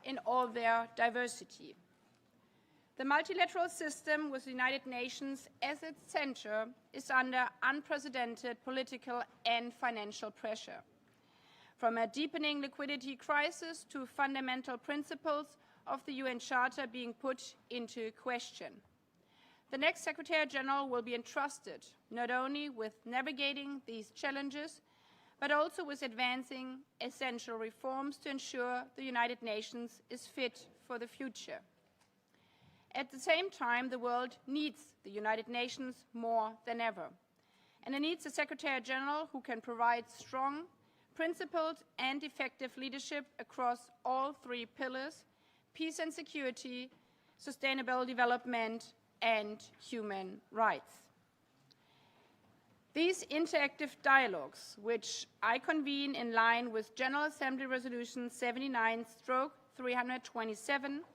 in all their diversity. The multilateral system with the United Nations as its center is under unprecedented political and financial pressure. From a deepening liquidity crisis to fundamental principles of the UN Charter being put into question. The next Secretary General will be entrusted not only with navigating these challenges, but also with advancing essential reforms to ensure the United Nations is fit for the future. At the same time, the world needs the United Nations more than ever, and it needs a Secretary General who can provide strong, principled and effective leadership across all three pillars: peace and security, sustainable development, and human rights. These interactive dialogues, which I convene in line with General Assembly Resolution 79/327,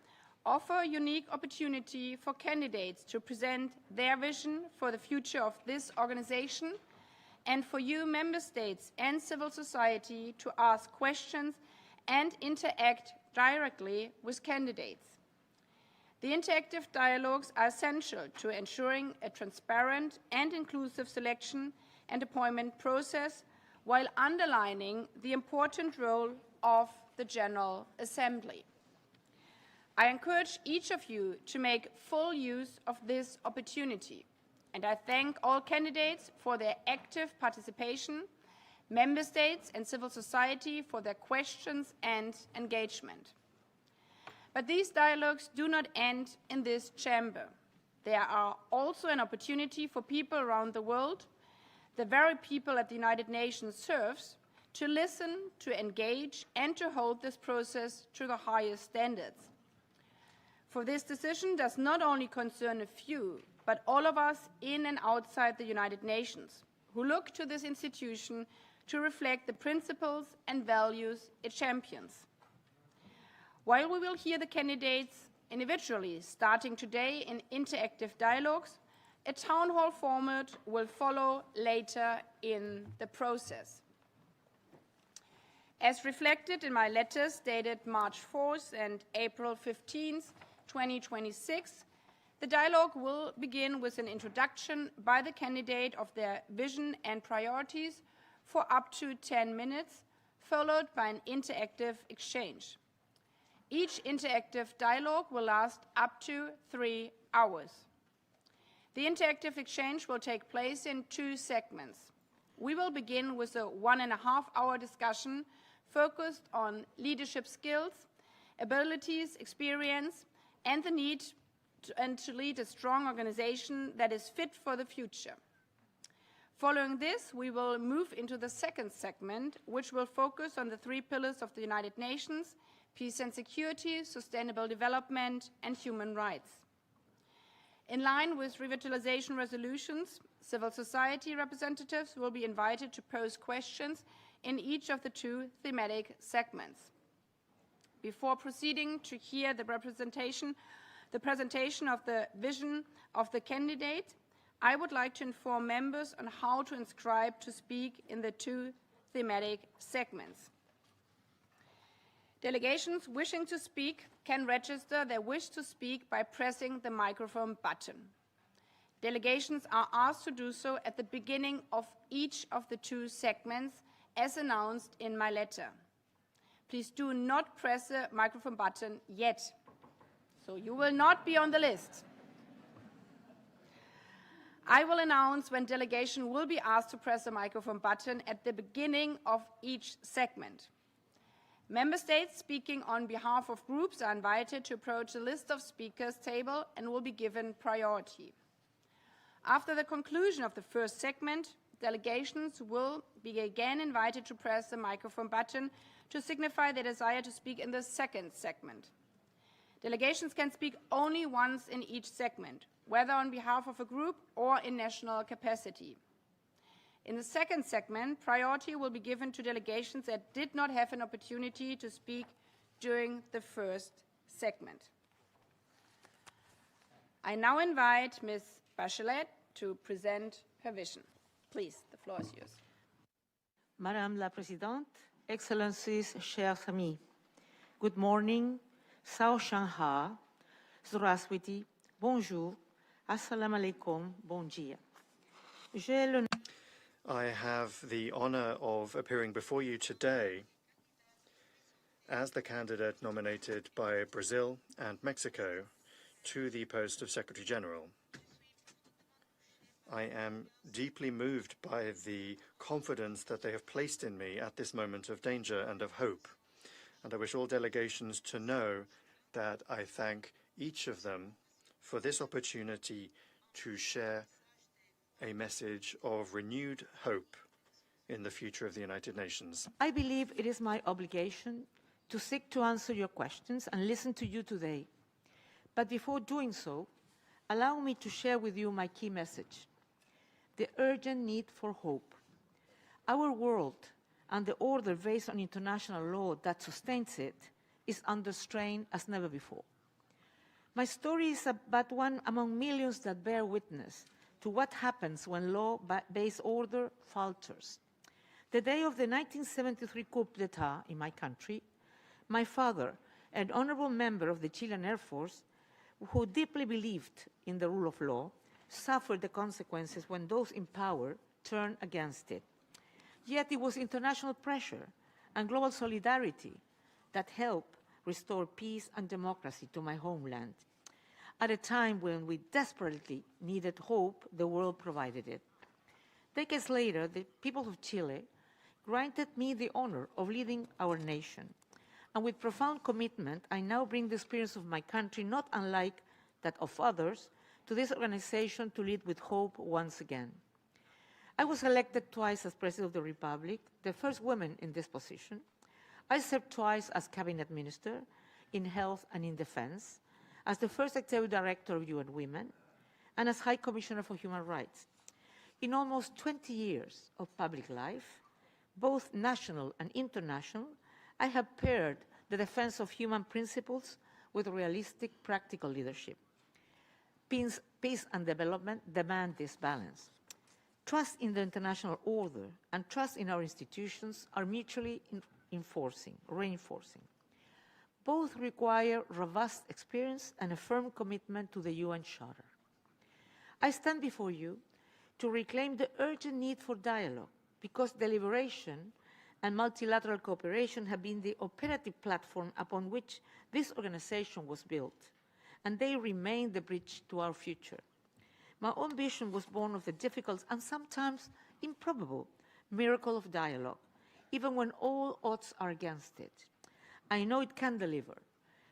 offer a unique opportunity for candidates to present their vision for the future of this organization and for you, member states and civil society, to ask questions and interact directly with candidates. The interactive dialogues are essential to ensuring a transparent and inclusive selection and appointment process, while underlining the important role of the General Assembly. I encourage each of you to make full use of this opportunity, and I thank all candidates for their active participation, member states and civil society for their questions and engagement. But these dialogues do not end in this chamber. They are also an opportunity for people around the world, the very people that the United Nations serves, to listen, to engage, and to hold this process to the highest standards. For this decision does not only concern a few, but all of us in and outside the United Nations, who look to this institution to reflect the principles and values it champions. While we will hear the candidates individually starting today in interactive dialogues, a town hall format will follow later in the process. As reflected in my letters dated March 4th and April 15th, 2026, the dialogue will begin with an introduction by the candidate of their vision and priorities for up to 10 minutes, followed by an interactive exchange. Each interactive dialogue will last up to 3 hours. The interactive exchange will take place in 2 segments. We will begin with a 1.5-hour discussion focused on leadership skills, abilities, experience, and the need to lead a strong organization that is fit for the future. Following this, we will move into the second segment, which will focus on the 3 pillars of the United Nations: peace and security, sustainable development, and human rights. In line with revitalization resolutions, civil society representatives will be invited to pose questions in each of the 2 thematic segments. Before proceeding to hear the presentation of the vision of the candidate, I would like to inform members on how to inscribe to speak in the 2 thematic segments. Delegations wishing to speak can register their wish to speak by pressing the microphone button. Delegations are asked to do so at the beginning of each of the 2 segments, as announced in my letter. Please do not press the microphone button yet, so you will not be on the list. I will announce when delegation will be asked to press the microphone button at the beginning of each segment. Member states speaking on behalf of groups are invited to approach the list of speakers table and will be given priority. After the conclusion of the first segment, delegations will be again invited to press the microphone button to signify their desire to speak in the second segment. Delegations can speak only once in each segment, whether on behalf of a group or in national capacity. In the second segment, priority will be given to delegations that did not have an opportunity to speak during the first segment. I now invite Ms. Bachelet to present her vision. Please, the floor is yours. Madame la Présidente, Excellencies, chers amis, good morning, Sao Shanha, Zdravstvuyte, bonjour, assalamu alaikum, bon dia. I have the honor of appearing before you today as the candidate nominated by Brazil and Mexico to the post of Secretary General. I am deeply moved by the confidence that they have placed in me at this moment of danger and of hope. And I wish all delegations to know that I thank each of them for this opportunity to share a message of renewed hope in the future of the United Nations. I believe it is my obligation to seek to answer your questions and listen to you today. But before doing so, allow me to share with you my key message: the urgent need for hope. Our world and the order based on international law that sustains it is under strain as never before. My story is but one among millions that bear witness to what happens when law-based order falters. The day of the 1973 coup d'etat in my country, my father, an honorable member of the Chilean Air Force, who deeply believed in the rule of law, suffered the consequences when those in power turned against it. Yet it was international pressure and global solidarity that helped restore peace and democracy to my homeland. At a time when we desperately needed hope, the world provided it. Decades later, the people of Chile granted me the honor of leading our nation. And with profound commitment, I now bring the experience of my country, not unlike that of others, to this organization to lead with hope once again. I was elected twice as President of the Republic, the first woman in this position. I served twice as Cabinet Minister in Health and in Defense, as the first Executive Director of UN Women, and as High Commissioner for Human Rights. In almost 20 years of public life, both national and international, I have paired the defense of human principles with realistic, practical leadership. Peace and development demand this balance. Trust in the international order and trust in our institutions are mutually reinforcing. Both require robust experience and a firm commitment to the UN Charter. I stand before you to reclaim the urgent need for dialogue, because deliberation and multilateral cooperation have been the operative platform upon which this organization was built, and they remain the bridge to our future. My own vision was born of the difficult and sometimes improbable miracle of dialogue, even when all odds are against it. I know it can deliver,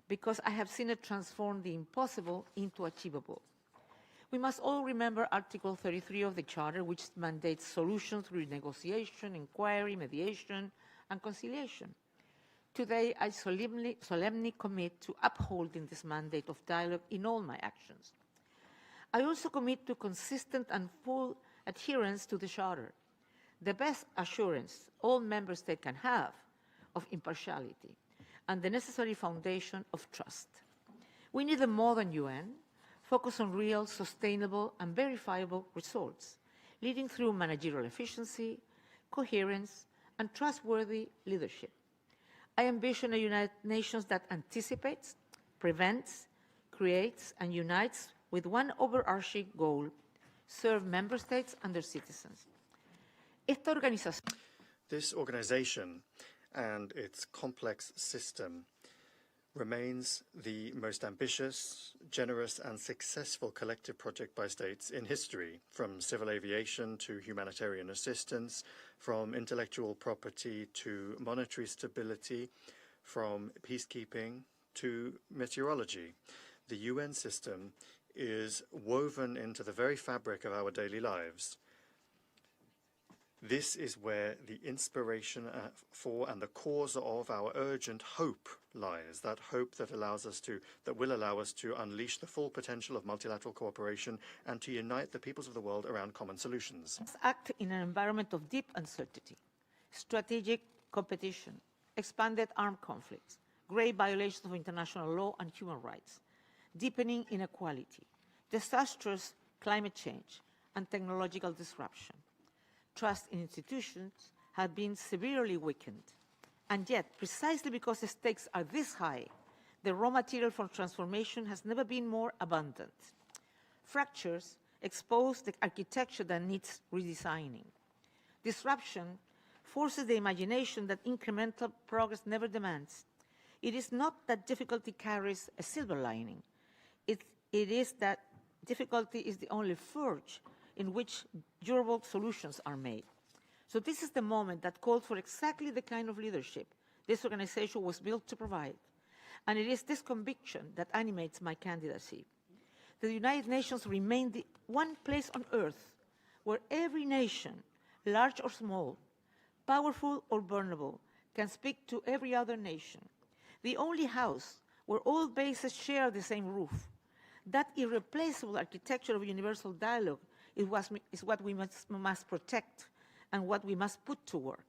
because I have seen it transform the impossible into achievable. We must all remember Article 33 of the Charter, which mandates solutions through negotiation, inquiry, mediation, and conciliation. Today, I solemnly commit to upholding this mandate of dialogue in all my actions. I also commit to consistent and full adherence to the Charter, the best assurance all member states can have of impartiality, and the necessary foundation of trust. We need a modern UN, focus on real, sustainable, and verifiable results, leading through managerial efficiency, coherence, and trustworthy leadership. I envision a United Nations that anticipates, prevents, creates, and unites with one overarching goal: serve member states and their citizens. This organization and its complex system remains the most ambitious, generous, and successful collective project by states in history, from civil aviation to humanitarian assistance, from intellectual property to monetary stability, from peacekeeping to meteorology. The UN system is woven into the very fabric of our daily lives. This is where the inspiration for and the cause of our urgent hope lies, that hope that will allow us to unleash the full potential of multilateral cooperation and to unite the peoples of the world around common solutions. Let's act in an environment of deep uncertainty, strategic competition, expanded armed conflicts, grave violations of international law and human rights, deepening inequality, disastrous climate change, and technological disruption. Trust in institutions have been severely weakened. And yet, precisely because the stakes are this high, the raw material for transformation has never been more abundant. Fractures expose the architecture that needs redesigning. Disruption forces the imagination that incremental progress never demands. It is not that difficulty carries a silver lining. It is that difficulty is the only forge in which durable solutions are made. So this is the moment that calls for exactly the kind of leadership this organization was built to provide. And it is this conviction that animates my candidacy. The United Nations remain the one place on earth where every nation, large or small, powerful or vulnerable, can speak to every other nation. The only house where all bases share the same roof. That irreplaceable architecture of universal dialogue is what we must protect and what we must put to work.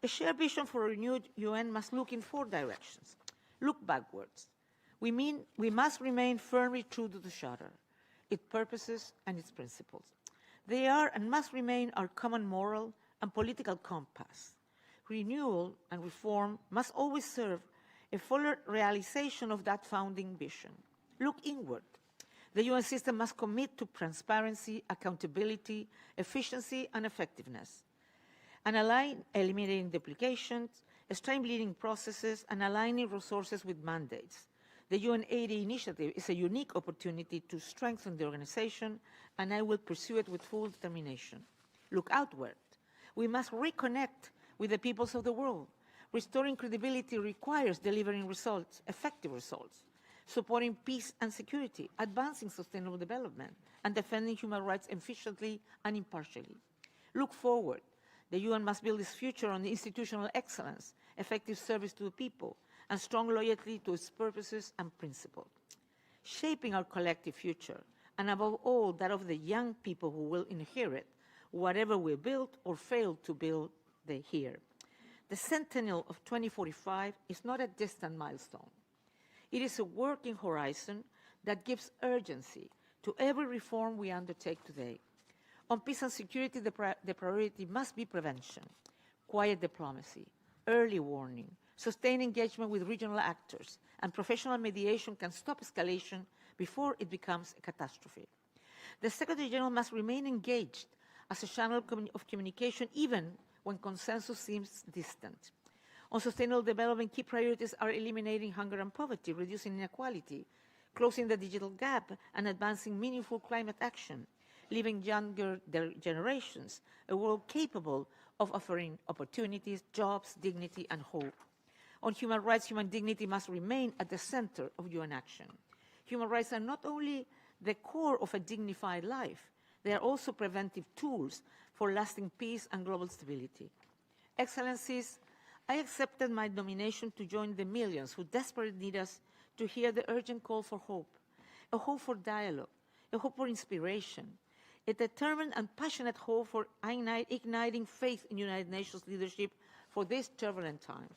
A shared vision for a renewed UN must look in 4 directions. Look backwards. We must remain firmly true to the Charter, its purposes and its principles. They are and must remain our common moral and political compass. Renewal and reform must always serve a fuller realization of that founding vision. Look inward. The UN system must commit to transparency, accountability, efficiency, and effectiveness, and align eliminating duplications, streamlining processes, and aligning resources with mandates. The UN 80 initiative is a unique opportunity to strengthen the organization, and I will pursue it with full determination. Look outward. We must reconnect with the peoples of the world. Restoring credibility requires delivering results, effective results, supporting peace and security, advancing sustainable development, and defending human rights efficiently and impartially. Look forward. The UN must build its future on institutional excellence, effective service to the people, and strong loyalty to its purposes and principles. Shaping our collective future, and above all, that of the young people who will inherit whatever we build or fail to build here. The centennial of 2045 is not a distant milestone. It is a working horizon that gives urgency to every reform we undertake today. On peace and security, the priority must be prevention, quiet diplomacy, early warning, sustained engagement with regional actors, and professional mediation can stop escalation before it becomes a catastrophe. The Secretary General must remain engaged as a channel of communication even when consensus seems distant. On sustainable development, key priorities are eliminating hunger and poverty, reducing inequality, closing the digital gap, and advancing meaningful climate action, leaving younger generations a world capable of offering opportunities, jobs, dignity, and hope. On human rights, human dignity must remain at the center of UN action. Human rights are not only the core of a dignified life, they are also preventive tools for lasting peace and global stability. Excellencies, I accepted my nomination to join the millions who desperately need us to hear the urgent call for hope, a hope for dialogue, a hope for inspiration, a determined and passionate hope for igniting faith in United Nations leadership for this turbulent time.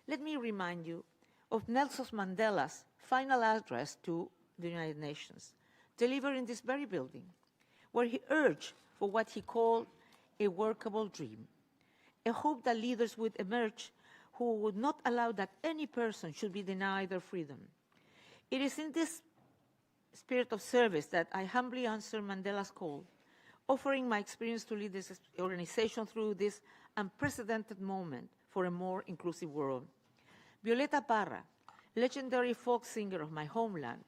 Let me remind you of Nelson Mandela's final address to the United Nations, delivered in this very building, where he urged for what he called a workable dream, a hope that leaders would emerge who would not allow that any person should be denied their freedom. It is in this spirit of service that I humbly answer Mandela's call, offering my experience to lead this organization through this unprecedented moment for a more inclusive world. Violeta Parra, legendary folk singer of my homeland,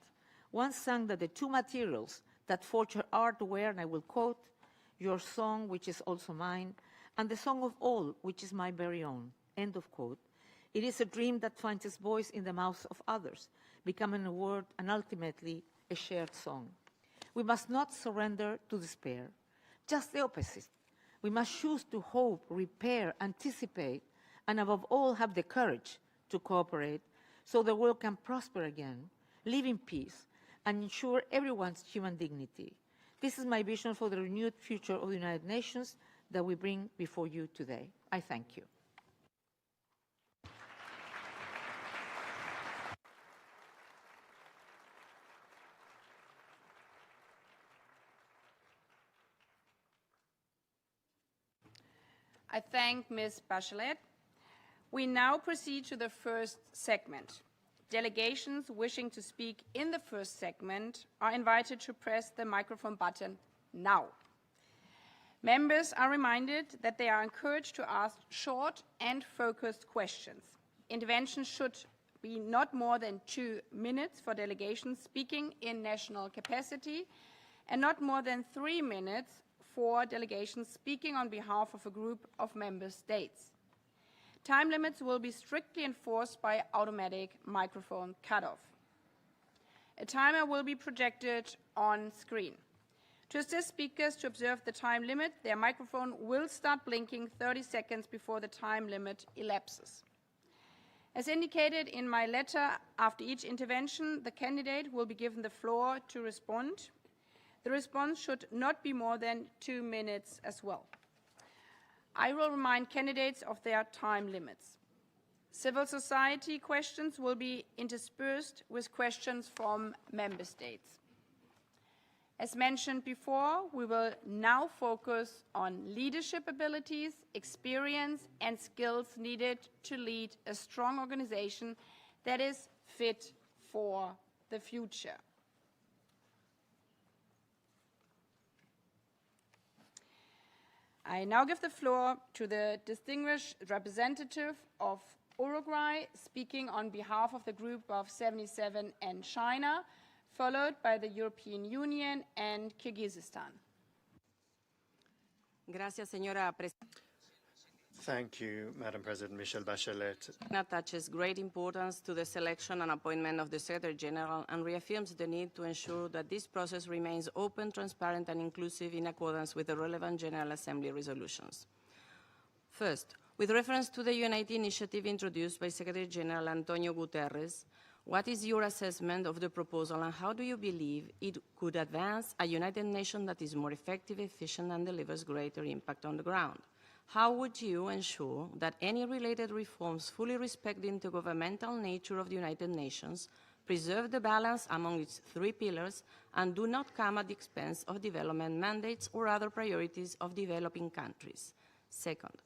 once sang that the 2 materials that forge her art were, and I will quote, "Your song, which is also mine, and the song of all, which is my very own," end of quote. It is a dream that finds its voice in the mouths of others, becoming a word and ultimately a shared song. We must not surrender to despair. Just the opposite. We must choose to hope, repair, anticipate, and above all have the courage to cooperate so the world can prosper again, live in peace, and ensure everyone's human dignity. This is my vision for the renewed future of the United Nations that we bring before you today. I thank you. I thank Ms. Bachelet. We now proceed to the first segment, Delegations wishing to speak in the first segment are invited to press the microphone button now. Members are reminded that they are encouraged to ask short and focused questions. Interventions should be not more than 2 minutes for delegations speaking in national capacity and not more than 3 minutes for delegations speaking on behalf of a group of member states. Time limits will be strictly enforced by automatic microphone cutoff. A timer will be projected on screen. To assist speakers to observe the time limit, their microphone will start blinking 30 seconds before the time limit elapses. As indicated in my letter, after each intervention, the candidate will be given the floor to respond. The response should not be more than 2 minutes as well. I will remind candidates of their time limits. Civil society questions will be interspersed with questions from member states. As mentioned before, we will now focus on leadership abilities, experience, and skills needed to lead a strong organization that is fit for the future. I now give the floor to the distinguished representative of Uruguay, speaking on behalf of the Group of 77 and China, followed by the European Union and Kyrgyzstan. Gracias, señora Presidenta. Thank you, Madam President Michelle Bachelet. Attaches great importance to the selection and appointment of the Secretary General and reaffirms the need to ensure that this process remains open, transparent, and inclusive in accordance with the relevant General Assembly resolutions. First, with reference to the United initiative introduced by Secretary General Antonio Guterres, what is your assessment of the proposal and how do you believe it could advance a United Nations that is more effective, efficient, and delivers greater impact on the ground? How would you ensure that any related reforms fully respect the intergovernmental nature of the United Nations, preserve the balance among its 3 pillars, and do not come at the expense of development mandates or other priorities of developing countries? Second,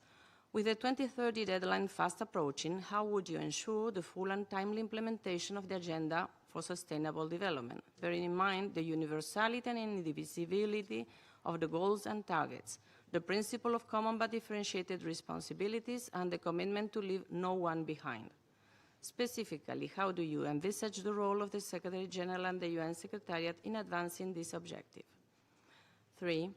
with the 2030 deadline fast approaching, how would you ensure the full and timely implementation of the Agenda for Sustainable Development, bearing in mind the universality and indivisibility of the goals and targets, the principle of common but differentiated responsibilities, and the commitment to leave no one behind? Specifically, how do you envisage the role of the Secretary General and the UN Secretariat in advancing this objective? 3.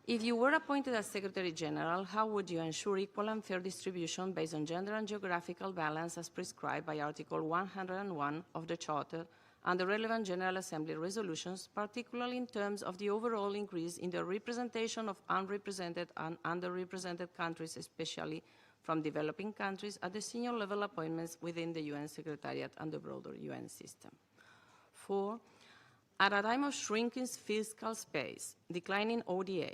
If you were appointed as Secretary General, how would you ensure equal and fair distribution based on gender and geographical balance as prescribed by Article 101 of the Charter and the relevant General Assembly resolutions, particularly in terms of the overall increase in the representation of unrepresented and underrepresented countries, especially from developing countries, at the senior level appointments within the UN Secretariat and the broader UN system? 4. At a time of shrinking fiscal space, declining ODA,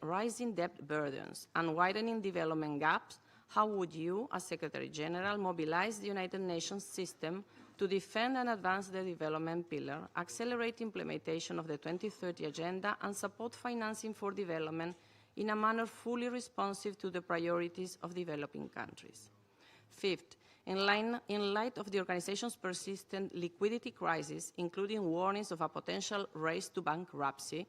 rising debt burdens, and widening development gaps, how would you, as Secretary General, mobilize the United Nations system to defend and advance the development pillar, accelerate implementation of the 2030 Agenda, and support financing for development in a manner fully responsive to the priorities of developing countries? 5th, in light of the organization's persistent liquidity crisis, including warnings of a potential race to bankruptcy,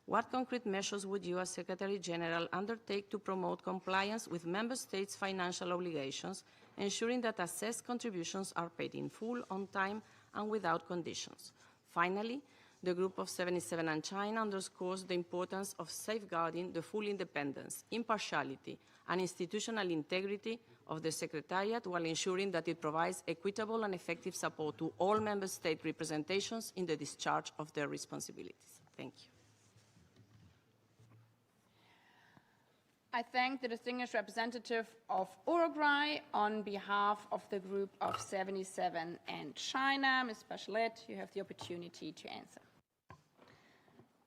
what concrete measures would you as Secretary General undertake to promote compliance with Member States' financial obligations, ensuring that assessed contributions are paid in full, on time, and without conditions? Finally, the Group of 77 and China underscores the importance of safeguarding the full independence, impartiality, and institutional integrity of the Secretariat while ensuring that it provides equitable and effective support to all Member State representations in the discharge of their responsibilities. Thank you. I thank the distinguished representative of Uruguay on behalf of the Group of 77 and China. Ms. Bachelet, you have the opportunity to answer.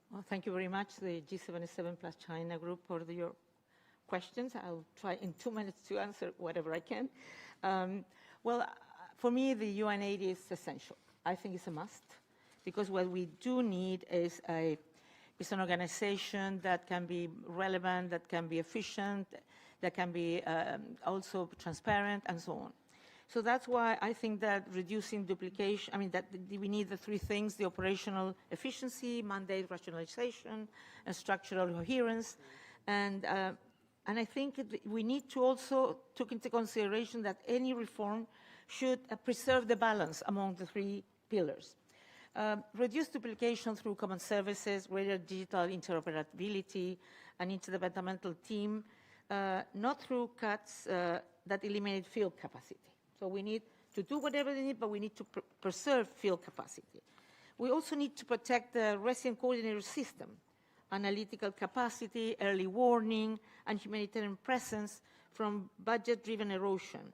Well, thank you very much, the G77 plus China group, for your questions. I'll try in 2 minutes to answer whatever I can. For me, the UN aid is essential. I think it's a must, because what we do need is an organization that can be relevant, that can be efficient, that can be also transparent, and so on. So that's why I think that reducing duplication, I mean, that we need the three things: the operational efficiency, mandate rationalization, and structural coherence. And I think we need to also take into consideration that any reform should preserve the balance among the three pillars. Reduce duplication through common services, greater digital interoperability, an interdepartmental team, not through cuts that eliminate field capacity. So we need to do whatever they need, but we need to preserve field capacity. We also need to protect the resident coordinator system, analytical capacity, early warning, and humanitarian presence from budget-driven erosion.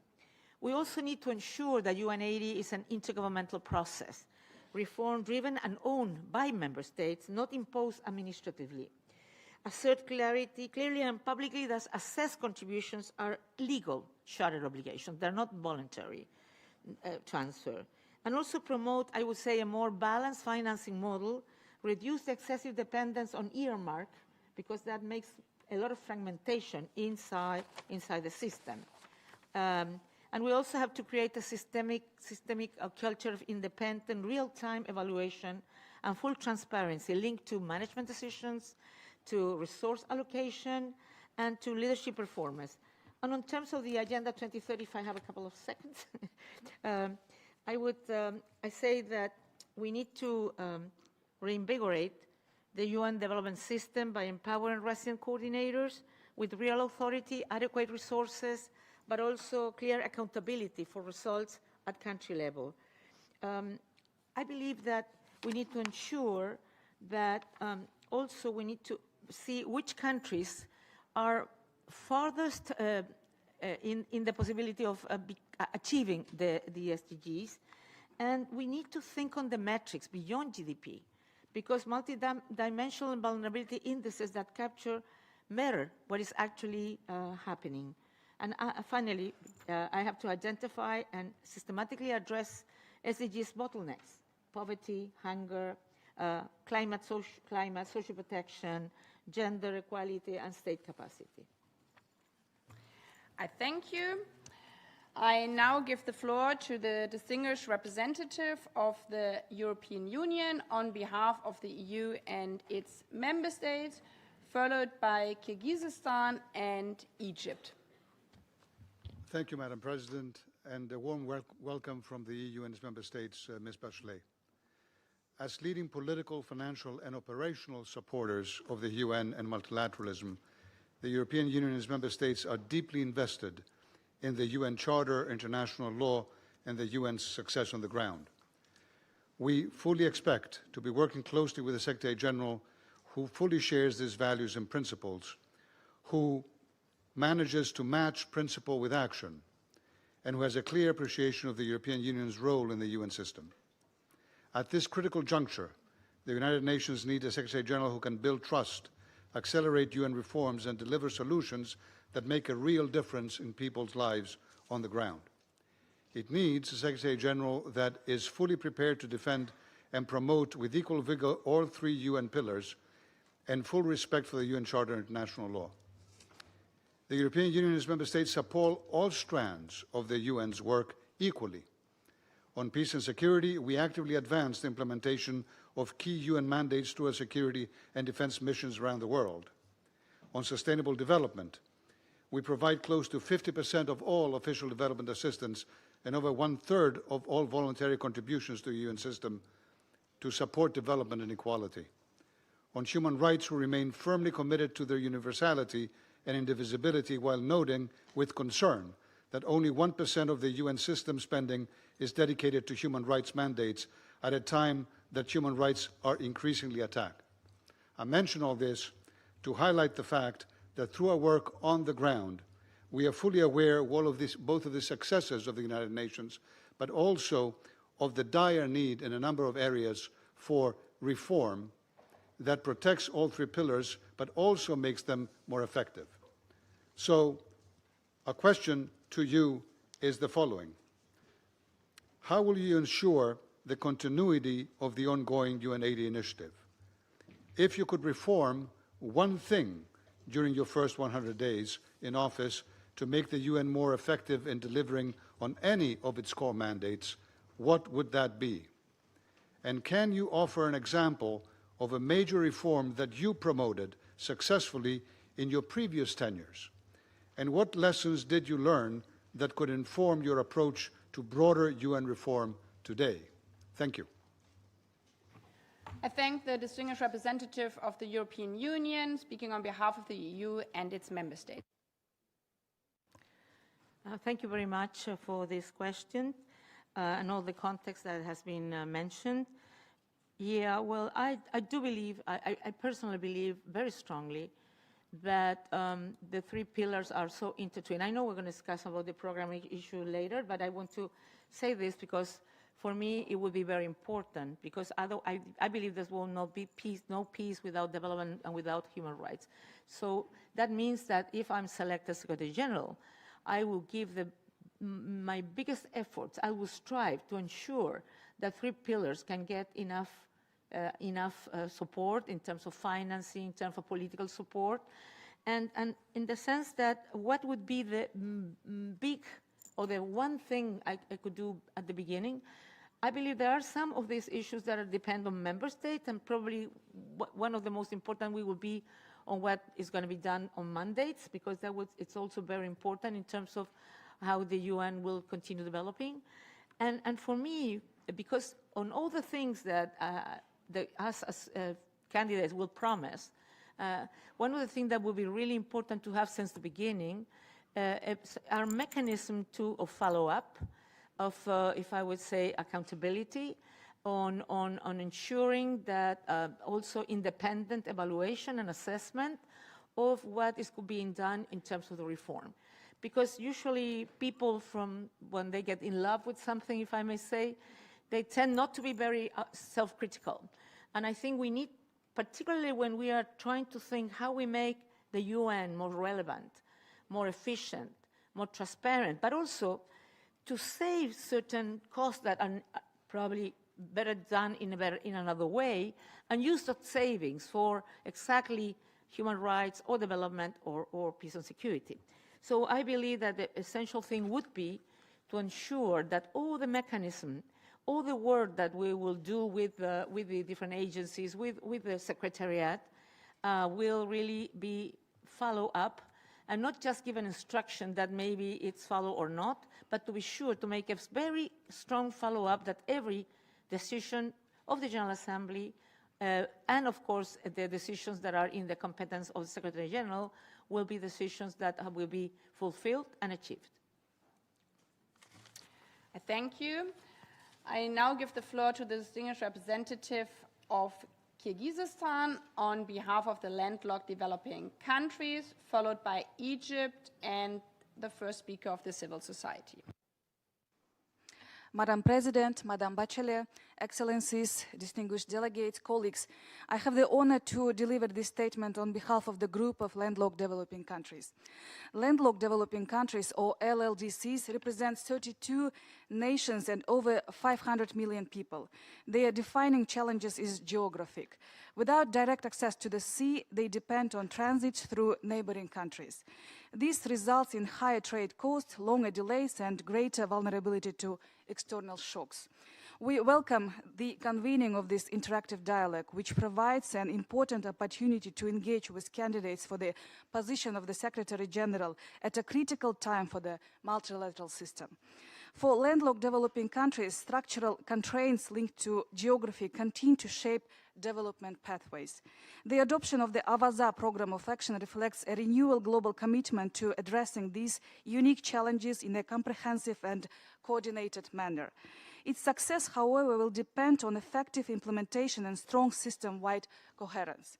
We also need to ensure that UN80 is an intergovernmental process, reform-driven and owned by member states, not imposed administratively. Assert clearly and publicly that assessed contributions are legal charter obligations. They're not voluntary transfer. And also promote, I would say, a more balanced financing model, reduce excessive dependence on earmark, because that makes a lot of fragmentation inside the system. And we also have to create a systemic culture of independent, real-time evaluation and full transparency linked to management decisions, to resource allocation, and to leadership performance. And in terms of the Agenda 2030, if I have a couple of seconds, I say that we need to reinvigorate the UN development system by empowering resident coordinators with real authority, adequate resources, but also clear accountability for results at country level. I believe that we need to ensure that also we need to see which countries are farthest in the possibility of achieving the SDGs. And we need to think on the metrics beyond GDP, because multidimensional vulnerability indices that capture mirror what is actually happening. And finally, I have to identify and systematically address SDGs bottlenecks: poverty, hunger, climate, social protection, gender equality, and state capacity. I thank you. I now give the floor to the distinguished representative of the European Union on behalf of the EU and its member states, followed by Kyrgyzstan and Egypt. Thank you, Madam President, and a warm welcome from the EU and its member states, Ms. Bachelet. As leading political, financial, and operational supporters of the UN and multilateralism, the European Union and its member states are deeply invested in the UN Charter, international law, and the UN's success on the ground. We fully expect to be working closely with the Secretary General, who fully shares these values and principles, who manages to match principle with action, and who has a clear appreciation of the European Union's role in the UN system. At this critical juncture, the United Nations needs a Secretary General who can build trust, accelerate UN reforms, and deliver solutions that make a real difference in people's lives on the ground. It needs a Secretary General that is fully prepared to defend and promote with equal vigor all three UN pillars and full respect for the UN Charter and international law. The European Union and its member states support all strands of the UN's work equally. On peace and security, we actively advance the implementation of key UN mandates through our security and defense missions around the world. On sustainable development, we provide close to 50% of all official development assistance and over 1/3 of all voluntary contributions to the UN system to support development and equality. On human rights, we remain firmly committed to their universality and indivisibility, while noting with concern that only 1% of the UN system spending is dedicated to human rights mandates at a time that human rights are increasingly attacked. I mention all this to highlight the fact that through our work on the ground, we are fully aware of both of the successes of the United Nations, but also of the dire need in a number of areas for reform that protects all three pillars, but also makes them more effective. So, a question to you is the following. How will you ensure the continuity of the ongoing UN80 initiative? If you could reform one thing during your first 100 days in office to make the UN more effective in delivering on any of its core mandates, what would that be? And can you offer an example of a major reform that you promoted successfully in your previous tenures? And what lessons did you learn that could inform your approach to broader UN reform today? Thank you. I thank the distinguished representative of the European Union, speaking on behalf of the EU and its member states. Thank you very much for this question and all the context that has been mentioned. Yeah, well, I do believe, I personally believe very strongly that the three pillars are so intertwined. I know we're going to discuss about the programming issue later, but I want to say this because for me it would be very important, because I believe there will not be peace, no peace without development and without human rights. So that means that if I'm selected Secretary General, I will give my biggest efforts. I will strive to ensure that three pillars can get enough support in terms of financing, in terms of political support, and in the sense that what would be the big or the one thing I could do at the beginning. I believe there are some of these issues that depend on member states, and probably one of the most important will be on what is going to be done on mandates, because it's also very important in terms of how the UN will continue developing. And for me, because on all the things that us as candidates will promise, one of the things that will be really important to have since the beginning are mechanism of follow-up, of, if I would say, accountability, on ensuring that also independent evaluation and assessment of what is being done in terms of the reform. Because usually people, from when they get in love with something, if I may say, they tend not to be very self-critical. And I think we need, particularly when we are trying to think how we make the UN more relevant, more efficient, more transparent, but also to save certain costs that are probably better done in another way, and use that savings for exactly human rights or development or peace and security. So I believe that the essential thing would be to ensure that all the mechanism, all the work that we will do with the different agencies, with the Secretariat, will really be follow up, and not just give an instruction that maybe it's follow or not, but to be sure to make a very strong follow-up that every decision of the General Assembly and, of course, the decisions that are in the competence of the Secretary General will be decisions that will be fulfilled and achieved. I thank you. I now give the floor to the distinguished representative of Kyrgyzstan on behalf of the landlocked developing countries, followed by Egypt and the first speaker of the civil society. Madam President, Madam Bachelet, Excellencies, distinguished delegates, colleagues, I have the honor to deliver this statement on behalf of the group of landlocked developing countries. Landlocked developing countries, or LLDCs, represent 32 nations and over 500 million people. Their defining challenges is geographic. Without direct access to the sea, they depend on transit through neighboring countries. This results in higher trade costs, longer delays, and greater vulnerability to external shocks. We welcome the convening of this interactive dialogue, which provides an important opportunity to engage with candidates for the position of the Secretary General at a critical time for the multilateral system. For landlocked developing countries, structural constraints linked to geography continue to shape development pathways. The adoption of the Avaza Program of Action reflects a renewal global commitment to addressing these unique challenges in a comprehensive and coordinated manner. Its success, however, will depend on effective implementation and strong system-wide coherence.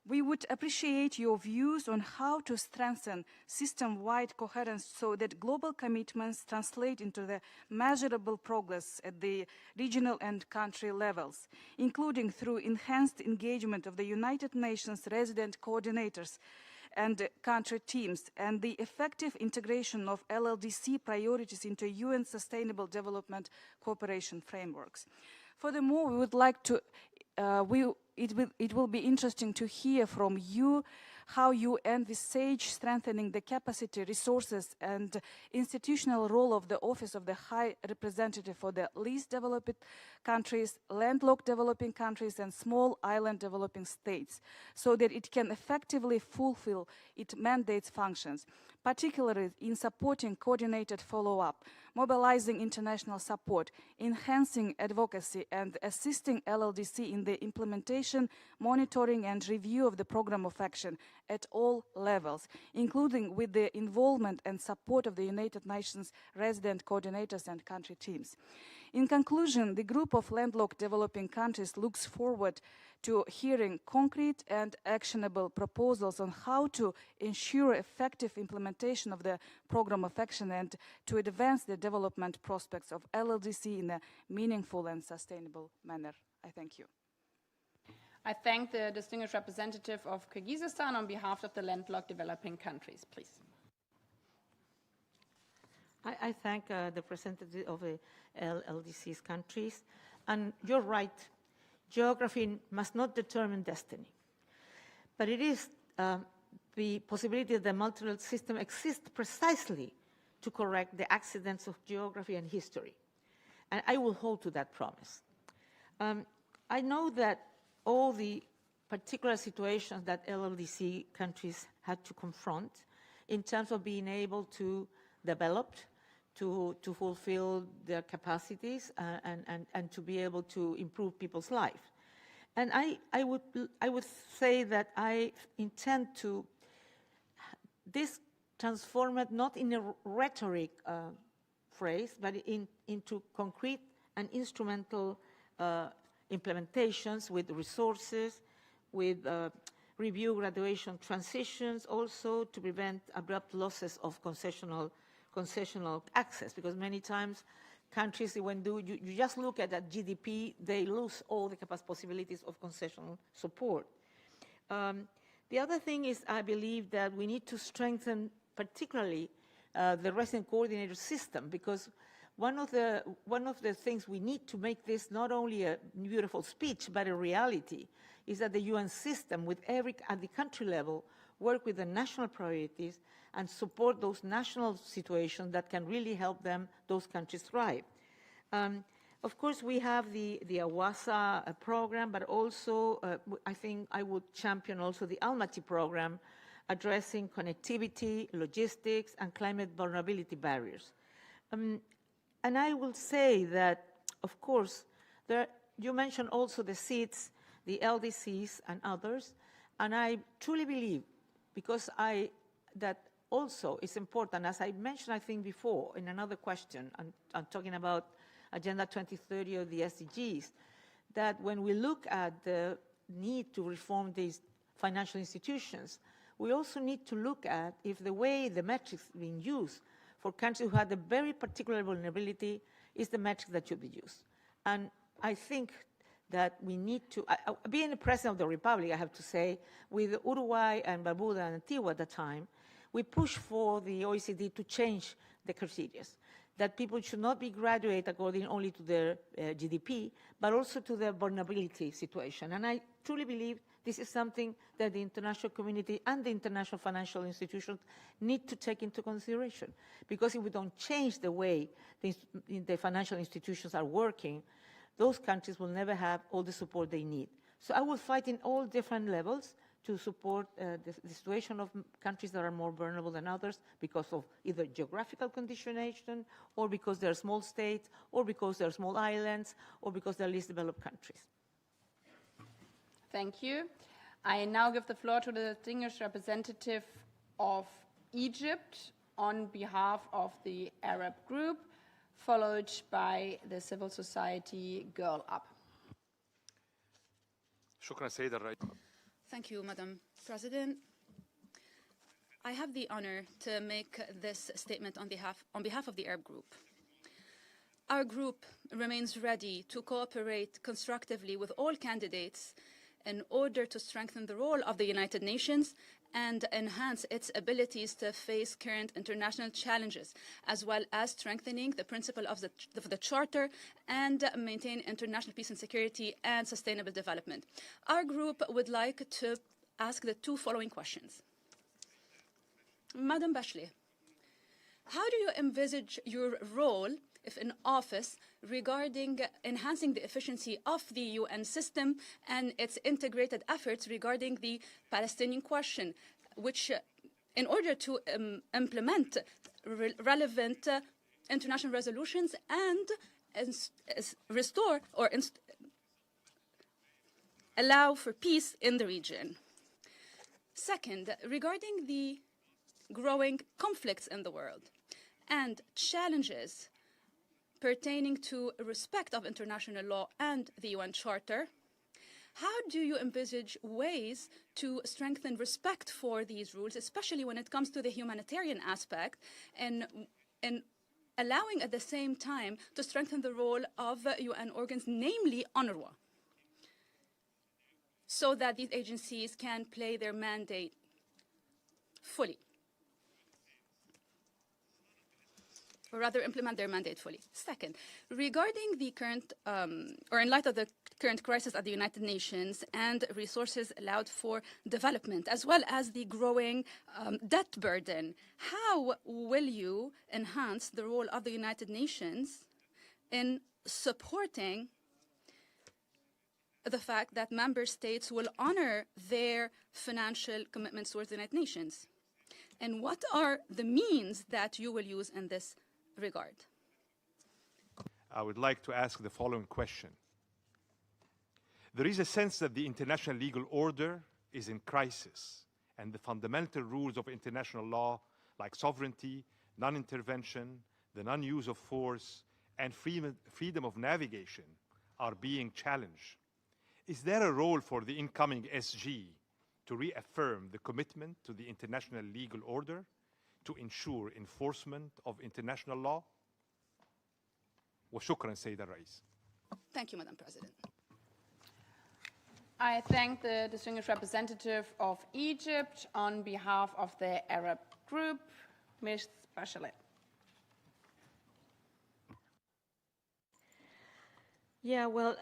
We would appreciate your views on how to strengthen system-wide coherence so that global commitments translate into the measurable progress at the regional and country levels, including through enhanced engagement of the United Nations resident coordinators and country teams, and the effective integration of LLDC priorities into UN Sustainable Development Cooperation frameworks. Furthermore, we would like to, it will be interesting to hear from you how you envisage strengthening the capacity, resources, and institutional role of the Office of the High Representative for the least developed countries, landlocked developing countries, and small island developing states, so that it can effectively fulfill its mandate's functions, particularly in supporting coordinated follow-up, mobilizing international support, enhancing advocacy, and assisting LLDC in the implementation, monitoring, and review of the program of action at all levels, including with the involvement and support of the United Nations resident coordinators and country teams. In conclusion, the group of landlocked developing countries looks forward to hearing concrete and actionable proposals on how to ensure effective implementation of the program of action and to advance the development prospects of LLDC in a meaningful and sustainable manner. I thank you. I thank the distinguished representative of Kyrgyzstan on behalf of the landlocked developing countries, please. I thank the representative of the LDC's countries. And you're right, geography must not determine destiny. But it is the possibility that the multilateral system exists precisely to correct the accidents of geography and history. And I will hold to that promise. I know that all the particular situations that LLDC countries had to confront in terms of being able to develop, to fulfill their capacities and to be able to improve people's life. And I would say that I intend to transform it not in a rhetoric phrase, but into concrete and instrumental implementations with resources, with review graduation transitions, also to prevent abrupt losses of concessional access, because many times countries, when you just look at that GDP, they lose all the possibilities of concessional support. The other thing is, I believe that we need to strengthen particularly the resident coordinator system, because one of the things we need to make this not only a beautiful speech, but a reality, is that the UN system, at the country level, work with the national priorities and support those national situations that can really help those countries thrive. Of course, we have the AWASA program, but also I think I would champion also the Almaty program, addressing connectivity, logistics, and climate vulnerability barriers. And I will say that, of course, you mentioned also the SEEDs, the LDCs, and others, and I truly believe, because that also is important, as I mentioned, I think, before in another question, I'm talking about Agenda 2030 or the SDGs, that when we look at the need to reform these financial institutions, we also need to look at if the way the metrics being used for countries who had a very particular vulnerability is the metric that should be used. And I think that we need to, being the President of the Republic, I have to say, with Uruguay and Barbuda and Antigua at the time, we pushed for the OECD to change the criteria, that people should not be graduated according only to their GDP, but also to their vulnerability situation. And I truly believe this is something that the international community and the international financial institutions need to take into consideration. Because if we don't change the way the financial institutions are working, those countries will never have all the support they need. So I will fight in all different levels to support the situation of countries that are more vulnerable than others because of either geographical conditionation, or because they're small states, or because they're small islands, or because they're least developed countries. Thank you. I now give the floor to the distinguished representative of Egypt on behalf of the Arab group, followed by the civil society Girl Up. شكرا سيدة الرئيس. Thank you, Madam President. I have the honor to make this statement on behalf of the Arab Group. Our group remains ready to cooperate constructively with all candidates in order to strengthen the role of the United Nations and enhance its abilities to face current international challenges, as well as strengthening the principle of the Charter and maintain international peace and security and sustainable development. Our group would like to ask the two following questions. Madam Bachelet, how do you envisage your role, if in office, regarding enhancing the efficiency of the UN system and its integrated efforts regarding the Palestinian question, which, in order to implement relevant international resolutions and restore or allow for peace in the region? Second, regarding the growing conflicts in the world and challenges pertaining to respect of international law and the UN Charter, how do you envisage ways to strengthen respect for these rules, especially when it comes to the humanitarian aspect, and allowing at the same time to strengthen the role of UN organs, namely UNRWA, so that these agencies can play their mandate fully? Or rather implement their mandate fully. Second, regarding the current, or in light of the current crisis at the United Nations and resources allowed for development, as well as the growing debt burden, how will you enhance the role of the United Nations in supporting the fact that member states will honor their financial commitments towards the United Nations? And what are the means that you will use in this regard? I would like to ask the following question. There is a sense that the international legal order is in crisis, and the fundamental rules of international law, like sovereignty, non-intervention, the non-use of force, and freedom of navigation, are being challenged. Is there a role for the incoming SG to reaffirm the commitment to the international legal order to ensure enforcement of international law? وشكرا سيد الرئيس. Thank you, Madam President. I thank the distinguished representative of Egypt on behalf of the Arab group, Ms. Bachelet. Yeah, well,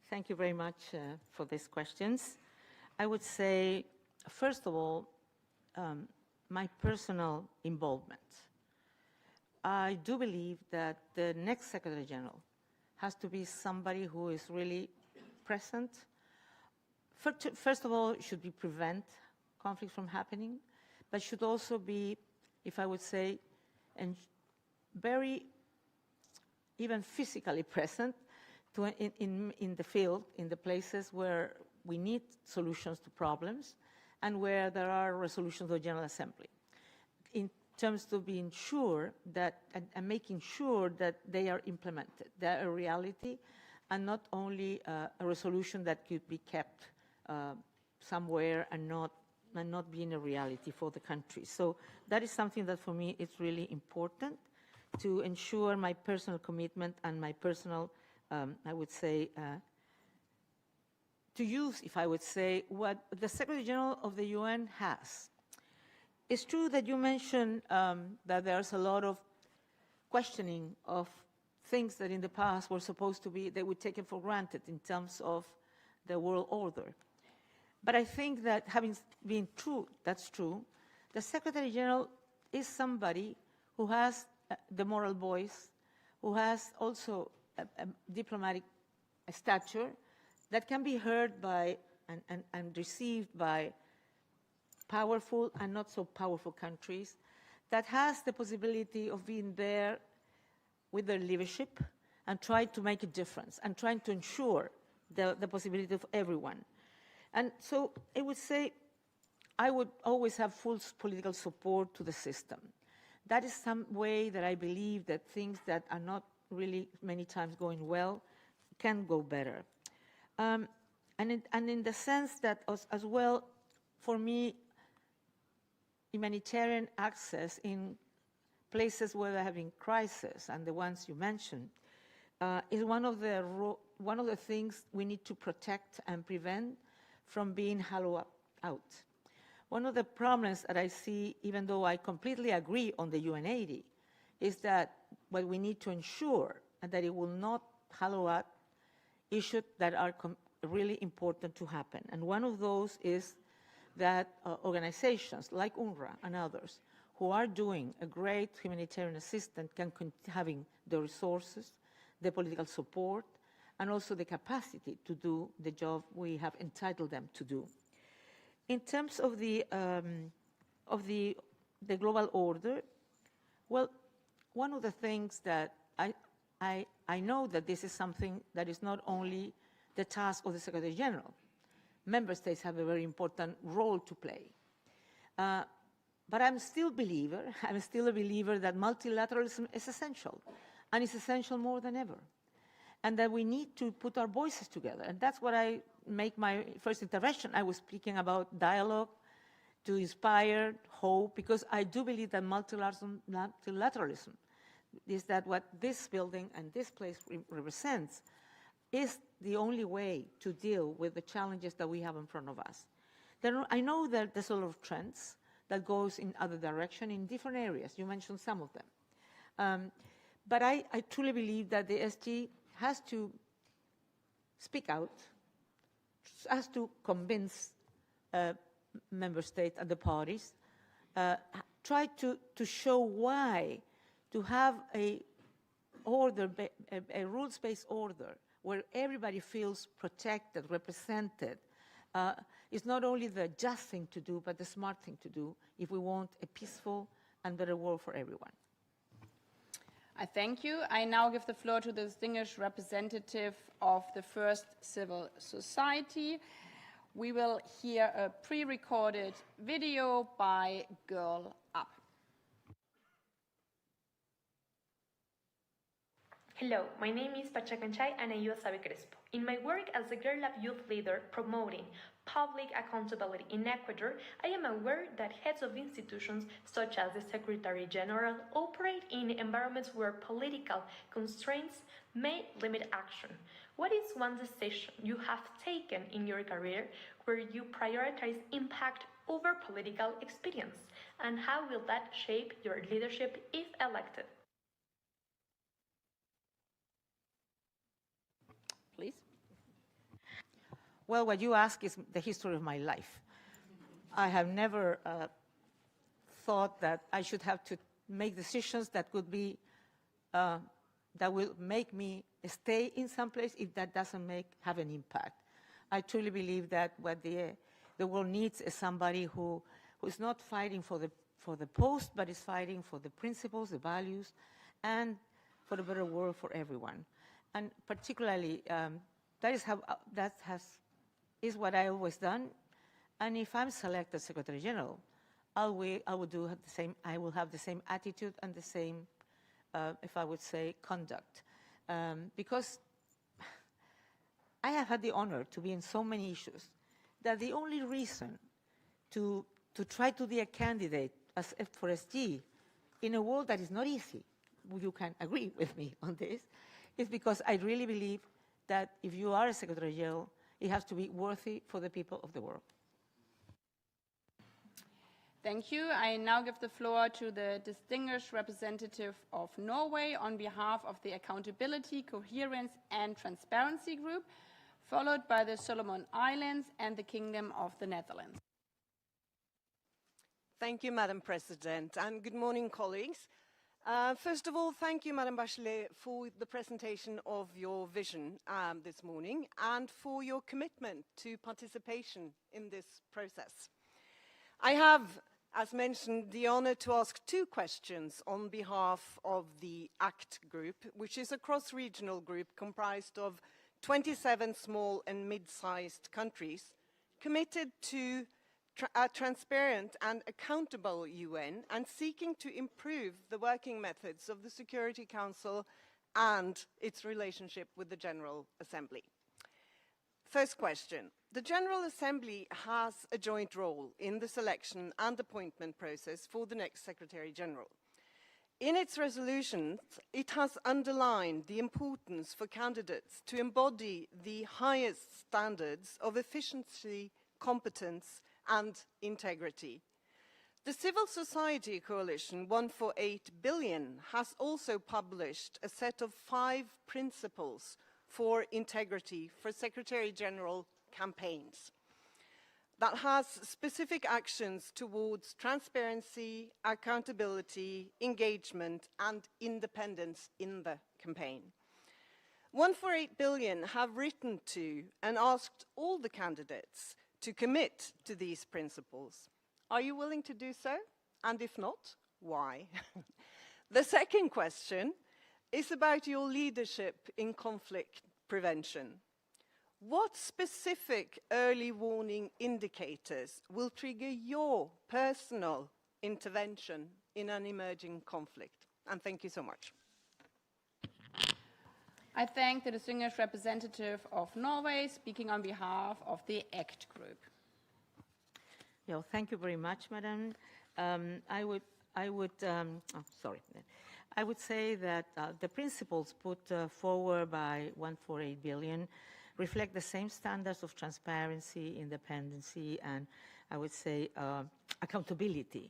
thank you very much for these questions. I would say, first of all, my personal involvement. I do believe that the next Secretary General has to be somebody who is really present. First of all, should be prevent conflict from happening, but should also be, if I would say, and very even physically present in the field, in the places where we need solutions to problems and where there are resolutions of the General Assembly, in terms of being sure that, and making sure that they are implemented, they're a reality, and not only a resolution that could be kept somewhere and not being a reality for the country. So that is something that for me is really important, to ensure my personal commitment and my personal, I would say, to use, if I would say, what the Secretary General of the UN has. It's true that you mentioned that there's a lot of questioning of things that in the past were supposed to be, they were taken for granted in terms of the world order. But I think that having been true, that's true, the Secretary General is somebody who has the moral voice, who has also a diplomatic stature that can be heard by and received by powerful and not so powerful countries, that has the possibility of being there with their leadership and trying to make a difference and trying to ensure the possibility of everyone. And so I would say I would always have full political support to the system. That is some way that I believe that things that are not really many times going well can go better. And in the sense that as well, for me, humanitarian access in places where there have been crises, and the ones you mentioned, is one of the things we need to protect and prevent from being hollowed out. One of the problems that I see, even though I completely agree on the UN 80, is that what we need to ensure that it will not hollow out issues that are really important to happen. And one of those is that organizations like UNRWA and others who are doing a great humanitarian assistance can having the resources, the political support, and also the capacity to do the job we have entitled them to do. In terms of the global order, well, one of the things that I know that this is something that is not only the task of the Secretary General. Member states have a very important role to play. But I'm still a believer that multilateralism is essential, and it's essential more than ever. And that we need to put our voices together. And that's what I make my first intervention. I was speaking about dialogue to inspire hope, because I do believe that multilateralism is that what this building and this place represents is the only way to deal with the challenges that we have in front of us. I know that there's a lot of trends that goes in other direction in different areas. You mentioned some of them. But I truly believe that the SG has to speak out, has to convince member states and the parties, try to show why to have a rules-based order where everybody feels protected, represented, is not only the just thing to do, but the smart thing to do if we want a peaceful and better world for everyone. I thank you. I now give the floor to the distinguished representative of the first civil society. We will hear a pre-recorded video by Girl Up. Hello, my name is Pachacanchay and I use Sabe Crespo. In my work as a Girl Up youth leader promoting public accountability in Ecuador, I am aware that heads of institutions such as the Secretary General operate in environments where political constraints may limit action. What is one decision you have taken in your career where you prioritize impact over political expedience? And how will that shape your leadership if elected? Please. Well, what you ask is the history of my life. I have never thought that I should have to make decisions that could be, that will make me stay in some place if that doesn't have an impact. I truly believe that what the world needs is somebody who is not fighting for the post, but is fighting for the principles, the values, and for a better world for everyone. And particularly, is what I always done. And if I'm selected Secretary General, I will have the same attitude and the same, if I would say, conduct. Because I have had the honor to be in so many issues that the only reason to try to be a candidate for SG in a world that is not easy, you can agree with me on this, is because I really believe that if you are a Secretary General, it has to be worthy for the people of the world. Thank you. I now give the floor to the distinguished representative of Norway on behalf of the Accountability, Coherence and Transparency Group, followed by the Solomon Islands and the Kingdom of the Netherlands. Thank you, Madam President, and good morning, colleagues. First of all, thank you, Madam Bachelet, for the presentation of your vision this morning and for your commitment to participation in this process. I have, as mentioned, the honor to ask 2 questions on behalf of the ACT group, which is a cross-regional group comprised of 27 small and mid-sized countries committed to a transparent and accountable UN and seeking to improve the working methods of the Security Council and its relationship with the General Assembly. First question. The General Assembly has a joint role in the selection and appointment process for the next Secretary General. In its resolutions, it has underlined the importance for candidates to embody the highest standards of efficiency, competence, and integrity. The Civil Society Coalition 148 Billion has also published a set of 5 principles for integrity for Secretary General campaigns that has specific actions towards transparency, accountability, engagement, and independence in the campaign. 148 billion have written to and asked all the candidates to commit to these principles. Are you willing to do so? And if not, why? The second question is about your leadership in conflict prevention. What specific early warning indicators will trigger your personal intervention in an emerging conflict? And thank you so much. I thank the distinguished representative of Norway, speaking on behalf of the ACT group. Yeah, thank you very much, Madam. I would say that the principles put forward by 148 billion reflect the same standards of transparency, independency, and I would say accountability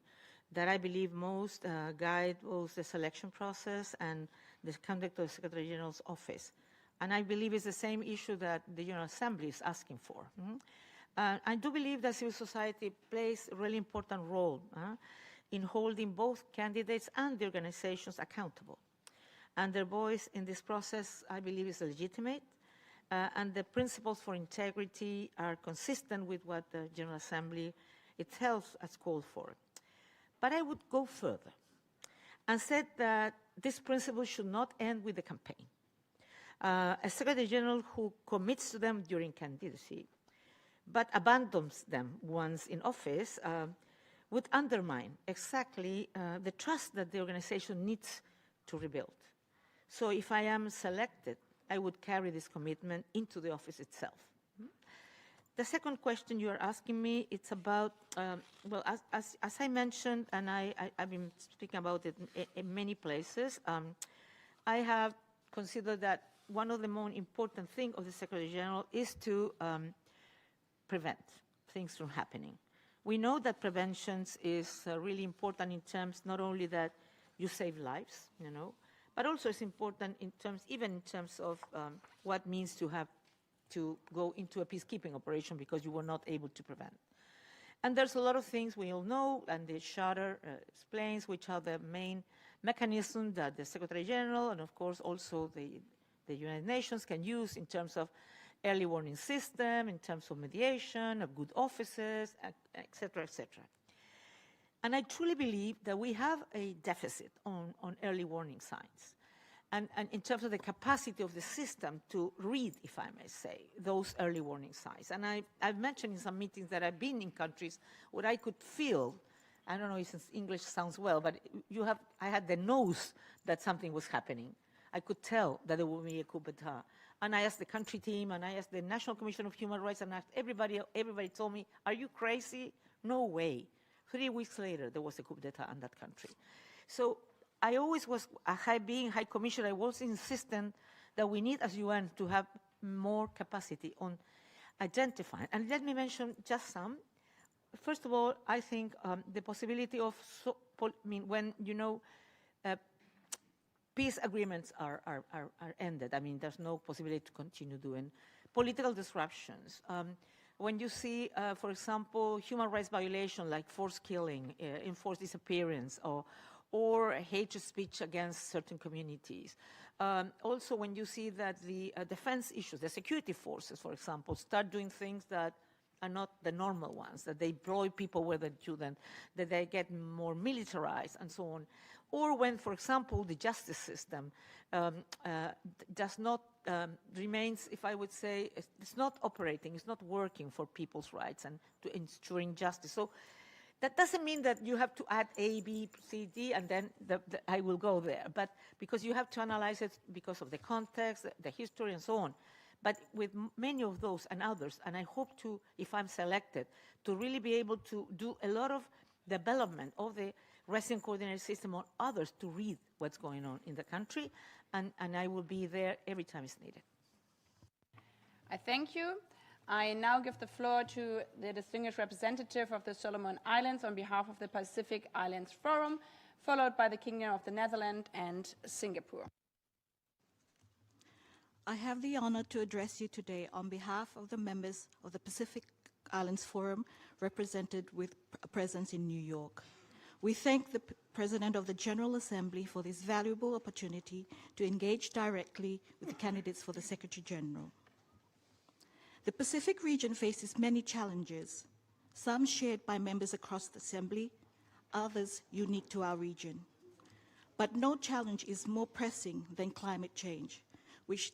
that I believe most guide both the selection process and the conduct of the Secretary General's office. And I believe it's the same issue that the General Assembly is asking for. I do believe that civil society plays a really important role in holding both candidates and the organizations accountable. And their voice in this process, I believe, is legitimate. And the principles for integrity are consistent with what the General Assembly itself has called for. But I would go further and said that this principle should not end with the campaign. A Secretary General who commits to them during candidacy but abandons them once in office would undermine exactly the trust that the organization needs to rebuild. So if I am selected, I would carry this commitment into the office itself. The second question you are asking me, it's about, well, as I mentioned, and I've been speaking about it in many places, I have considered that one of the more important things of the Secretary General is to prevent things from happening. We know that prevention is really important in terms not only that you save lives, you know, but also it's important in terms, even in terms of what it means to have to go into a peacekeeping operation because you were not able to prevent. And there's a lot of things we all know, and the Charter explains which are the main mechanisms that the Secretary General and, of course, also the United Nations can use in terms of early warning system, in terms of mediation, of good offices, et cetera, et cetera. And I truly believe that we have a deficit on early warning signs. And in terms of the capacity of the system to read, if I may say, those early warning signs. And I've mentioned in some meetings that I've been in countries where I could feel, I don't know if English sounds well, but I had the nose that something was happening. I could tell that there would be a coup d'etat. And I asked the country team, and I asked the National Commission of Human Rights, and I asked everybody told me, are you crazy? No way. 3 weeks later, there was a coup d'etat in that country. So I always was, being High Commissioner, I was insistent that we need, as UN, to have more capacity on identifying. And let me mention just some. First of all, I think the possibility of, when, you know, peace agreements are ended. I mean, there's no possibility to continue doing political disruptions. When you see, for example, human rights violation like forced killing, enforced disappearance, or hate speech against certain communities. Also, when you see that the defense issues, the security forces, for example, start doing things that are not the normal ones, that they employ people where they shouldn't, that they get more militarized and so on. Or when, for example, the justice system does not, remains, if I would say, it's not operating, it's not working for people's rights and to ensuring justice. So that doesn't mean that you have to add A, B, C, D, and then I will go there. But because you have to analyze it because of the context, the history, and so on. But with many of those and others, and I hope to, if I'm selected, to really be able to do a lot of development of the resident coordinated system or others to read what's going on in the country, and I will be there every time it's needed. I thank you. I now give the floor to the distinguished representative of the Solomon Islands on behalf of the Pacific Islands Forum, followed by the Kingdom of the Netherlands and Singapore. I have the honor to address you today on behalf of the members of the Pacific Islands Forum represented with a presence in New York. We thank the President of the General Assembly for this valuable opportunity to engage directly with the candidates for the Secretary General. The Pacific region faces many challenges, some shared by members across the Assembly, others unique to our region. But no challenge is more pressing than climate change, which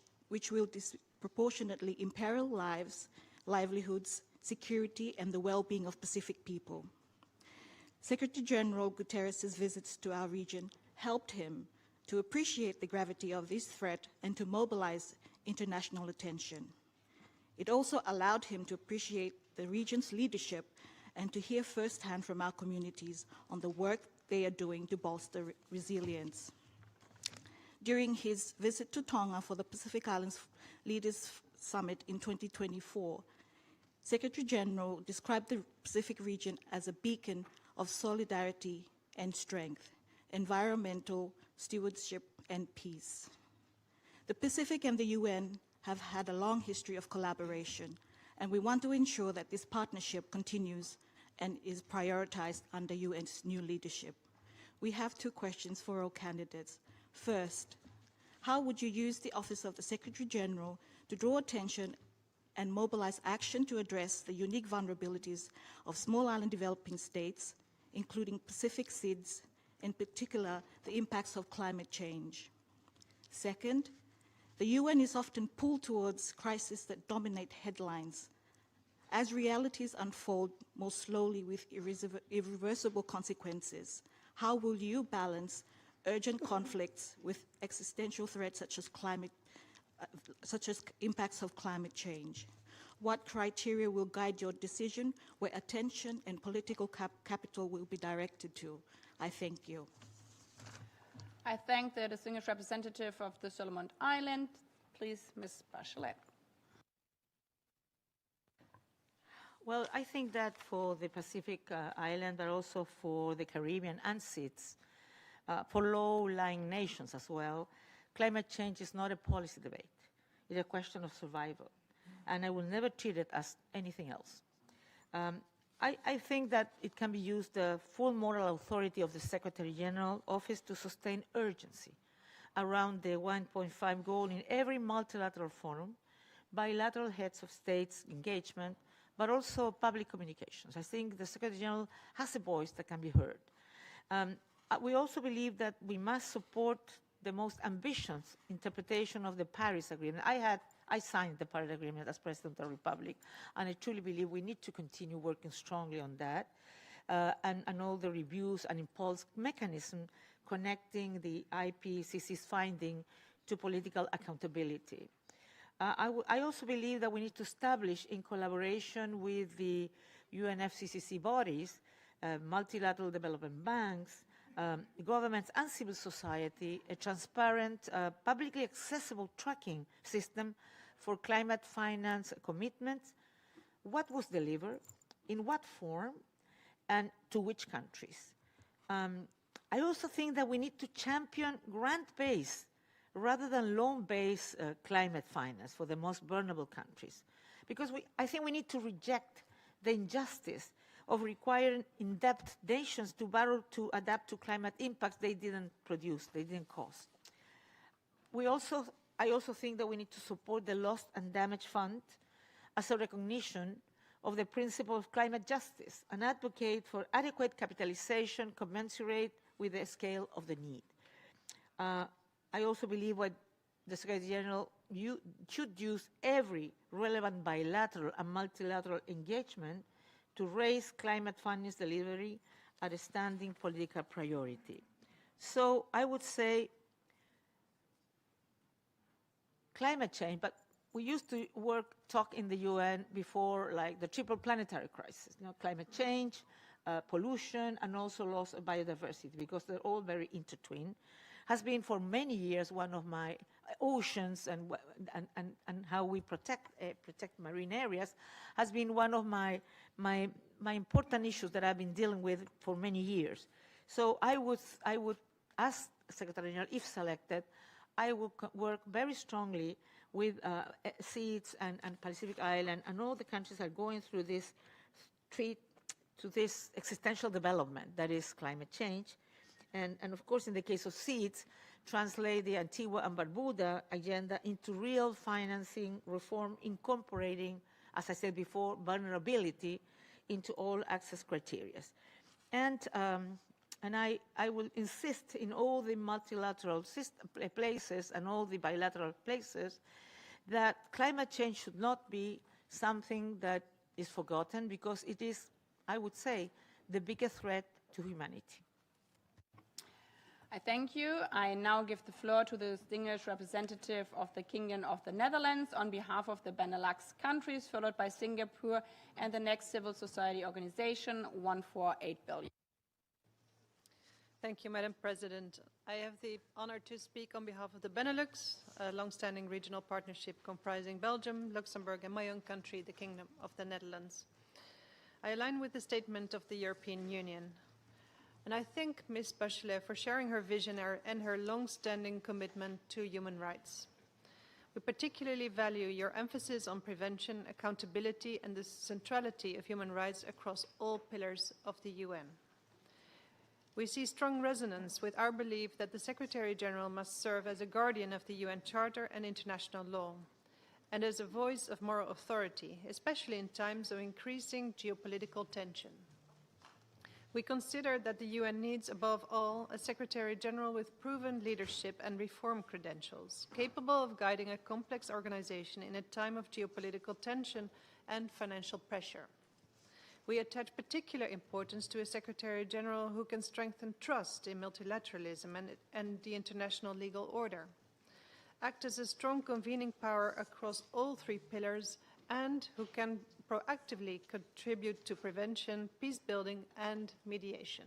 will disproportionately imperil lives, livelihoods, security, and the well-being of Pacific people. Secretary General Guterres' visits to our region helped him to appreciate the gravity of this threat and to mobilize international attention. It also allowed him to appreciate the region's leadership and to hear firsthand from our communities on the work they are doing to bolster resilience. During his visit to Tonga for the Pacific Islands Leaders Summit in 2024, Secretary General described the Pacific region as a beacon of solidarity and strength, environmental stewardship and peace. The Pacific and the UN have had a long history of collaboration, and we want to ensure that this partnership continues and is prioritized under UN's new leadership. We have two questions for all candidates. First, how would you use the Office of the Secretary General to draw attention and mobilize action to address the unique vulnerabilities of small island developing states, including Pacific SIDS, in particular the impacts of climate change? Second, the UN is often pulled towards crises that dominate headlines. As realities unfold more slowly with irreversible consequences, how will you balance urgent conflicts with existential threats such as impacts of climate change? What criteria will guide your decision where attention and political capital will be directed to? I thank you. I thank the distinguished representative of the Solomon Island. Please, Ms. Bachelet. Well, I think that for the Pacific Island, but also for the Caribbean and SIDS, for low-lying nations as well, climate change is not a policy debate. It's a question of survival, and I will never treat it as anything else. I think that it can be used, the full moral authority of the Secretary General Office to sustain urgency around the 1.5 goal in every multilateral forum, bilateral heads of states engagement, but also public communications. I think the Secretary General has a voice that can be heard. We also believe that we must support the most ambitious interpretation of the Paris Agreement. I signed the Paris Agreement as President of the Republic, and I truly believe we need to continue working strongly on that, and all the reviews and impulse mechanism connecting the IPCC's finding to political accountability. I also believe that we need to establish, in collaboration with the UNFCCC bodies, multilateral development banks, governments and civil society, a transparent, publicly accessible tracking system for climate finance commitments, what was delivered, in what form, and to which countries. I also think that we need to champion grant-based rather than loan-based climate finance for the most vulnerable countries, because I think we need to reject the injustice of requiring in-depth nations to borrow to adapt to climate impacts they didn't produce, they didn't cause. I also think that we need to support the Lost and Damaged Fund as a recognition of the principle of climate justice and advocate for adequate capitalization commensurate with the scale of the need. I also believe what the Secretary General should use every relevant bilateral and multilateral engagement to raise climate finance delivery at a standing political priority. So I would say climate change, but we used to talk in the UN before, like the triple planetary crisis, climate change, pollution, and also loss of biodiversity, because they're all very intertwined, has been for many years one of my oceans and how we protect marine areas has been one of my important issues that I've been dealing with for many years. So I would ask Secretary General, if selected, I will work very strongly with seeds and Pacific Island, and all the countries are going through this to this existential development that is climate change. And of course, in the case of seeds, translate the Antigua and Barbuda agenda into real financing reform, incorporating, as I said before, vulnerability into all access criteria. And I will insist in all the multilateral places and all the bilateral places that climate change should not be something that is forgotten, because it is, I would say, the biggest threat to humanity. I thank you. I now give the floor to the distinguished representative of the Kingdom of the Netherlands on behalf of the Benelux countries, followed by Singapore and the next civil society organization, 148 billion. Thank you, Madam President. I have the honor to speak on behalf of the Benelux, a long-standing regional partnership comprising Belgium, Luxembourg, and my own country, the Kingdom of the Netherlands. I align with the statement of the European Union. And I thank Ms. Bachelet for sharing her vision and her long-standing commitment to human rights. We particularly value your emphasis on prevention, accountability, and the centrality of human rights across all pillars of the UN. We see strong resonance with our belief that the Secretary-General must serve as a guardian of the UN Charter and international law, and as a voice of moral authority, especially in times of increasing geopolitical tension. We consider that the UN needs, above all, a Secretary-General with proven leadership and reform credentials, capable of guiding a complex organization in a time of geopolitical tension and financial pressure. We attach particular importance to a Secretary-General who can strengthen trust in multilateralism and the international legal order, act as a strong convening power across all three pillars, and who can proactively contribute to prevention, peace building, and mediation.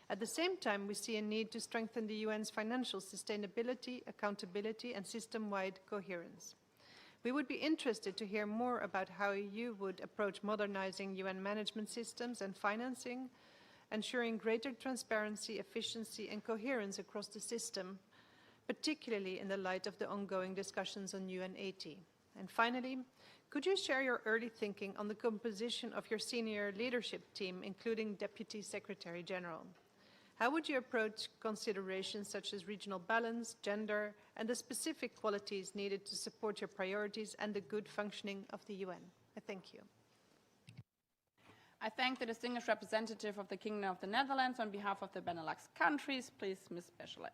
At the same time, we see a need to strengthen the UN's financial sustainability, accountability, and system-wide coherence. We would be interested to hear more about how you would approach modernizing UN management systems and financing, ensuring greater transparency, efficiency, and coherence across the system, particularly in the light of the ongoing discussions on UN 80. And finally, could you share your early thinking on the composition of your senior leadership team, including Deputy Secretary General? How would you approach considerations such as regional balance, gender, and the specific qualities needed to support your priorities and the good functioning of the UN? I thank you. I thank the distinguished representative of the Kingdom of the Netherlands on behalf of the Benelux countries. Please, Ms. Bachelet.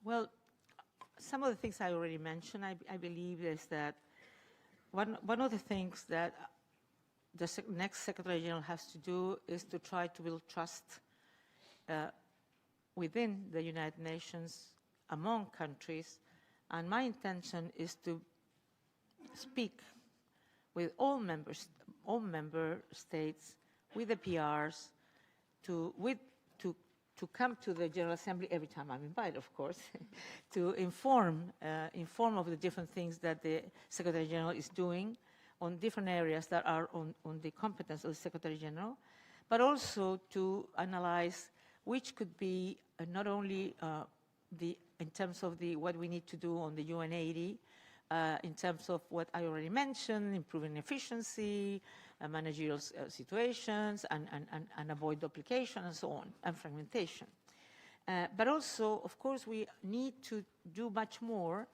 Well, some of the things I already mentioned, I believe is that one of the things that the next Secretary General has to do is to try to build trust within the United Nations among countries, and my intention is to speak with all member states, with the PRs, to come to the General Assembly every time I'm invited, of course, to inform of the different things that the Secretary General is doing on different areas that are on the competence of the Secretary General, but also to analyze which could be not only in terms of what we need to do on the UN 80, in terms of what I already mentioned, improving efficiency, managerial situations, and avoid duplication, and so on, and fragmentation. But also, of course, we need to do much more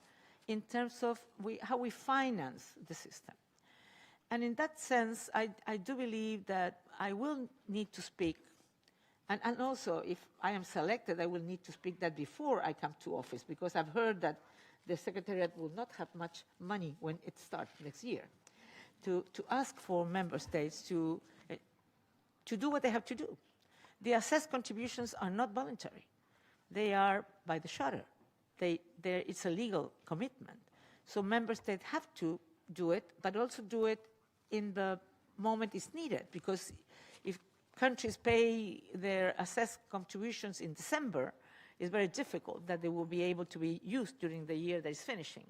in terms of how we finance the system. And in that sense, I do believe that I will need to speak, and also, if I am selected, I will need to speak that before I come to office, because I've heard that the Secretariat will not have much money when it starts next year, to ask for member states to do what they have to do. The assessed contributions are not voluntary. They are by the charter. It's a legal commitment. So member states have to do it, but also do it in the moment it's needed, because if countries pay their assessed contributions in December, it's very difficult that they will be able to be used during the year that is finishing.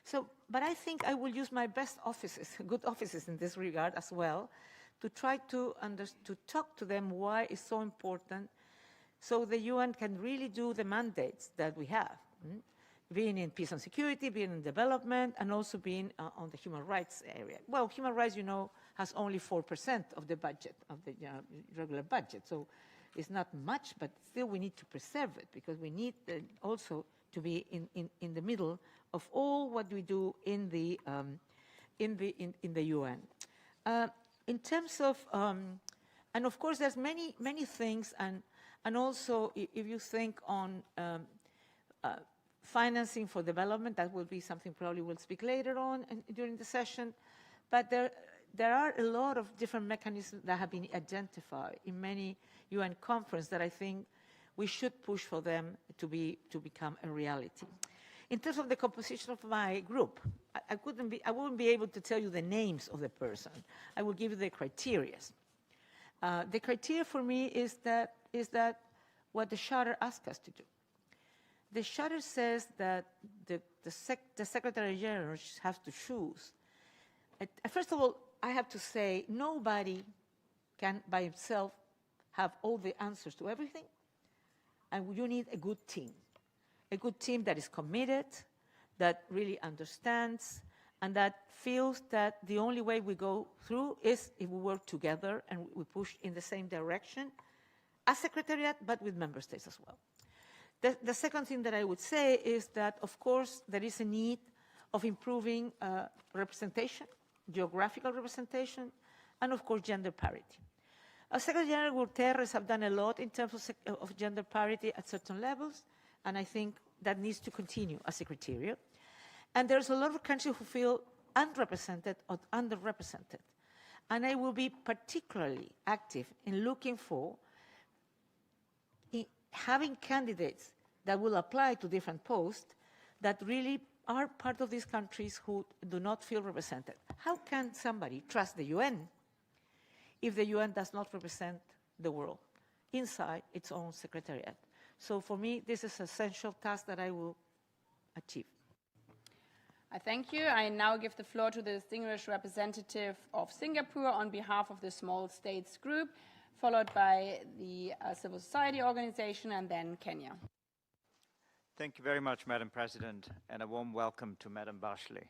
So, but I think I will use my best offices, good offices in this regard as well, to try to talk to them why it's so important so the UN can really do the mandates that we have, being in peace and security, being in development, and also being on the human rights area. Well, human rights, you know, has only 4% of the budget, of the regular budget, so it's not much, but still we need to preserve it, because we need also to be in the middle of all what we do in the UN. In terms of, and of course there's many things, and also if you think on financing for development, that will be something probably we'll speak later on during the session, but there are a lot of different mechanisms that have been identified in many UN conferences that I think we should push for them to become a reality. In terms of the composition of my group, I wouldn't be able to tell you the names of the person. I will give you the criteria. The criteria for me is that what the Charter asks us to do. The Charter says that the Secretary General has to choose. First of all, I have to say nobody can by himself have all the answers to everything, and you need a good team that is committed, that really understands, and that feels that the only way we go through is if we work together and we push in the same direction as Secretariat, but with member states as well. The second thing that I would say is that, of course, there is a need of improving representation, geographical representation, and, of course, gender parity. Secretary General Guterres have done a lot in terms of gender parity at certain levels, and I think that needs to continue as a criteria. And there's a lot of countries who feel unrepresented or underrepresented. And I will be particularly active in looking for having candidates that will apply to different posts that really are part of these countries who do not feel represented. How can somebody trust the UN if the UN does not represent the world inside its own secretariat? So for me, this is an essential task that I will achieve. I thank you. I now give the floor to the distinguished representative of Singapore on behalf of the Small States Group, followed by the civil society organization, and then Kenya. Thank you very much, Madam President, and a warm welcome to Madam Bachelet.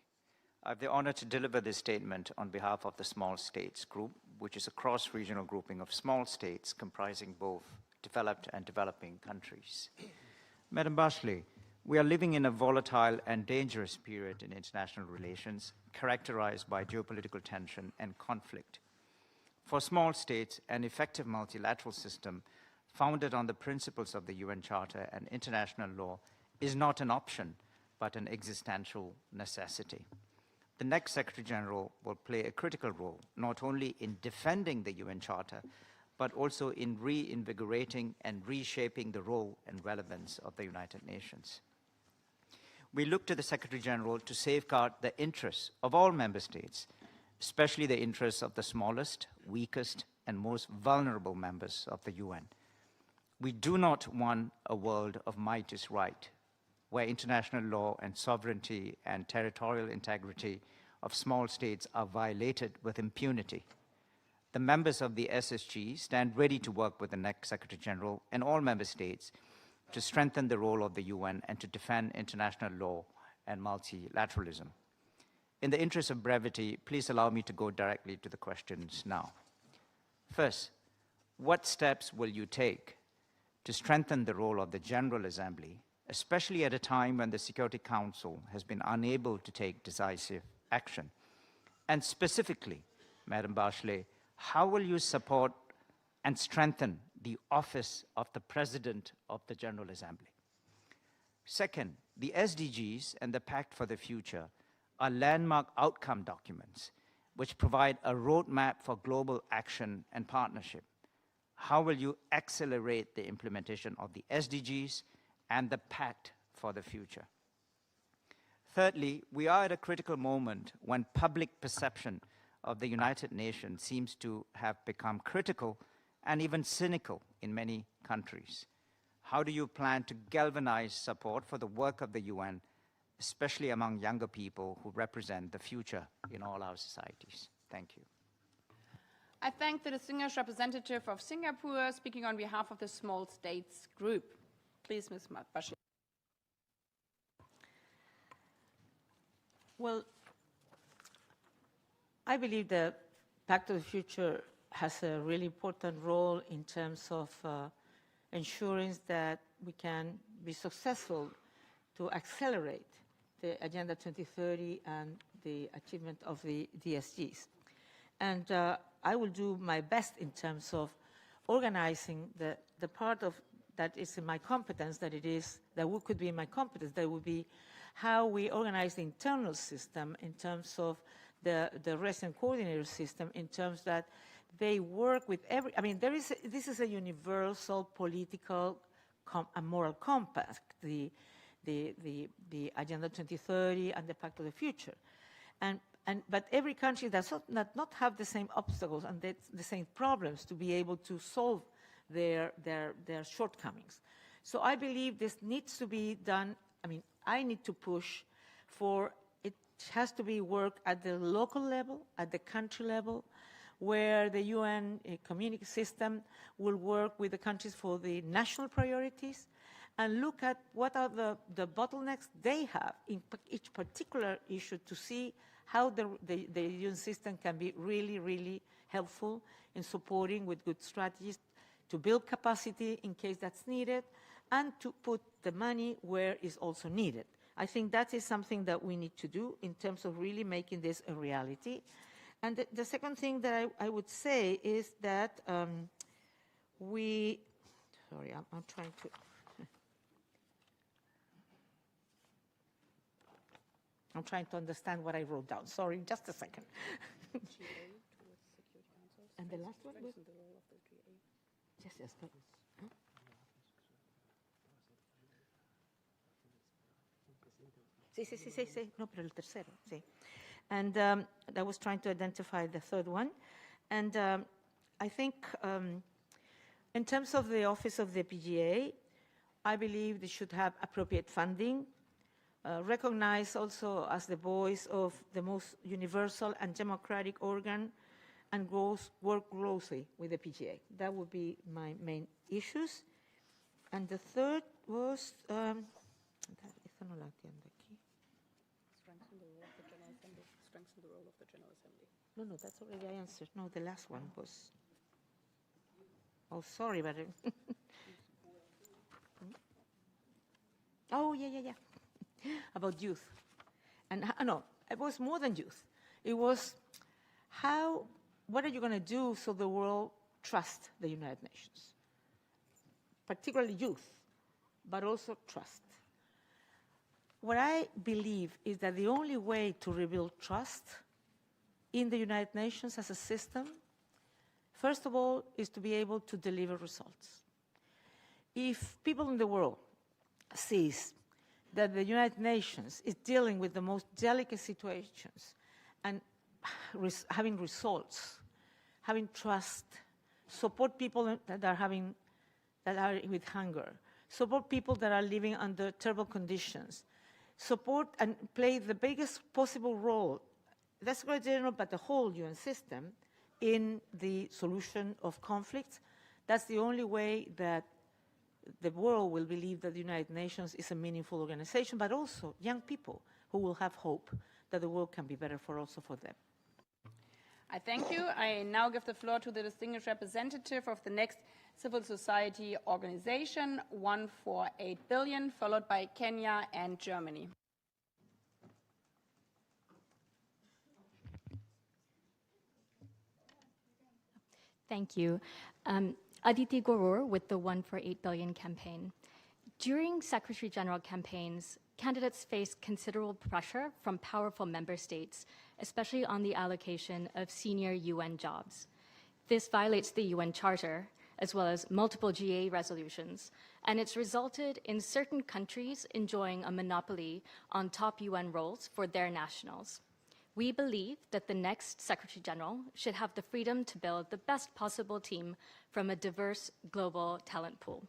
I have the honor to deliver this statement on behalf of the Small States Group, which is a cross-regional grouping of small states comprising both developed and developing countries. Madam Bachelet, we are living in a volatile and dangerous period in international relations, characterized by geopolitical tension and conflict. For small states, an effective multilateral system founded on the principles of the UN Charter and international law is not an option, but an existential necessity. The next Secretary General will play a critical role, not only in defending the UN Charter, but also in reinvigorating and reshaping the role and relevance of the United Nations. We look to the Secretary General to safeguard the interests of all member states, especially the interests of the smallest, weakest, and most vulnerable members of the UN. We do not want a world of might is right, where international law and sovereignty and territorial integrity of small states are violated with impunity. The members of the SSG stand ready to work with the next Secretary General and all member states to strengthen the role of the UN and to defend international law and multilateralism. In the interest of brevity, please allow me to go directly to the questions now. First, what steps will you take to strengthen the role of the General Assembly, especially at a time when the Security Council has been unable to take decisive action? And specifically, Madam Bachelet, how will you support and strengthen the office of the President of the General Assembly? Second, the SDGs and the Pact for the Future are landmark outcome documents which provide a roadmap for global action and partnership. How will you accelerate the implementation of the SDGs and the Pact for the Future? Thirdly, we are at a critical moment when public perception of the United Nations seems to have become critical and even cynical in many countries. How do you plan to galvanize support for the work of the UN, especially among younger people who represent the future in all our societies? Thank you. I thank the distinguished representative of Singapore speaking on behalf of the Small States Group. Please, Ms. Bachelet. Well, I believe the Pact of the Future has a really important role in terms of ensuring that we can be successful to accelerate the Agenda 2030 and the achievement of the DSGs. And I will do my best in terms of organizing the part of that is in my competence, that could be in my competence, that would be how we organize the internal system in terms of the resident coordinator system, in terms that they work with this is a universal political and moral compact, the Agenda 2030 and the Pact of the Future. But every country does not have the same obstacles and the same problems to be able to solve their shortcomings. So I believe this needs to be done. I need to push for it has to be worked at the local level, at the country level, where the UN community system will work with the countries for the national priorities and look at what are the bottlenecks they have in each particular issue to see how the UN system can be really, really helpful in supporting with good strategies to build capacity in case that's needed and to put the money where is also needed. I think that is something that we need to do in terms of really making this a reality. And the second thing that I would say is that I'm trying to... I'm trying to understand what I wrote down. Sorry, just a second. And the last one was? Yes. But, huh? Sí. No, pero el tercero, sí. And I was trying to identify the third one. And I think in terms of the office of the PGA, I believe they should have appropriate funding, recognize also as the voice of the most universal and democratic organ, and work closely with the PGA. That would be my main issues. And the third was... Strengthen the role of the General Assembly. No, that's already I answered. No, the last one was... Oh, sorry, but... Oh, yeah. About youth. And no, it was more than youth. It was what are you going to do so the world trusts the United Nations? Particularly youth, but also trust. What I believe is that the only way to rebuild trust in the United Nations as a system, first of all, is to be able to deliver results. If people in the world sees that the United Nations is dealing with the most delicate situations and having results, having trust, support people that are with hunger, support people that are living under terrible conditions, support and play the biggest possible role, that's Secretary General, but the whole UN system, in the solution of conflicts. That's the only way that the world will believe that the United Nations is a meaningful organization, but also young people who will have hope that the world can be better also for them. I thank you. I now give the floor to the distinguished representative of the next civil society organization, 148 billion, followed by Kenya and Germany. Thank you. Aditi Gorur with the 148 billion campaign. During Secretary General campaigns, candidates face considerable pressure from powerful member states, especially on the allocation of senior UN jobs. This violates the UN Charter, as well as multiple GA resolutions, and it's resulted in certain countries enjoying a monopoly on top UN roles for their nationals. We believe that the next Secretary General should have the freedom to build the best possible team from a diverse global talent pool.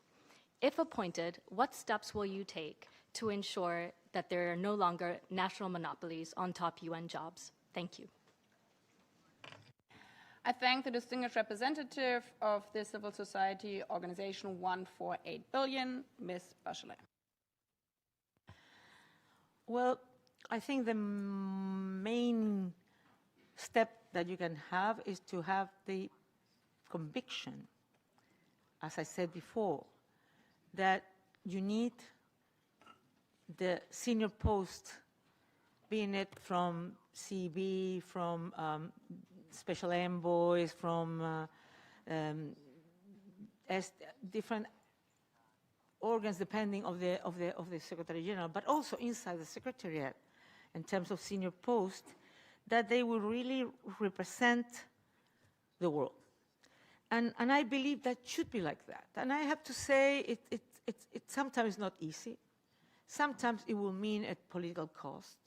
If appointed, what steps will you take to ensure that there are no longer national monopolies on top UN jobs? Thank you. I thank the distinguished representative of the civil society organization 148 billion, Ms. Bachelet. Well, I think the main step that you can have is to have the conviction, as I said before, that you need the senior post, being it from CB, from special envoys, from different organs depending of the Secretary General, but also inside the Secretariat in terms of senior post, that they will really represent the world. And I believe that should be like that. And I have to say, it's sometimes not easy. Sometimes it will mean a political cost.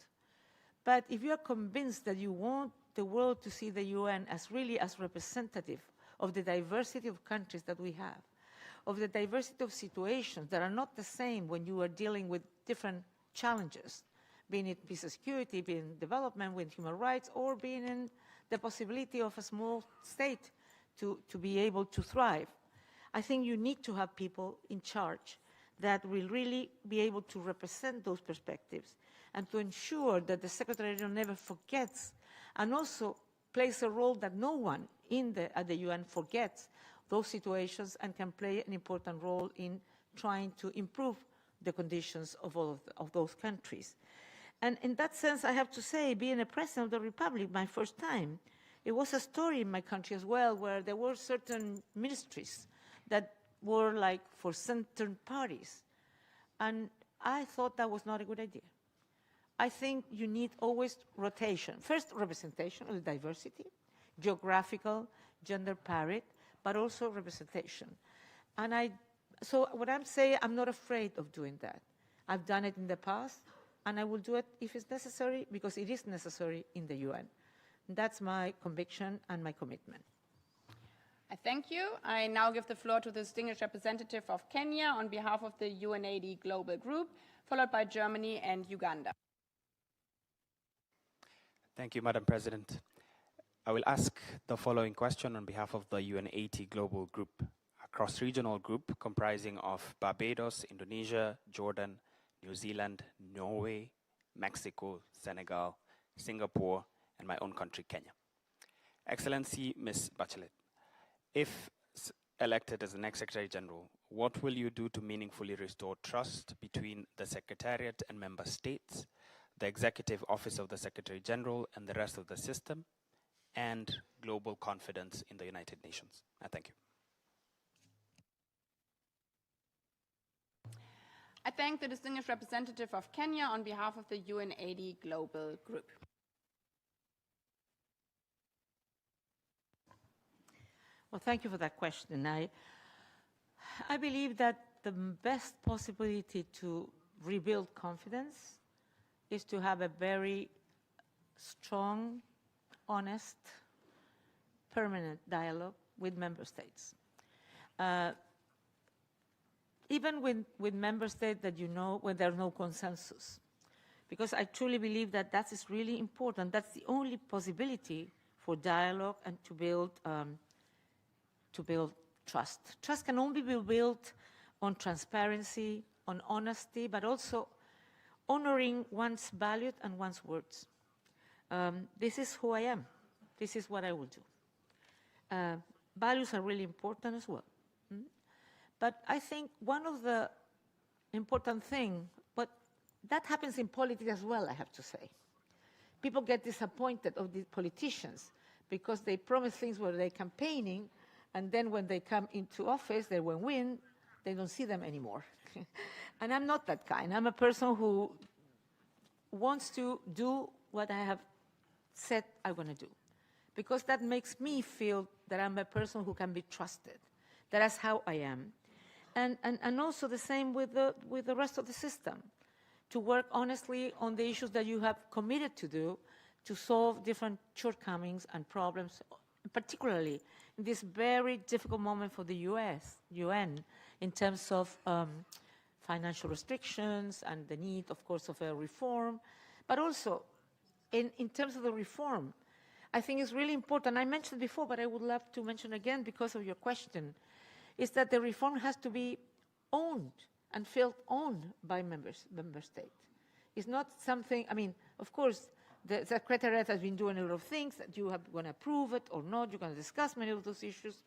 But if you are convinced that you want the world to see the UN as really as representative of the diversity of countries that we have, of the diversity of situations that are not the same when you are dealing with different challenges, being it peace and security, being development with human rights, or being in the possibility of a small state to be able to thrive. I think you need to have people in charge that will really be able to represent those perspectives and to ensure that the Secretary General never forgets, and also plays a role that no one at the UN forgets those situations and can play an important role in trying to improve the conditions of all of those countries. And in that sense, I have to say, being a President of the Republic, my first time, it was a story in my country as well, where there were certain ministries that were like for certain parties. And I thought that was not a good idea. I think you need always rotation. First, representation of the diversity, geographical, gender parity, but also representation. And so what I'm saying, I'm not afraid of doing that. I've done it in the past, and I will do it if it's necessary, because it is necessary in the UN. That's my conviction and my commitment. I thank you. I now give the floor to the distinguished representative of Kenya on behalf of the UNAID Global Group, followed by Germany and Uganda. Thank you, Madam President. I will ask the following question on behalf of the UNAID Global Group, a cross-regional group comprising of Barbados, Indonesia, Jordan, New Zealand, Norway, Mexico, Senegal, Singapore, and my own country, Kenya. Excellency, Ms. Bachelet, if elected as the next Secretary General, what will you do to meaningfully restore trust between the Secretariat and member states, the Executive Office of the Secretary General and the rest of the system, and global confidence in the United Nations? Thank you. I thank the distinguished representative of Kenya on behalf of the UNAID Global Group. Well, thank you for that question. I believe that the best possibility to rebuild confidence is to have a very strong, honest, permanent dialogue with member states. Even with member states that you know when there's no consensus. Because I truly believe that that is really important. That's the only possibility for dialogue and to build trust. Trust can only be built on transparency, on honesty, but also honoring one's values and one's words. This is who I am. This is what I will do. Values are really important as well. But I think one of the important things, but that happens in politics as well, I have to say. People get disappointed of the politicians because they promise things where they're campaigning, and then when they come into office, they will win, they don't see them anymore. And I'm not that kind. I'm a person who wants to do what I have said I'm going to do, because that makes me feel that I'm a person who can be trusted. That's how I am. And also the same with the rest of the system, to work honestly on the issues that you have committed to do to solve different shortcomings and problems, particularly in this very difficult moment for the UN, in terms of financial restrictions and the need, of course, of a reform. But also, in terms of the reform, I think is really important. I mentioned before, but I would love to mention again because of your question, is that the reform has to be owned and felt owned by member states. It's not something, I mean, of course, the Secretariat has been doing a lot of things that you are going to approve it or not. You're going to discuss many of those issues.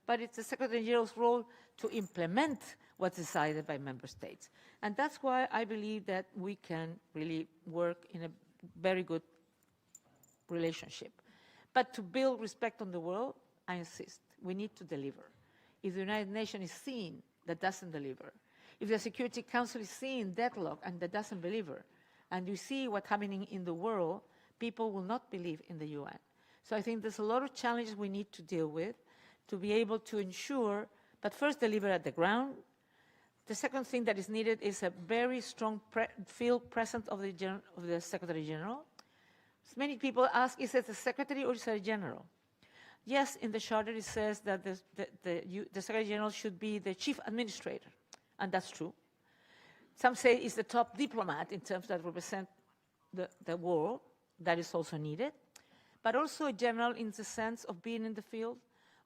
But it's the Secretary General's role to implement what's decided by member states. And that's why I believe that we can really work in a very good relationship. But to build respect on the world, I insist, we need to deliver. If the United Nations is seen that doesn't deliver, if the Security Council is seeing deadlock and that doesn't deliver, and you see what's happening in the world, people will not believe in the UN. So I think there's a lot of challenges we need to deal with to be able to ensure, but first deliver at the ground. The second thing that is needed is a very strong field presence of the Secretary General. Many people ask, is it the Secretary or is it a General? Yes, in the Charter it says that the Secretary General should be the Chief Administrator, and that's true. Some say it's the top diplomat in terms that represent the world. That is also needed. But also a general in the sense of being in the field,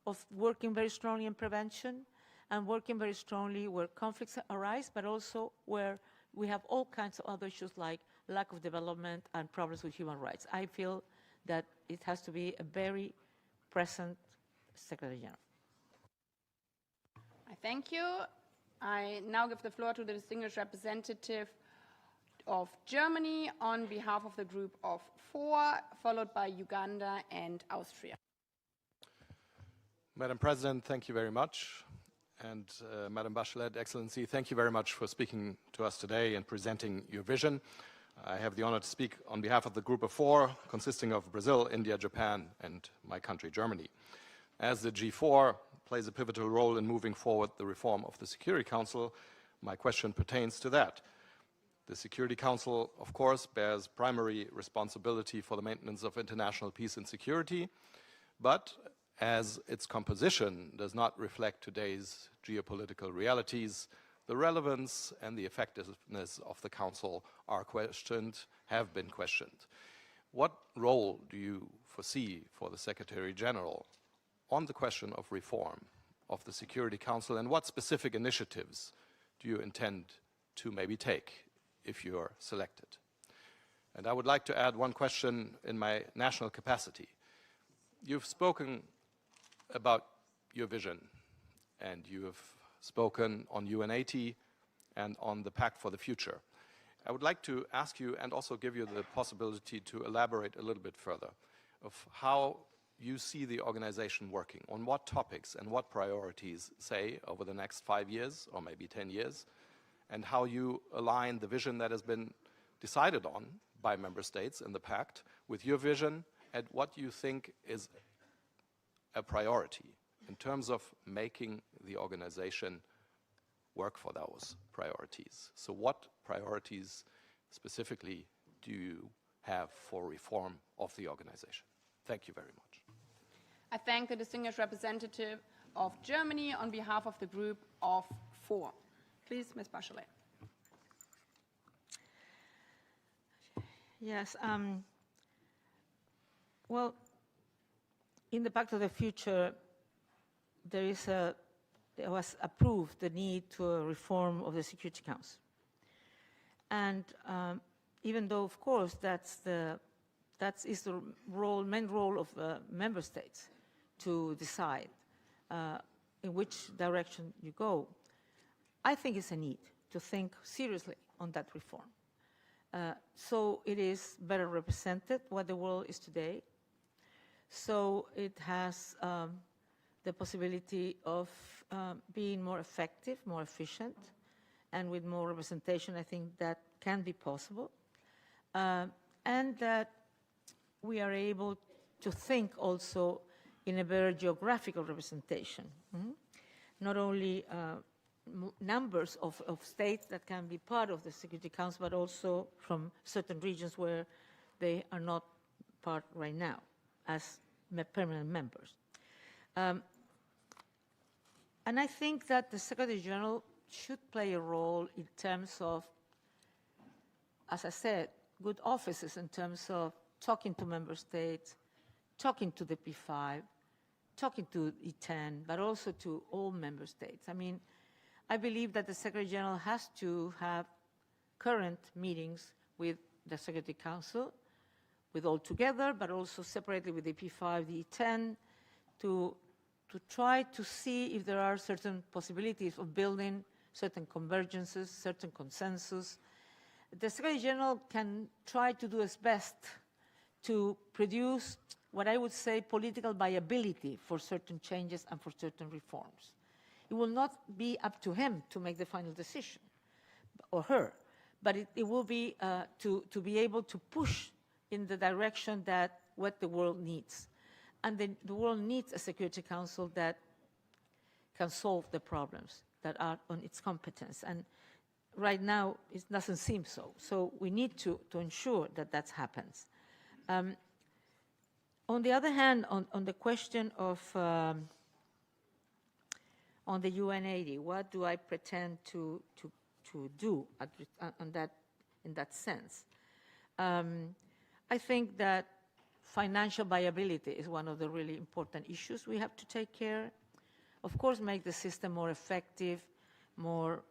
of working very strongly in prevention, and working very strongly where conflicts arise, but also where we have all kinds of other issues like lack of development and problems with human rights. I feel that it has to be a very present Secretary General. I thank you. I now give the floor to the distinguished representative of Germany on behalf of the group of 4, followed by Uganda and Austria. Madam President, thank you very much. And Madam Bachelet, Excellency, thank you very much for speaking to us today and presenting your vision. I have the honor to speak on behalf of the group of 4, consisting of Brazil, India, Japan, and my country, Germany. As the G4 plays a pivotal role in moving forward the reform of the Security Council, my question pertains to that. The Security Council, of course, bears primary responsibility for the maintenance of international peace and security, but as its composition does not reflect today's geopolitical realities, the relevance and the effectiveness of the Council are questioned, have been questioned. What role do you foresee for the Secretary General on the question of reform of the Security Council, and what specific initiatives do you intend to maybe take if you are selected? And I would like to add one question in my national capacity. You've spoken about your vision, and you have spoken on UN80 and on the Pact for the Future. I would like to ask you and also give you the possibility to elaborate a little bit further of how you see the organization working, on what topics and what priorities, say, over the next 5 years or maybe 10 years, and how you align the vision that has been decided on by member states in the Pact with your vision and what you think is a priority in terms of making the organization work for those priorities. So what priorities specifically do you have for reform of the organization? Thank you very much. I thank the distinguished representative of Germany on behalf of the group of 4. Please, Ms. Bachelet. Yes. Well, in the Pact of the Future, there was approved the need to a reform of the Security Council. And even though, of course, that is the main role of member states to decide in which direction you go, I think it's a need to think seriously on that reform. So it is better represented what the world is today. So it has the possibility of being more effective, more efficient, and with more representation, I think that can be possible. And that we are able to think also in a better geographical representation. Not only numbers of states that can be part of the Security Council, but also from certain regions where they are not part right now as permanent members. And I think that the Secretary General should play a role in terms of, as I said, good offices in terms of talking to member states, talking to the P5, talking to E10, but also to all member states. I mean, I believe that the Secretary General has to have current meetings with the Security Council, with all together, but also separately with the P5, the E10, to try to see if there are certain possibilities of building certain convergences, certain consensus. The Secretary General can try to do his best to produce what I would say political viability for certain changes and for certain reforms. It will not be up to him to make the final decision, or her, but it will be to be able to push in the direction that what the world needs. And the world needs a Security Council that can solve the problems that are on its competence. And right now, it doesn't seem so. So we need to ensure that that happens. On the other hand, on the question of on the UN80, what do I pretend to do in that sense? I think that financial viability is one of the really important issues we have to take care. Of course, make the system more effective, more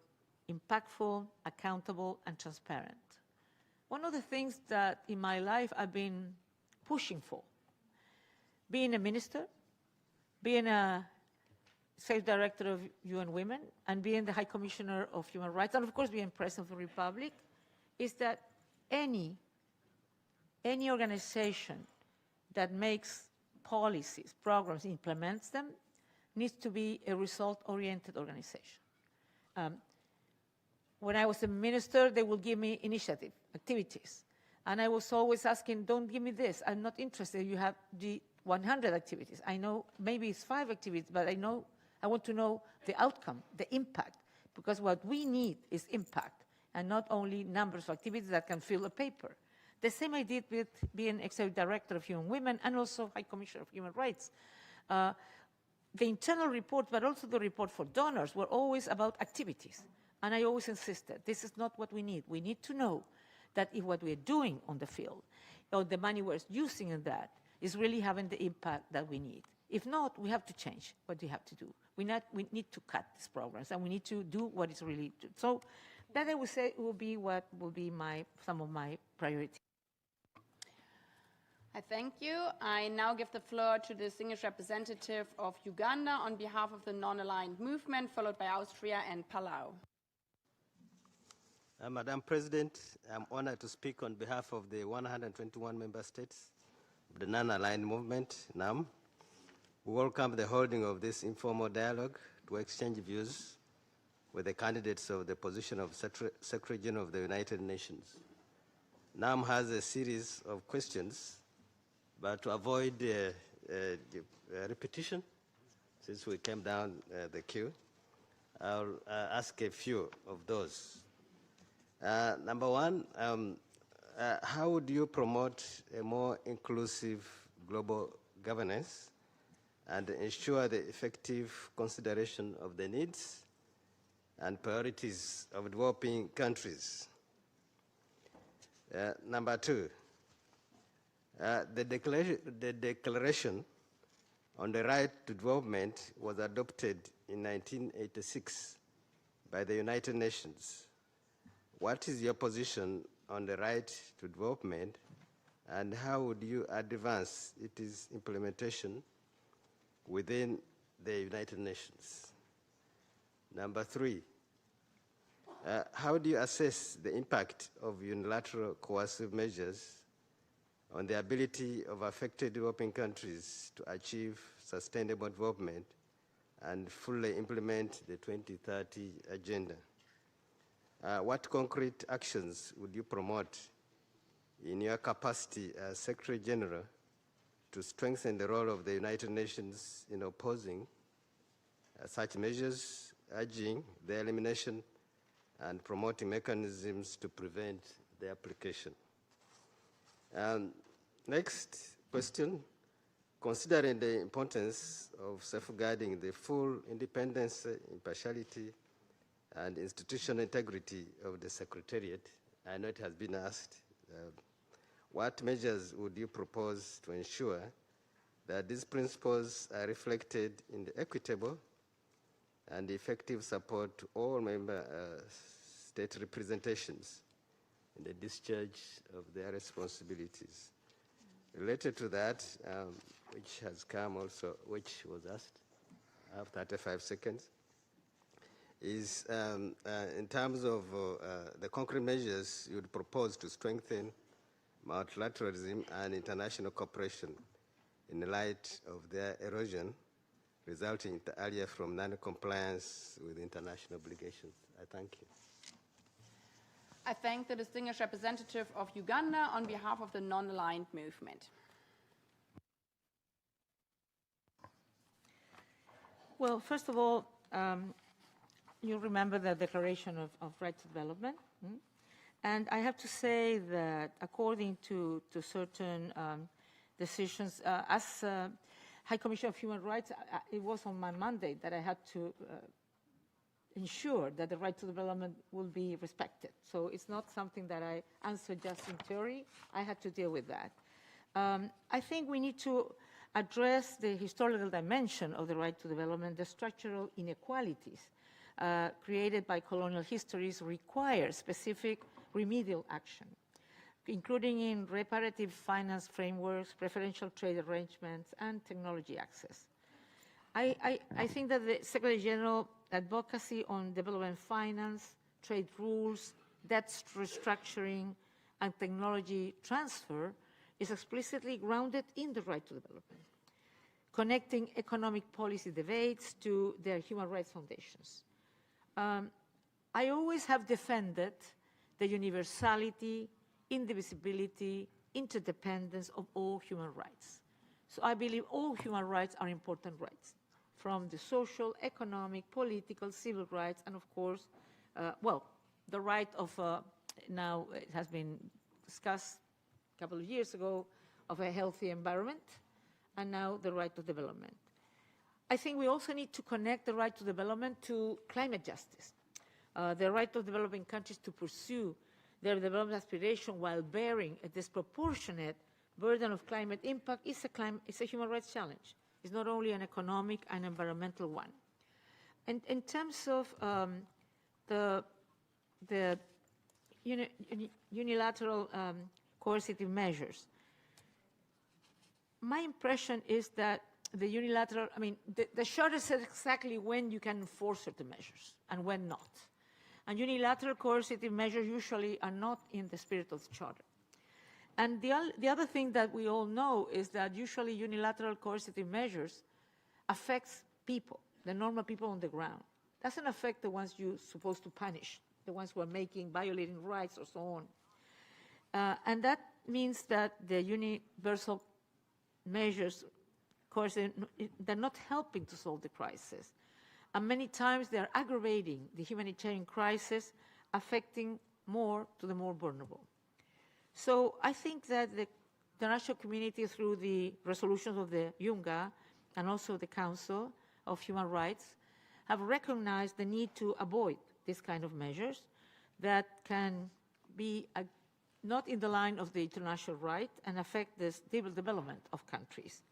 impactful, accountable, and transparent. One of the things that in my life I've been pushing for, being a minister, being a State Director of UN Women, and being the High Commissioner of Human Rights, and of course being President of the Republic, is that any organization that makes policies, programs, implements them, needs to be a result-oriented organization. When I was a minister, they would give me initiative, activities. And I was always asking, don't give me this. I'm not interested. You have the 100 activities. I know maybe it's 5 activities, but I want to know the outcome, the impact, because what we need is impact and not only numbers of activities that can fill a paper. The same I did with being Executive Director of Human Women and also High Commissioner of Human Rights. The internal report, but also the report for donors, were always about activities. And I always insisted, this is not what we need. We need to know that if what we're doing on the field, or the money we're using in that, is really having the impact that we need. If not, we have to change what we have to do. We need to cut these programs, and we need to do what is really good. So that, I would say, will be what will be some of my priorities. I thank you. I now give the floor to the distinguished representative of Uganda on behalf of the non-aligned movement, followed by Austria and Palau. Madam President, I'm honored to speak on behalf of the 121 member states of the non-aligned movement, NAM. We welcome the holding of this informal dialogue to exchange views with the candidates of the position of Secretary General of the United Nations. NAM has a series of questions, but to avoid repetition, since we came down the queue, I'll ask a few of those. Number one, how would you promote a more inclusive global governance and ensure the effective consideration of the needs and priorities of developing countries? Number two, the Declaration on the Right to Development was adopted in 1986 by the United Nations. What is your position on the right to development, and how would you advance its implementation within the United Nations? Number three, how do you assess the impact of unilateral coercive measures on the ability of affected developing countries to achieve sustainable development and fully implement the 2030 agenda? What concrete actions would you promote in your capacity as Secretary General to strengthen the role of the United Nations in opposing such measures, urging their elimination and promoting mechanisms to prevent their application? Next question, considering the importance of safeguarding the full independence, impartiality, and institutional integrity of the Secretariat, I know it has been asked, what measures would you propose to ensure that these principles are reflected in the equitable and effective support to all member state representations in the discharge of their responsibilities. Related to that, which has come also, which was asked, I have 35 seconds, is in terms of the concrete measures you would propose to strengthen multilateralism and international cooperation in the light of their erosion resulting earlier from non-compliance with international obligations. I thank you. I thank the distinguished representative of Uganda on behalf of the non-aligned movement. Well, first of all, you remember the Declaration of Right to Development. And I have to say that according to certain decisions, as High Commissioner of Human Rights, it was on my mandate that I had to ensure that the right to development will be respected. So it's not something that I answer just in theory. I had to deal with that. I think we need to address the historical dimension of the right to development. The structural inequalities created by colonial histories require specific remedial action, including in reparative finance frameworks, preferential trade arrangements, and technology access. I think that the Secretary General advocacy on development finance, trade rules, debt restructuring, and technology transfer is explicitly grounded in the right to development, connecting economic policy debates to their human rights foundations. I always have defended the universality, indivisibility, interdependence of all human rights. So I believe all human rights are important rights, from the social, economic, political, civil rights, and of course, well, the right of, now it has been discussed a couple of years ago, of a healthy environment, and now the right to development. I think we also need to connect the right to development to climate justice. The right of developing countries to pursue their development aspiration while bearing a disproportionate burden of climate impact is a human rights challenge. It's not only an economic and environmental one. And in terms of the unilateral coercive measures, my impression is that the unilateral, I mean, the charter says exactly when you can enforce certain measures and when not. And unilateral coercive measures usually are not in the spirit of the charter. And the other thing that we all know is that usually unilateral coercive measures affects people, the normal people on the ground. Doesn't affect the ones you're supposed to punish, the ones who are violating rights or so on. And that means that the universal measures, of course, they're not helping to solve the crisis. And many times they're aggravating the humanitarian crisis, affecting more to the more vulnerable. So I think that the international community, through the resolutions of the UNGA and also the Council of Human Rights, have recognized the need to avoid this kind of measures that can be not in the line of the international right and affect the stable development of countries.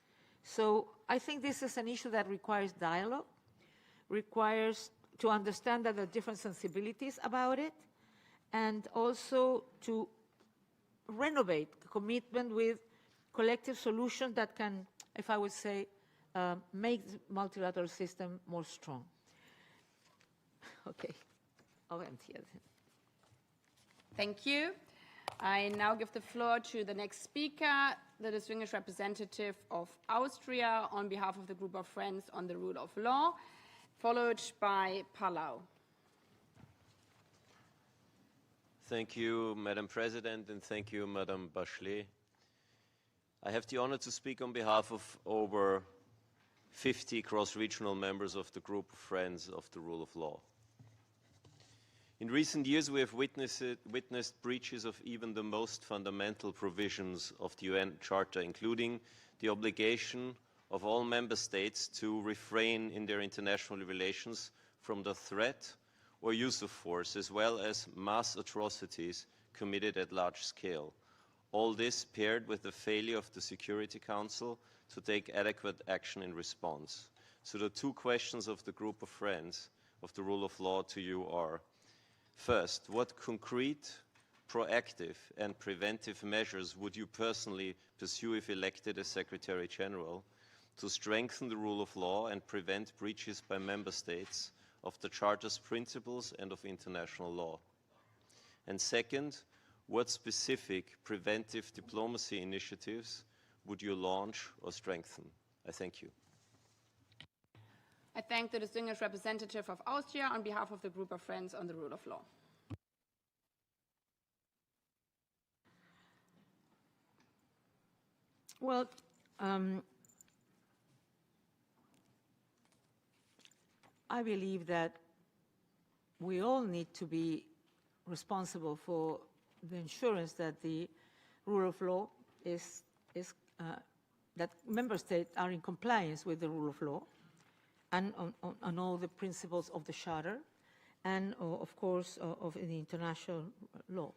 So I think this is an issue that requires dialogue, requires to understand that there are different sensibilities about it, and also to renovate the commitment with collective solutions that can, if I would say, make the multilateral system more strong. Okay, I'll end here. Thank you. I now give the floor to the next speaker, the distinguished representative of Austria on behalf of the Group of Friends on the Rule of Law, followed by Palau. Thank you, Madam President, and thank you, Madam Bachelet. I have the honor to speak on behalf of over 50 cross-regional members of the Group of Friends of the Rule of Law. In recent years, we have witnessed breaches of even the most fundamental provisions of the UN Charter, including the obligation of all member states to refrain in their international relations from the threat or use of force, as well as mass atrocities committed at large scale. All this paired with the failure of the Security Council to take adequate action in response. So the two questions of the group of friends of the rule of law to you are, first, what concrete, proactive and preventive measures would you personally pursue if elected as Secretary General to strengthen the rule of law and prevent breaches by member states of the Charter's principles and of international law? And second, what specific preventive diplomacy initiatives would you launch or strengthen? I thank you. I thank the distinguished representative of Austria on behalf of the group of friends on the rule of law. Well, I believe that we all need to be responsible for the assurance that the rule of law is that member states are in compliance with the rule of law and on all the principles of the Charter and, of course, of the international law.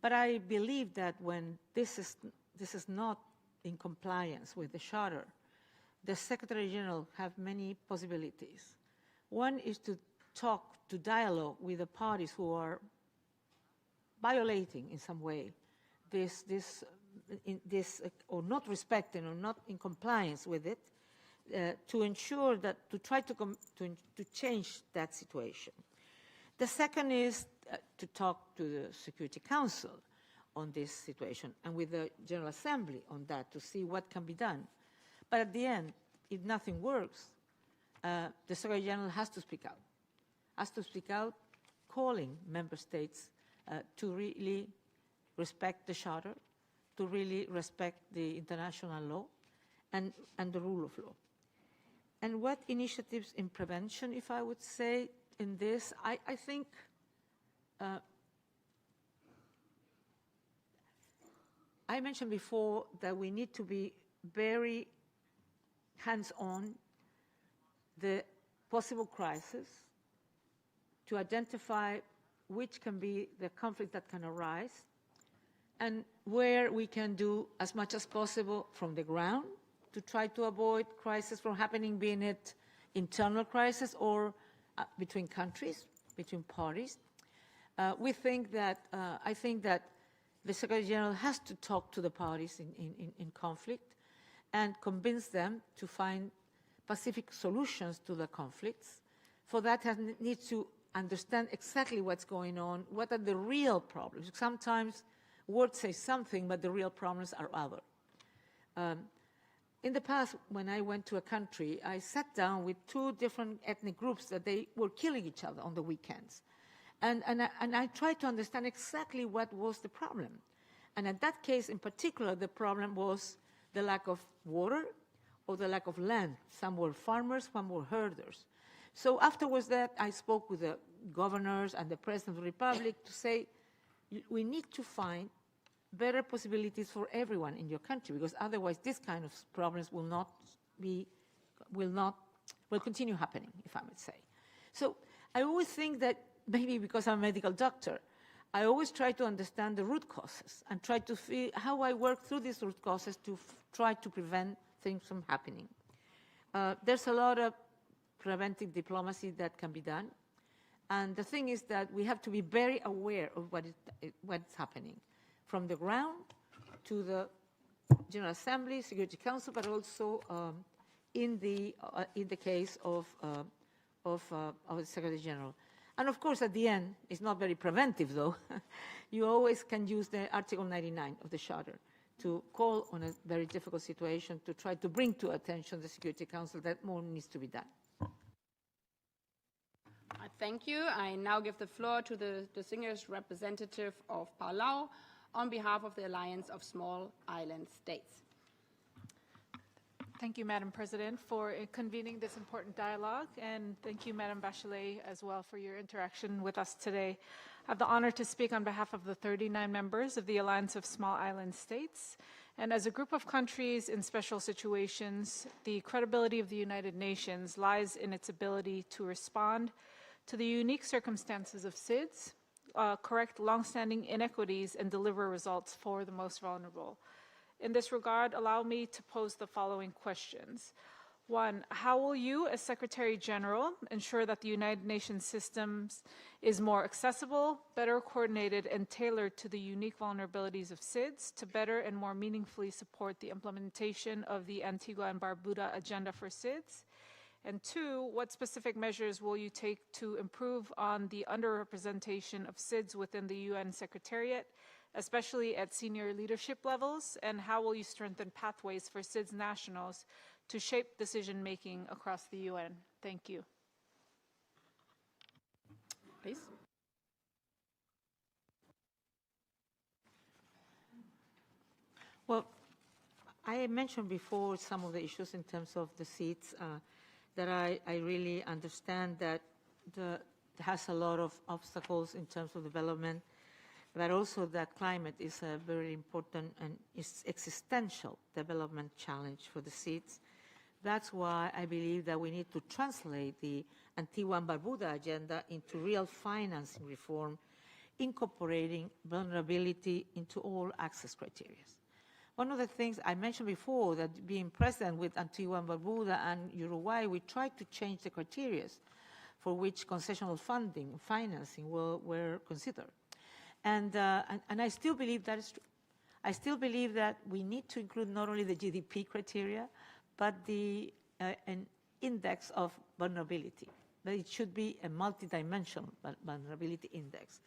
But I believe that when this is not in compliance with the Charter, the Secretary General have many possibilities. One is to dialogue with the parties who are violating in some way this or not respecting or not in compliance with it, to ensure that, to try to change that situation. The second is to talk to the Security Council on this situation and with the General Assembly on that to see what can be done. But at the end, if nothing works, the Secretary General has to speak out, calling member states to really respect the Charter, to really respect the international law and the rule of law. And what initiatives in prevention, if I would say, in this, I think I mentioned before that we need to be very hands-on the possible crisis to identify which can be the conflict that can arise and where we can do as much as possible from the ground to try to avoid crisis from happening, being it internal crisis or between countries, between parties. I think that the Secretary General has to talk to the parties in conflict and convince them to find pacific solutions to the conflicts. For that, needs to understand exactly what's going on, what are the real problems. Sometimes words say something, but the real problems are other. In the past, when I went to a country, I sat down with two different ethnic groups that they were killing each other on the weekends. And I tried to understand exactly what was the problem. And in that case, in particular, the problem was the lack of water or the lack of land. Some were farmers, some were herders. So afterwards that, I spoke with the governors and the President of the Republic to say, we need to find better possibilities for everyone in your country, because otherwise this kind of problems will continue happening, if I might say. So I always think that maybe because I'm a medical doctor, I always try to understand the root causes and try to see how I work through these root causes to try to prevent things from happening. There's a lot of preventive diplomacy that can be done. And the thing is that we have to be very aware of what's happening, from the ground to the General Assembly, Security Council, but also in the case of the Secretary General. And of course, at the end, it's not very preventive, though. You always can use the Article 99 of the Charter to call on a very difficult situation to try to bring to attention the Security Council that more needs to be done. Thank you. I now give the floor to the distinguished representative of Palau on behalf of the Alliance of Small Island States. Thank you, Madam President, for convening this important dialogue, and thank you, Madam Bachelet, as well for your interaction with us today. I have the honor to speak on behalf of the 39 members of the Alliance of Small Island States. And as a group of countries in special situations, the credibility of the United Nations lies in its ability to respond to the unique circumstances of SIDS, correct longstanding inequities and deliver results for the most vulnerable. In this regard, allow me to pose the following questions. 1, how will you, as Secretary General, ensure that the United Nations systems is more accessible, better coordinated, and tailored to the unique vulnerabilities of SIDS to better and more meaningfully support the implementation of the Antigua and Barbuda Agenda for SIDS? And 2, what specific measures will you take to improve on the underrepresentation of SIDS within the UN Secretariat, especially at senior leadership levels? And how will you strengthen pathways for SIDS nationals to shape decision-making across the UN? Thank you. Please. Well, I mentioned before some of the issues in terms of the seats that I really understand that it has a lot of obstacles in terms of development, but also that climate is a very important and is existential development challenge for the seats. That's why I believe that we need to translate the Antigua and Barbuda agenda into real financing reform, incorporating vulnerability into all access criteria. One of the things I mentioned before, that being president with Antigua and Barbuda and Uruguay, we tried to change the criteria for which concessional funding, financing were considered. And I still believe that is true. I still believe that we need to include not only the GDP criteria, but an index of vulnerability. But it should be a multidimensional vulnerability index.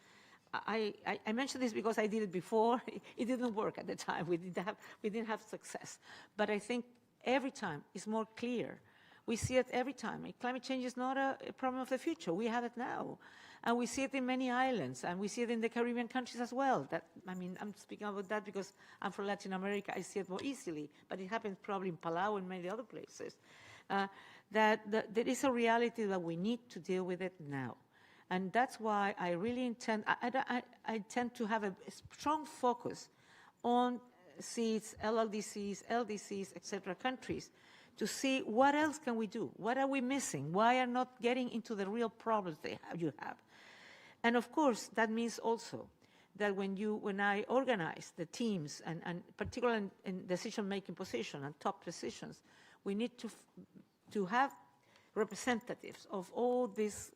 I mentioned this because I did it before. It didn't work at the time. We didn't have success. But I think every time it's more clear. We see it every time. Climate change is not a problem of the future. We have it now. And we see it in many islands, and we see it in the Caribbean countries as well. I'm speaking about that because I'm from Latin America. I see it more easily, but it happens probably in Palau and many other places. That there is a reality that we need to deal with it now. And that's why I really intend, I tend to have a strong focus on seeds, LLDCs, LDCs, etc. countries, to see what else can we do? What are we missing? Why are not getting into the real problems you have? And of course, that means also that when I organize the teams, and particularly in decision-making position and top positions, we need to have representatives of all these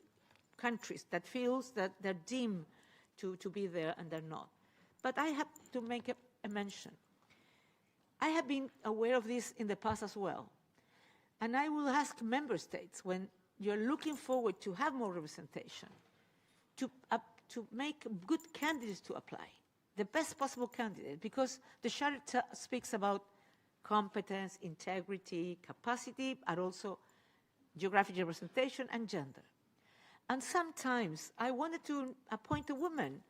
countries that feels that they're deemed to be there and they're not. But I have to make a mention. I have been aware of this in the past as well. And I will ask member states, when you're looking forward to have more representation, to make good candidates to apply, the best possible candidate, because the charter speaks about competence, integrity, capacity, but also geographic representation and gender. And sometimes I wanted to appoint a woman,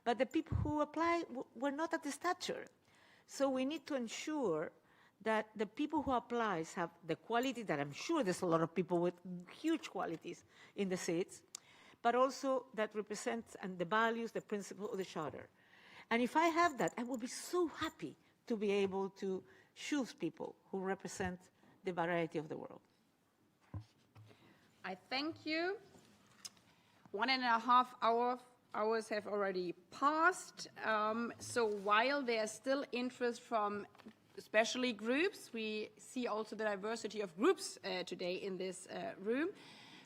but the people who apply were not at the stature. So we need to ensure that the people who apply have the quality that I'm sure there's a lot of people with huge qualities in the seats, but also that represents and the values, the principle of the charter. And if I have that, I will be so happy to be able to choose people who represent the variety of the world. I thank you. 1.5 hours have already passed. So while there's still interest from especially groups, we see also the diversity of groups today in this room,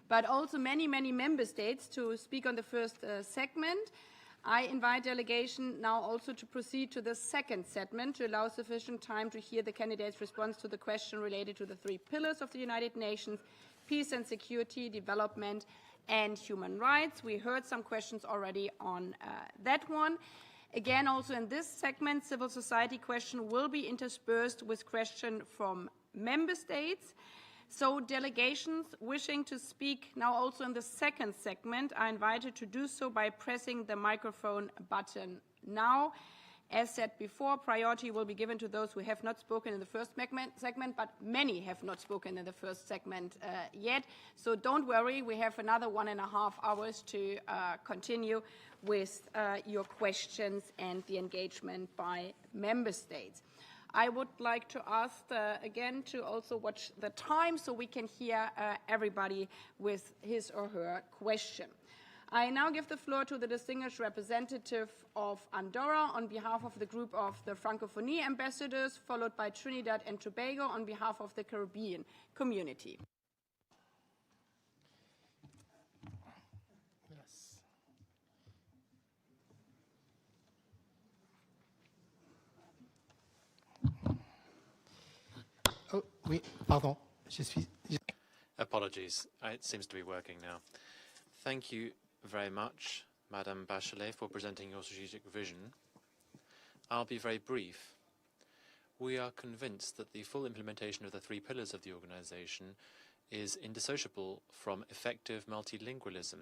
but also many member states to speak on the first segment. I invite delegation now also to proceed to the second segment to allow sufficient time to hear the candidates' response to the question related to the 3 pillars of the United Nations: peace and security, development, and human rights. We heard some questions already on that one. Again, also in this segment, civil society question will be interspersed with question from member states. So delegations wishing to speak now also in the second segment are invited to do so by pressing the microphone button now. As said before, priority will be given to those who have not spoken in the first segment, but many have not spoken in the first segment yet. So don't worry, we have another 1.5 hours to continue with your questions and the engagement by member states. I would like to ask again to also watch the time so we can hear everybody with his or her question. I now give the floor to the distinguished representative of Andorra on behalf of the group of the Francophonie ambassadors, followed by Trinidad and Tobago on behalf of the Caribbean community. Oh, oui, pardon. Je suis... Apologies. It seems to be working now. Thank you very much, Madame Bachelet, for presenting your strategic vision. I'll be very brief. We are convinced that the full implementation of the 3 pillars of the organization is indissociable from effective multilingualism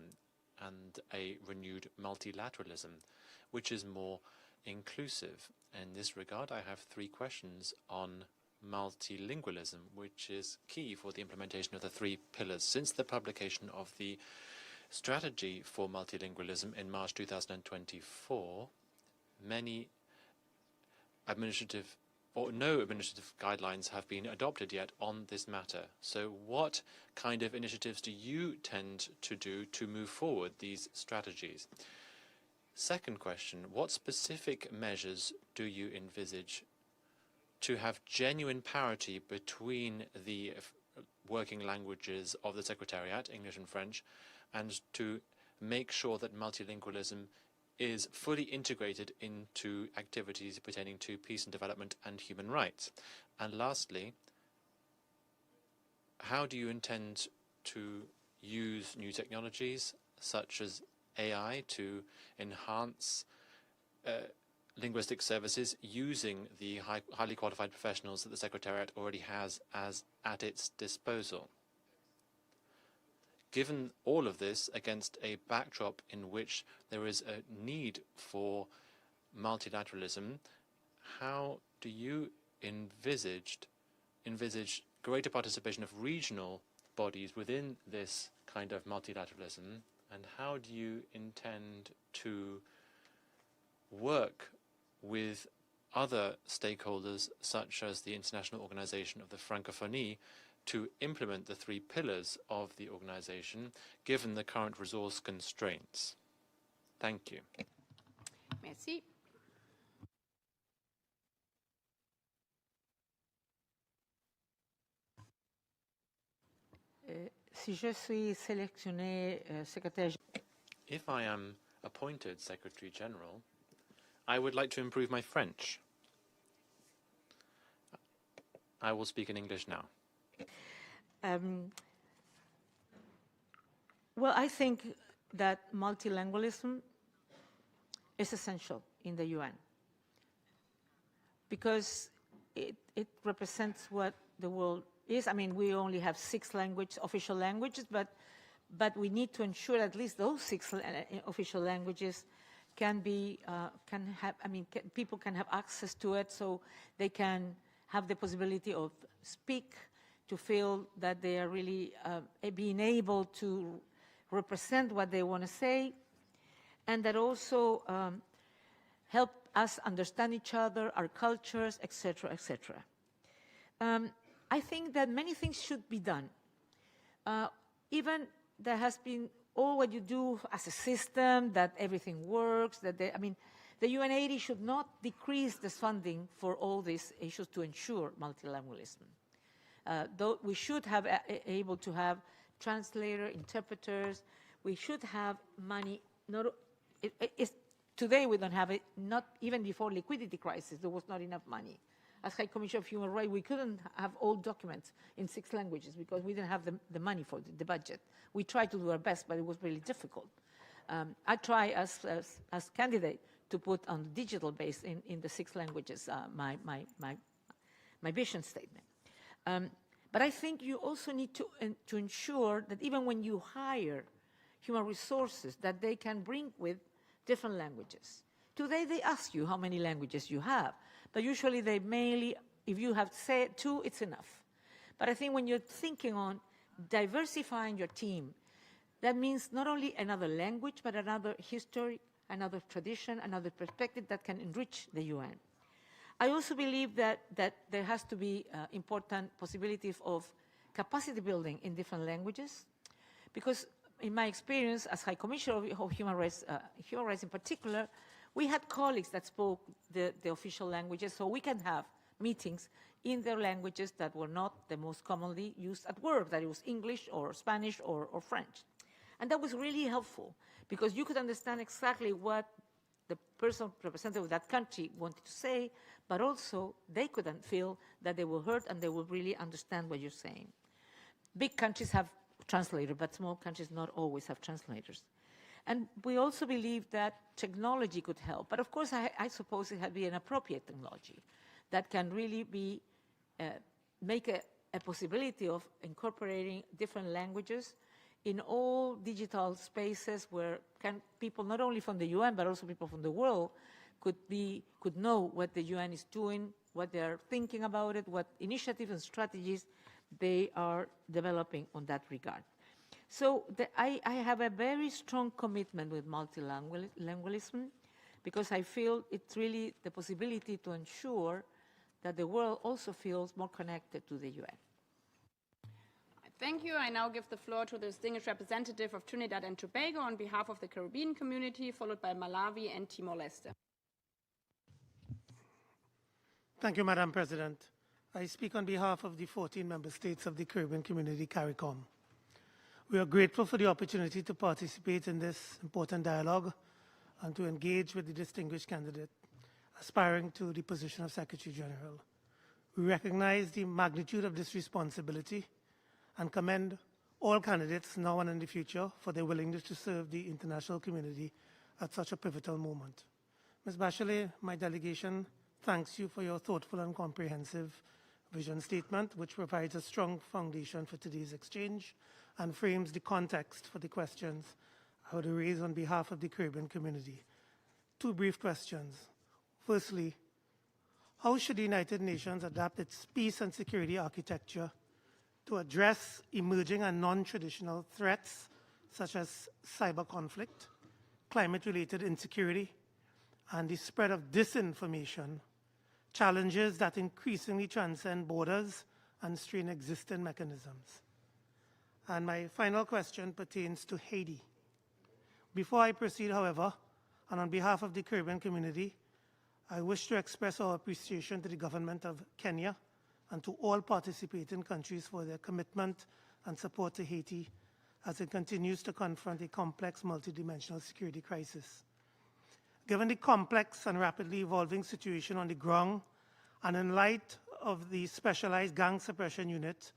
and a renewed multilateralism, which is more inclusive. In this regard, I have 3 questions on multilingualism, which is key for the implementation of the 3 pillars. Since the publication of the strategy for multilingualism in March 2024, many administrative or no administrative guidelines have been adopted yet on this matter. So what kind of initiatives do you tend to do to move forward these strategies? Second question, what specific measures do you envisage to have genuine parity between the working languages of the Secretariat, English and French, and to make sure that multilingualism is fully integrated into activities pertaining to peace and development and human rights? And lastly, how do you intend to use new technologies such as AI to enhance linguistic services using the highly qualified professionals that the Secretariat already has at its disposal? Given all of this against a backdrop in which there is a need for multilateralism, how do you envisage greater participation of regional bodies within this kind of multilateralism, and how do you intend to work with other stakeholders, such as the International Organization of the Francophonie, to implement the 3 pillars of the organization, given the current resource constraints? Thank you. Merci. Si je suis sélectionné secrétaire... If I am appointed Secretary General, I would like to improve my French. I will speak in English now. Well, I think that multilingualism is essential in the UN because it represents what the world is. I mean, we only have 6 official languages, but we need to ensure at least those 6 official languages people can have access to it, so they can have the possibility of speak, to feel that they are really being able to represent what they want to say, and that also help us understand each other, our cultures, etc., etc. I think that many things should be done. Even there has been all what you do as a system, that everything works, the UN80 should not decrease the funding for all these issues to ensure multilingualism. Though we should have able to have translator, interpreters, we should have money. Today we don't have it, not even before liquidity crisis, there was not enough money. As High Commissioner of Human Rights, we couldn't have all documents in 6 languages because we didn't have the money for the budget. We tried to do our best, but it was really difficult. I try as candidate to put on the digital base in the 6 languages my vision statement. But I think you also need to ensure that even when you hire human resources, that they can bring with different languages. Today they ask you how many languages you have, but usually they mainly, if you have 2, it's enough. But I think when you're thinking on diversifying your team, that means not only another language, but another history, another tradition, another perspective that can enrich the UN. I also believe that there has to be important possibilities of capacity building in different languages, because in my experience as High Commissioner of Human Rights in particular, we had colleagues that spoke the official languages, so we can have meetings in their languages that were not the most commonly used at work, that it was English or Spanish or French. And that was really helpful because you could understand exactly what the person representative of that country wanted to say, but also they couldn't feel that they were heard and they would really understand what you're saying. Big countries have translators, but small countries not always have translators. And we also believe that technology could help. But of course, I suppose it had to be an appropriate technology that can really be, make a possibility of incorporating different languages in all digital spaces where people not only from the UN, but also people from the world could know what the UN is doing, what they're thinking about it, what initiatives and strategies they are developing on that regard. So I have a very strong commitment with multilingualism because I feel it's really the possibility to ensure that the world also feels more connected to the UN. Thank you. I now give the floor to the distinguished representative of Trinidad and Tobago on behalf of the Caribbean community, followed by Malawi and Timor-Leste. Thank you, Madam President. I speak on behalf of the 14 member states of the Caribbean community, CARICOM. We are grateful for the opportunity to participate in this important dialogue and to engage with the distinguished candidate aspiring to the position of Secretary General. We recognize the magnitude of this responsibility and commend all candidates now and in the future for their willingness to serve the international community at such a pivotal moment. Ms. Bachelet, my delegation thanks you for your thoughtful and comprehensive vision statement, which provides a strong foundation for today's exchange and frames the context for the questions I would raise on behalf of the Caribbean community. Two brief questions. Firstly, how should the United Nations adapt its peace and security architecture to address emerging and non-traditional threats such as cyber conflict, climate-related insecurity, and the spread of disinformation, challenges that increasingly transcend borders and strain existing mechanisms? And my final question pertains to Haiti. Before I proceed, however, and on behalf of the Caribbean community, I wish to express our appreciation to the government of Kenya and to all participating countries for their commitment and support to Haiti as it continues to confront a complex multidimensional security crisis. Given the complex and rapidly evolving situation on the ground, and in light of the specialized gang suppression unit,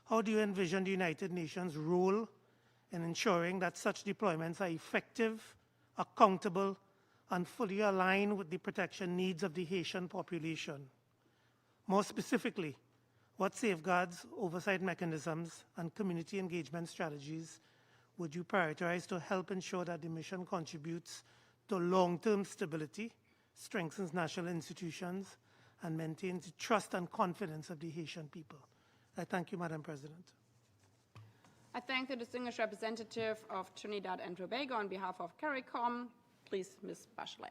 how do you envision the United Nations' role in ensuring that such deployments are effective, accountable, and fully aligned with the protection needs of the Haitian population? More specifically, what safeguards, oversight mechanisms, and community engagement strategies would you prioritize to help ensure that the mission contributes to long-term stability, strengthens national institutions, and maintains the trust and confidence of the Haitian people? I thank you, Madam President. I thank the distinguished representative of Trinidad and Tobago on behalf of CARICOM. Please, Ms. Bachelet.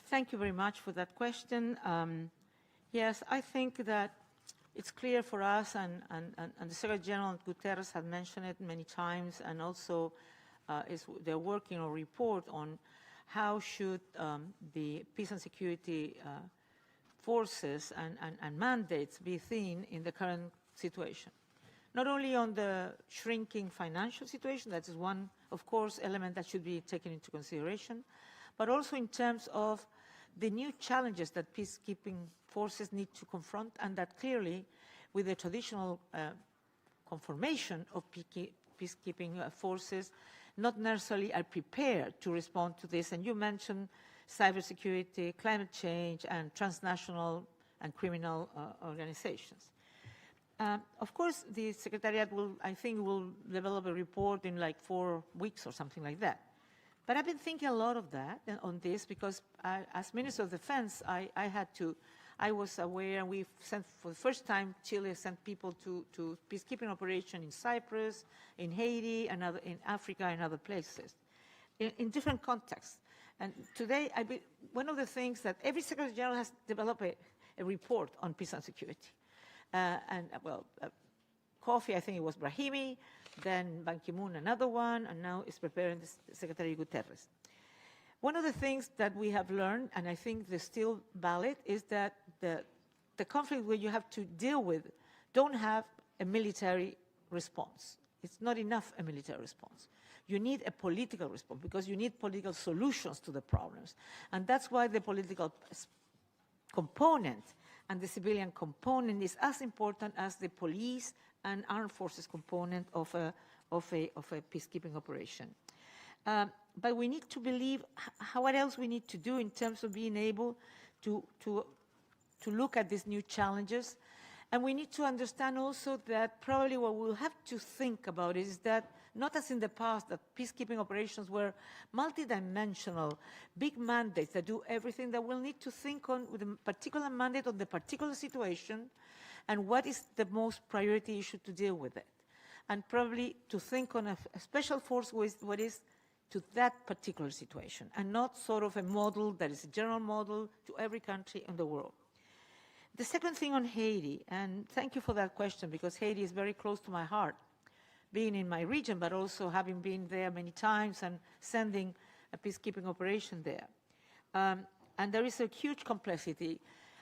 Thank you very much for that question. Yes, I think that it's clear for us, and the Secretary General Guterres had mentioned it many times, and also they're working on a report on how should the peace and security forces and mandates be seen in the current situation. Not only on the shrinking financial situation, that is one, of course, element that should be taken into consideration, but also in terms of the new challenges that peacekeeping forces need to confront, and that clearly, with the traditional conformation of peacekeeping forces, not necessarily are prepared to respond to this. And you mentioned cybersecurity, climate change, and transnational and criminal organizations. Of course, the Secretariat I think, will develop a report in like 4 weeks or something like that. But I've been thinking a lot of that on this because as Minister of Defense, I was aware, and we've sent, for the first time, Chile sent people to peacekeeping operation in Cyprus, in Haiti, and in Africa, and other places, in different contexts. And today, one of the things that every Secretary General has developed a report on peace and security. coffee, I think it was Brahimi, then Ban Ki-moon another one, and now is preparing the Secretary Guterres. One of the things that we have learned, and I think they're still valid, is that the conflict where you have to deal with don't have a military response. It's not enough a military response. You need a political response because you need political solutions to the problems. And that's why the political component and the civilian component is as important as the police and armed forces component of a peacekeeping operation. But we need to believe what else we need to do in terms of being able to look at these new challenges. And we need to understand also that probably what we'll have to think about is that, not as in the past, that peacekeeping operations were multidimensional, big mandates that do everything, that we'll need to think on with a particular mandate on the particular situation and what is the most priority issue to deal with it. And probably to think on a special force with what is to that particular situation and not sort of a model that is a general model to every country in the world. The second thing on Haiti, and thank you for that question because Haiti is very close to my heart, being in my region, but also having been there many times and sending a peacekeeping operation there. And there is a huge complexity.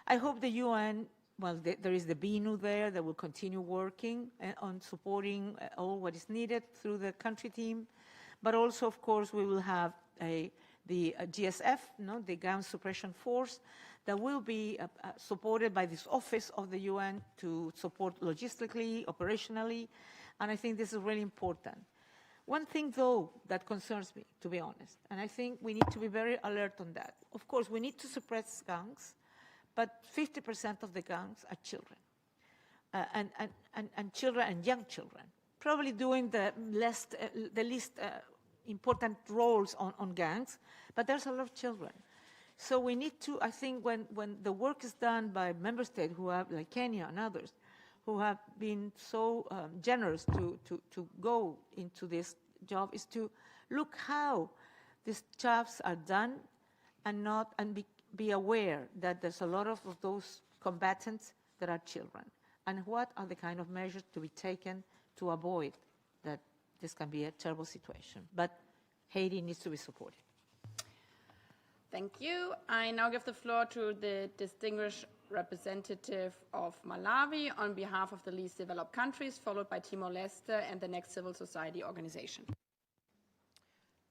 I hope the UN, well, there is the BINU there that will continue working on supporting all what is needed through the country team. But also, of course, we will have the GSF, the Gun Suppression Force, that will be supported by this office of the UN to support logistically, operationally, and I think this is really important. One thing, though, that concerns me, to be honest, and I think we need to be very alert on that. Of course, we need to suppress gangs, but 50% of the gangs are children, and children and young children, probably doing the least important roles on gangs, but there's a lot of children. So we need to, I think, when the work is done by member states who have, like Kenya and others, who have been so generous to go into this job, is to look how these jobs are done and be aware that there's a lot of those combatants that are children, and what are the kind of measures to be taken to avoid that this can be a terrible situation. But Haiti needs to be supported. Thank you. I now give the floor to the distinguished representative of Malawi on behalf of the least developed countries, followed by Timor-Leste and the next civil society organization.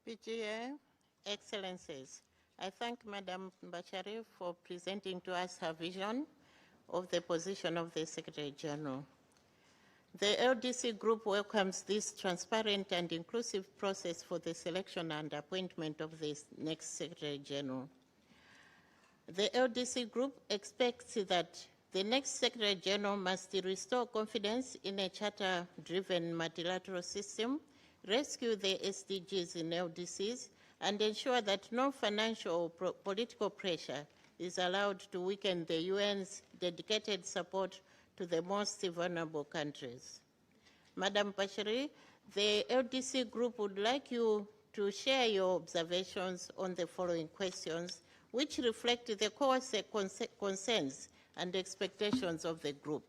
PGA, Excellencies, I thank Madam Bachelet for presenting to us her vision of the position of the Secretary General. The LDC Group welcomes this transparent and inclusive process for the selection and appointment of the next Secretary General. The LDC Group expects that the next Secretary General must restore confidence in a charter-driven multilateral system, rescue the SDGs in LDCs, and ensure that no financial or political pressure is allowed to weaken the UN's dedicated support to the most vulnerable countries. Madam Bachelet, the LDC Group would like you to share your observations on the following questions, which reflect the core concerns and expectations of the group.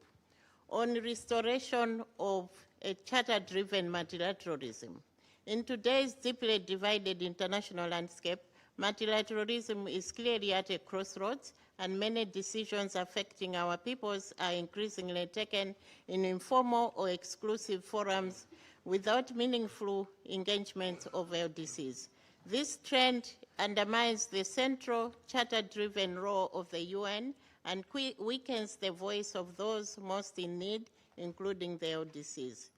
On restoration of a charter-driven multilateralism. In today's deeply divided international landscape, multilateralism is clearly at a crossroads, and many decisions affecting our peoples are increasingly taken in informal or exclusive forums without meaningful engagement of LDCs. This trend undermines the central charter-driven role of the UN and weakens the voice of those most in need, including the LDCs.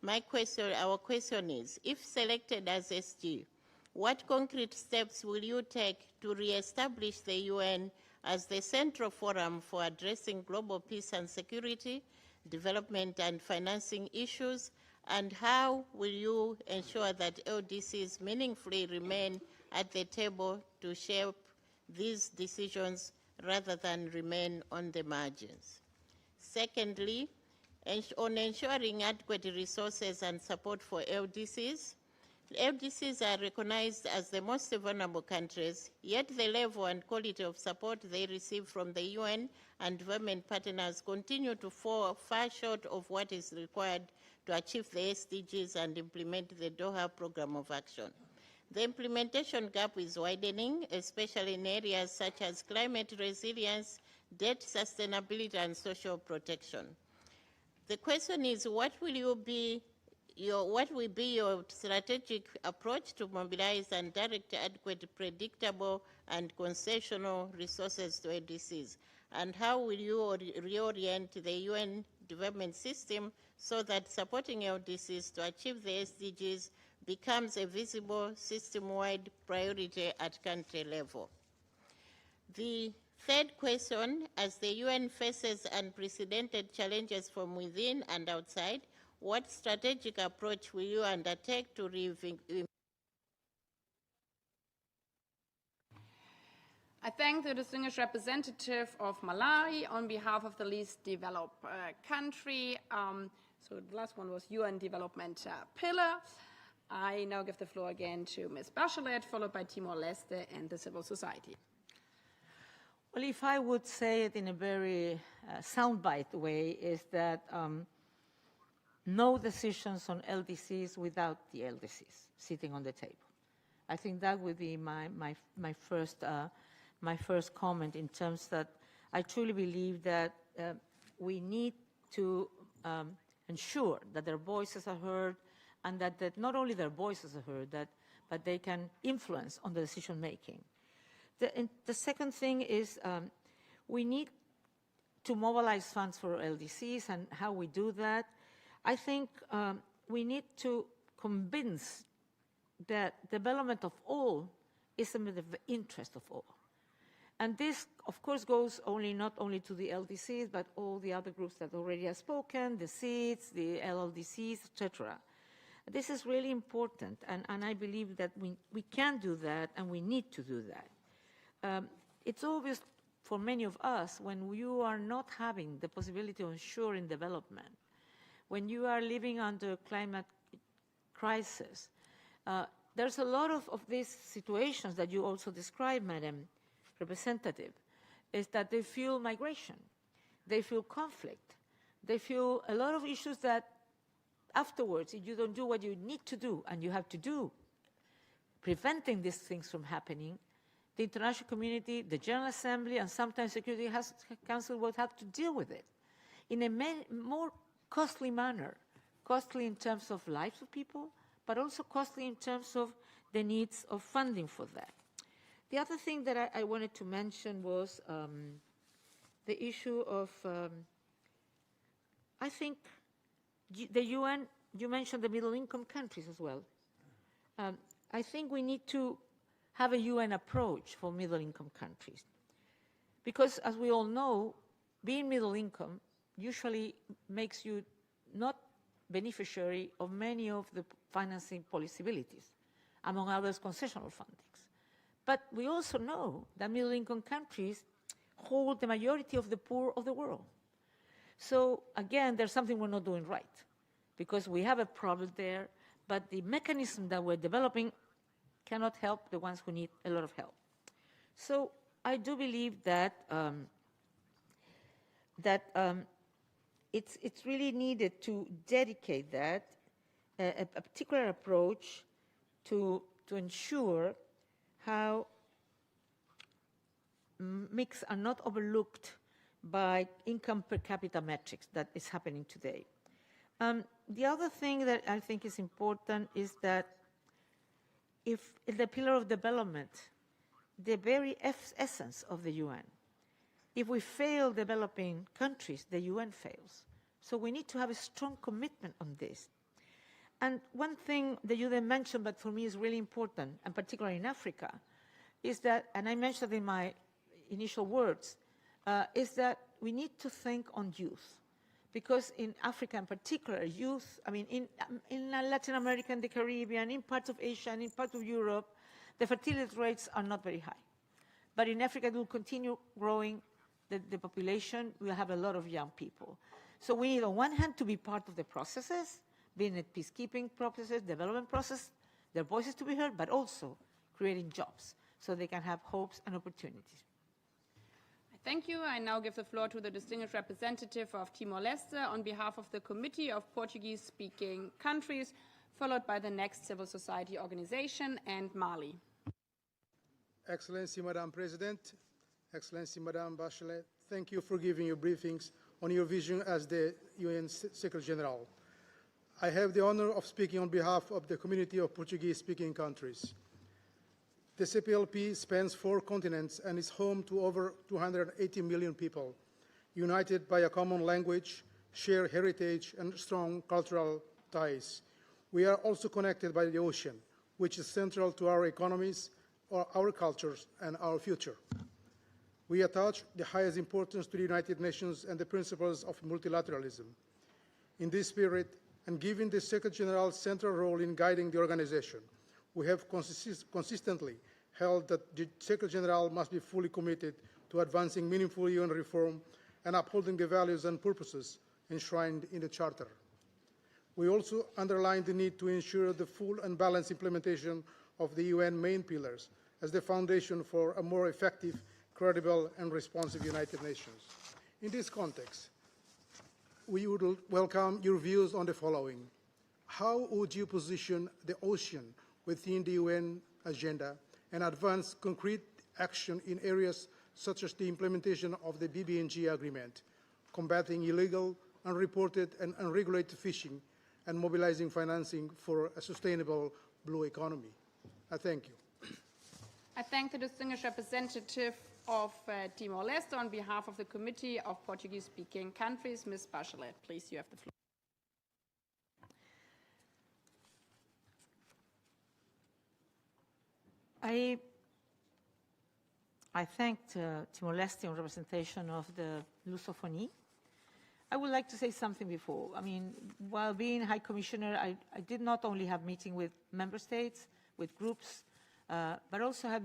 Our question is, if selected as SG, what concrete steps will you take to re-establish the UN as the central forum for addressing global peace and security, development and financing issues, and how will you ensure that LDCs meaningfully remain at the table to shape these decisions rather than remain on the margins? Secondly, on ensuring adequate resources and support for LDCs, LDCs are recognized as the most vulnerable countries, yet the level and quality of support they receive from the UN and development partners continue to fall far short of what is required to achieve the SDGs and implement the Doha Program of Action. The implementation gap is widening, especially in areas such as climate resilience, debt sustainability, and social protection. The question is, what will be your strategic approach to mobilize and direct adequate, predictable, and concessional resources to ADCs? And how will you reorient the UN development system so that supporting LDCs to achieve the SDGs becomes a visible system-wide priority at country level? The third question, as the UN faces unprecedented challenges from within and outside, what strategic approach will you undertake to I thank the distinguished representative of Malawi on behalf of the least developed country. So the last one was UN Development Pillar. I now give the floor again to Ms. Bachelet, followed by Timor-Leste and the civil society. Well, if I would say it in a very soundbite way, is that no decisions on LDCs without the LDCs sitting on the table. I think that would be my first comment, in terms that I truly believe that we need to ensure that their voices are heard, and that not only their voices are heard, but they can influence on the decision making. The second thing is we need to mobilize funds for LDCs, and how we do that. I think we need to convince that development of all is in the interest of all. And this, of course, goes not only to the LDCs, but all the other groups that already have spoken, the SEEDs, the LLDCs, etc. This is really important, and I believe that we can do that, and we need to do that. It's obvious for many of us, when you are not having the possibility of ensuring development, when you are living under climate crisis, there's a lot of these situations that you also described, Madam Representative, is that they feel migration, they feel conflict, they feel a lot of issues that afterwards, if you don't do what you need to do, and you have to do, preventing these things from happening, the international community, the General Assembly, and sometimes Security Council will have to deal with it in a more costly manner, costly in terms of lives of people, but also costly in terms of the needs of funding for that. The other thing that I wanted to mention was the issue of, I think, the UN, you mentioned the middle-income countries as well. I think we need to have a UN approach for middle-income countries. Because, as we all know, being middle-income usually makes you not beneficiary of many of the financing possibilities, among others, concessional fundings. But we also know that middle-income countries hold the majority of the poor of the world. So, again, there's something we're not doing right, because we have a problem there, but the mechanism that we're developing cannot help the ones who need a lot of help. So I do believe that it's really needed to dedicate that, a particular approach to ensure how mix are not overlooked by income per capita metrics that is happening today. The other thing that I think is important is that if the pillar of development, the very essence of the UN, if we fail developing countries, the UN fails. So we need to have a strong commitment on this. And one thing that you didn't mention, but for me is really important, and particularly in Africa, is that, and I mentioned in my initial words, is that we need to think on youth. Because in Africa in particular, youth, I mean, in Latin America and the Caribbean, in parts of Asia and in parts of Europe, the fertility rates are not very high. But in Africa, it will continue growing the population. We'll have a lot of young people. So we need, on one hand, to be part of the processes, being it peacekeeping processes, development process, their voices to be heard, but also creating jobs so they can have hopes and opportunities. Thank you. I now give the floor to the distinguished representative of Timor-Leste on behalf of the Committee of Portuguese-Speaking Countries, followed by the next civil society organization and Mali. Excellency, Madam President, Excellency, Madam Bachelet, thank you for giving your briefings on your vision as the UN Secretary General. I have the honor of speaking on behalf of the Community of Portuguese-Speaking Countries. The CPLP spans 4 continents and is home to over 280 million people, united by a common language, shared heritage, and strong cultural ties. We are also connected by the ocean, which is central to our economies, our cultures, and our future. We attach the highest importance to the United Nations and the principles of multilateralism. In this spirit, and given the Secretary General's central role in guiding the organization, we have consistently held that the Secretary General must be fully committed to advancing meaningful UN reform and upholding the values and purposes enshrined in the Charter. We also underlined the need to ensure the full and balanced implementation of the UN main pillars as the foundation for a more effective, credible, and responsive United Nations. In this context, we would welcome your views on the following. How would you position the ocean within the UN agenda and advance concrete action in areas such as the implementation of the BBNG agreement, combating illegal, unreported, and unregulated fishing, and mobilizing financing for a sustainable blue economy? I thank you. I thank the distinguished representative of Timor-Leste on behalf of the Committee of Portuguese-Speaking Countries, Ms. Bachelet. Please, you have the floor. I thanked Timor-Leste in representation of the Lusophonie. I would like to say something before. I mean, while being High Commissioner, I did not only have meetings with member states, with groups, but also have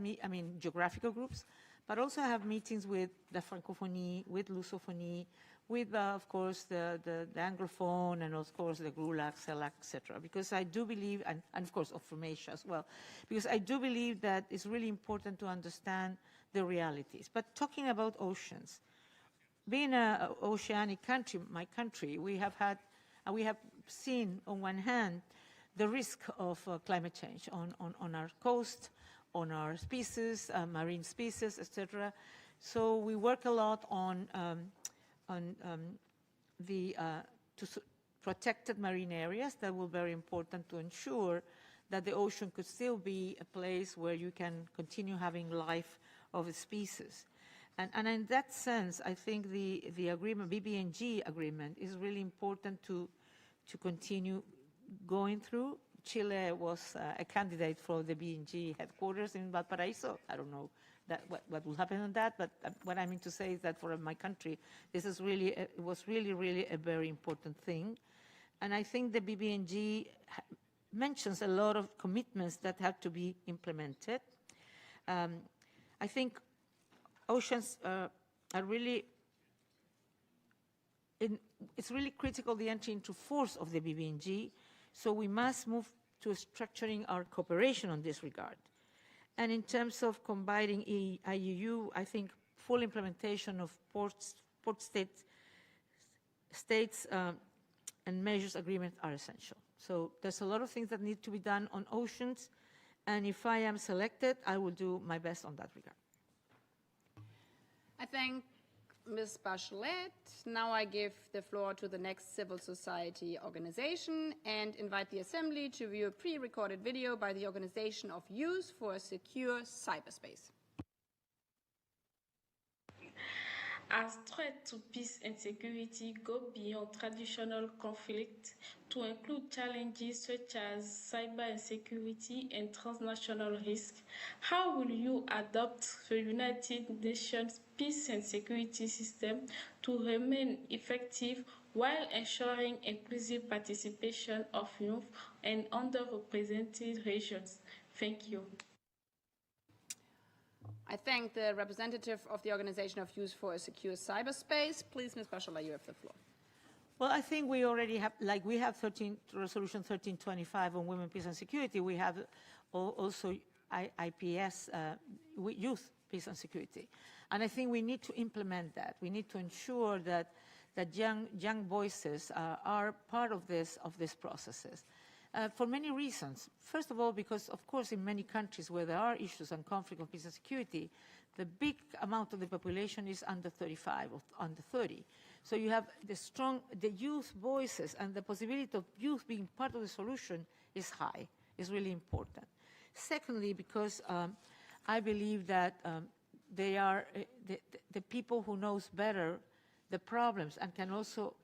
geographical groups, but also have meetings with the Francophonie, with Lusophonie, with, of course, the Anglophone, and of course the GRULAC, CELAC, etc. Because I do believe, and of course of Formatia as well, because I do believe that it's really important to understand the realities. But talking about oceans, being an oceanic country, my country, we have seen on one hand the risk of climate change on our coast, on our species, marine species, etc. So we work a lot on protected marine areas. That will be very important to ensure that the ocean could still be a place where you can continue having life of a species. And in that sense, I think the agreement, BBNG agreement, is really important to continue going through. Chile was a candidate for the BNG headquarters in Valparaiso. I don't know what will happen on that, but what I mean to say is that for my country, this is really, it was really a very important thing. And I think the BBNG mentions a lot of commitments that have to be implemented. I think oceans are really, it's really critical the entry into force of the BBNG, so we must move to structuring our cooperation on this regard. And in terms of combining IUU, I think full implementation of port states and measures agreement are essential. So there's a lot of things that need to be done on oceans, and if I am selected, I will do my best on that regard. I thank Ms. Bachelet. Now I give the floor to the next civil society organization and invite the Assembly to view a pre-recorded video by the Organization of Youth for a Secure Cyberspace. As threat to peace and security go beyond traditional conflict to include challenges such as cyber insecurity and transnational risk, how will you adopt the United Nations peace and security system to remain effective while ensuring inclusive participation of youth and underrepresented regions? Thank you. I thank the representative of the Organization of Youth for a Secure Cyberspace. Please, Ms. Bachelet, you have the floor. Well, I think we already have, like we have Resolution 1325 on women, peace and security. We have also IPS, youth, peace and security. And I think we need to implement that. We need to ensure that young voices are part of these processes. For many reasons. First of all, because, of course, in many countries where there are issues on conflict of peace and security, the big amount of the population is under 35 or under 30. So you have the youth voices, and the possibility of youth being part of the solution is high, is really important. Secondly, because I believe that they are the people who knows better the problems and can also,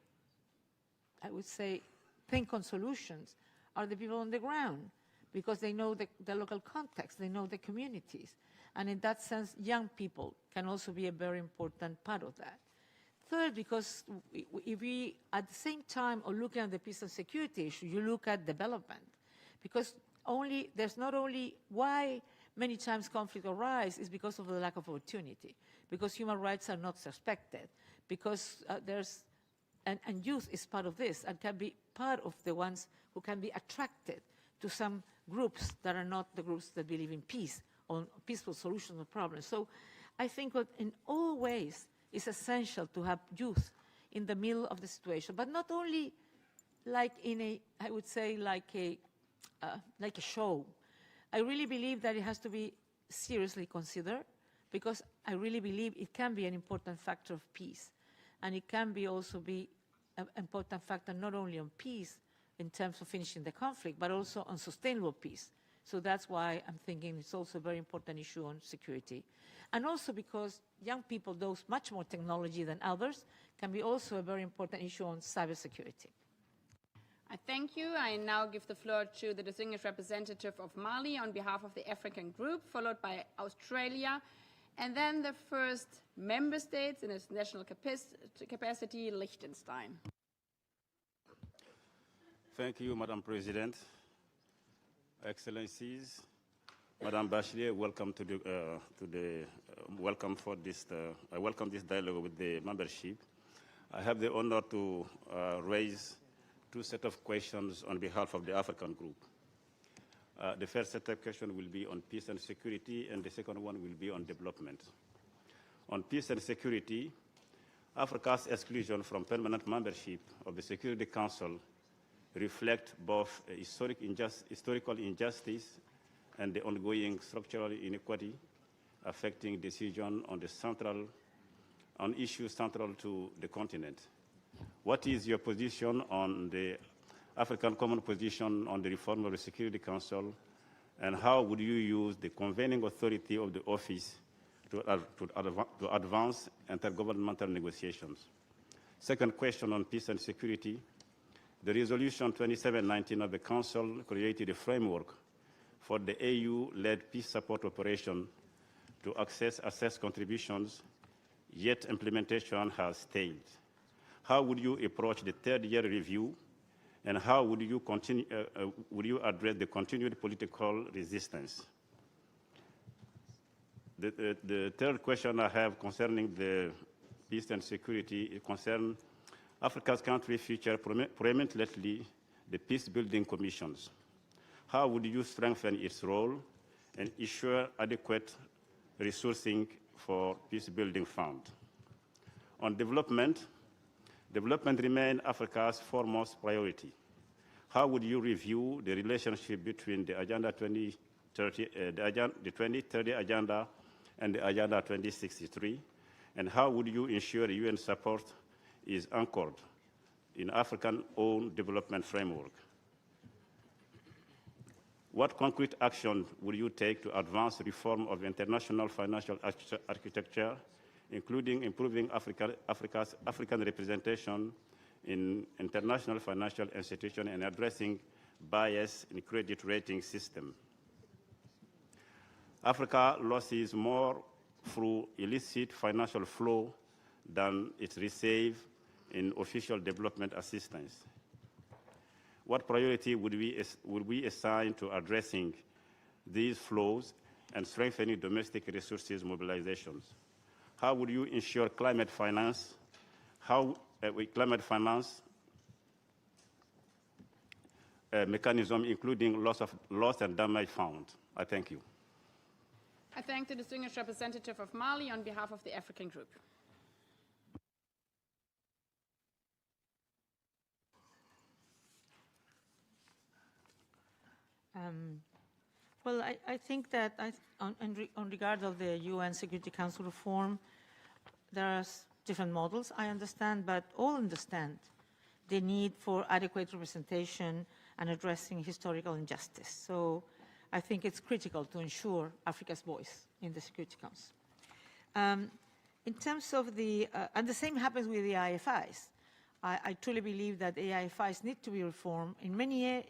I would say, think on solutions are the people on the ground, because they know the local context, they know the communities. And in that sense, young people can also be a very important part of that. Third, because if we, at the same time, are looking at the peace and security issue, you look at development. Because there's not only why many times conflict arises is because of the lack of opportunity, because human rights are not respected, because and youth is part of this and can be part of the ones who can be attracted to some groups that are not the groups that believe in peace, on peaceful solutions of problems. So I think that in all ways it's essential to have youth in the middle of the situation, but not only like in a, I would say, like a show. I really believe that it has to be seriously considered, because I really believe it can be an important factor of peace. And it can be also be an important factor not only on peace in terms of finishing the conflict, but also on sustainable peace. So that's why I'm thinking it's also a very important issue on security. And also because young people know much more technology than others, can be also a very important issue on cybersecurity. I thank you. I now give the floor to the distinguished representative of Mali on behalf of the African group, followed by Australia, and then the first member states in its national capacity, Liechtenstein. Thank you, Madam President. Excellencies, Madam Bachelet, welcome welcome for this. I welcome this dialogue with the membership. I have the honor to raise two sets of questions on behalf of the African group. The first set of questions will be on peace and security, and the second one will be on development. On peace and security, Africa's exclusion from permanent membership of the Security Council reflect both historical injustice and the ongoing structural inequity affecting decision on issues central to the continent. What is your position on the African Common Position on the reform of the Security Council, and how would you use the convening authority of the office to advance intergovernmental negotiations? Second question on peace and security. The Resolution 2719 of the Council created a framework for the AU-led peace support operation to assess contributions, yet implementation has stalled. How would you approach the third-year review, and how would you address the continued political resistance? The third question I have concerning the peace and security concerns Africa's country feature prominently the peace-building commissions. How would you strengthen its role and ensure adequate resourcing for peace-building fund? On development remains Africa's foremost priority. How would you review the relationship between the Agenda 2030, the 2030 Agenda and the Agenda 2063? And how would you ensure UN support is anchored in African-owned development framework? What concrete action will you take to advance reform of international financial architecture, including improving African representation in international financial institutions and addressing bias in credit rating system? Africa loses more through illicit financial flow than it receives in official development assistance. What priority would we assign to addressing these flows and strengthening domestic resources mobilizations? How would you ensure climate finance mechanism, including loss and damage found. I thank you. I thank the distinguished representative of Mali on behalf of the African Group. Well, I think that on regard of the UN Security Council reform, there are different models, I understand, but all understand the need for adequate representation and addressing historical injustice. So I think it's critical to ensure Africa's voice in the Security Council. In terms of the, and the same happens with the IFIs. I truly believe that the AIFIs need to be reformed in many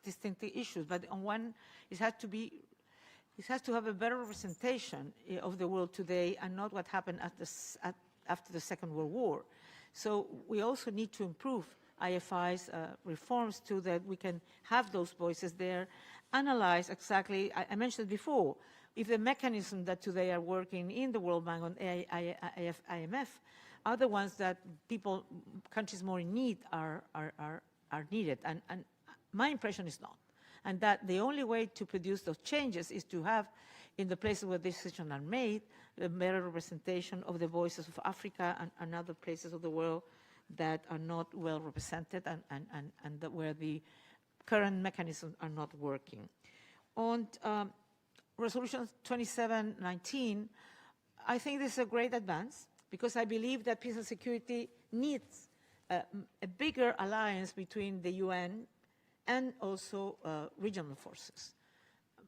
distinct issues, but on one, it has to have a better representation of the world today and not what happened after the Second World War. So we also need to improve IFIs reforms so that we can have those voices there, analyze exactly, I mentioned before, if the mechanisms that today are working in the World Bank on IMF are the ones that countries more in need are needed. And my impression is not. And that the only way to produce those changes is to have, in the places where decisions are made, a better representation of the voices of Africa and other places of the world that are not well represented and where the current mechanisms are not working. On Resolution 2719, I think this is a great advance, because I believe that peace and security needs a bigger alliance between the UN and also regional forces.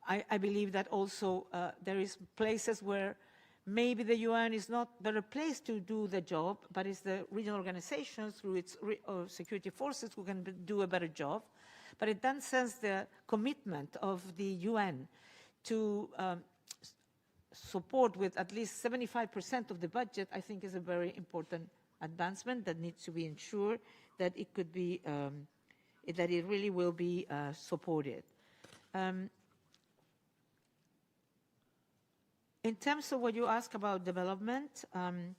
I believe that also there is places where maybe the UN is not better placed to do the job, but it's the regional organizations through its security forces who can do a better job. But in that sense, the commitment of the UN to support with at least 75% of the budget, I think is a very important advancement that needs to be ensured that it could be, that it really will be supported. In terms of what you ask about development and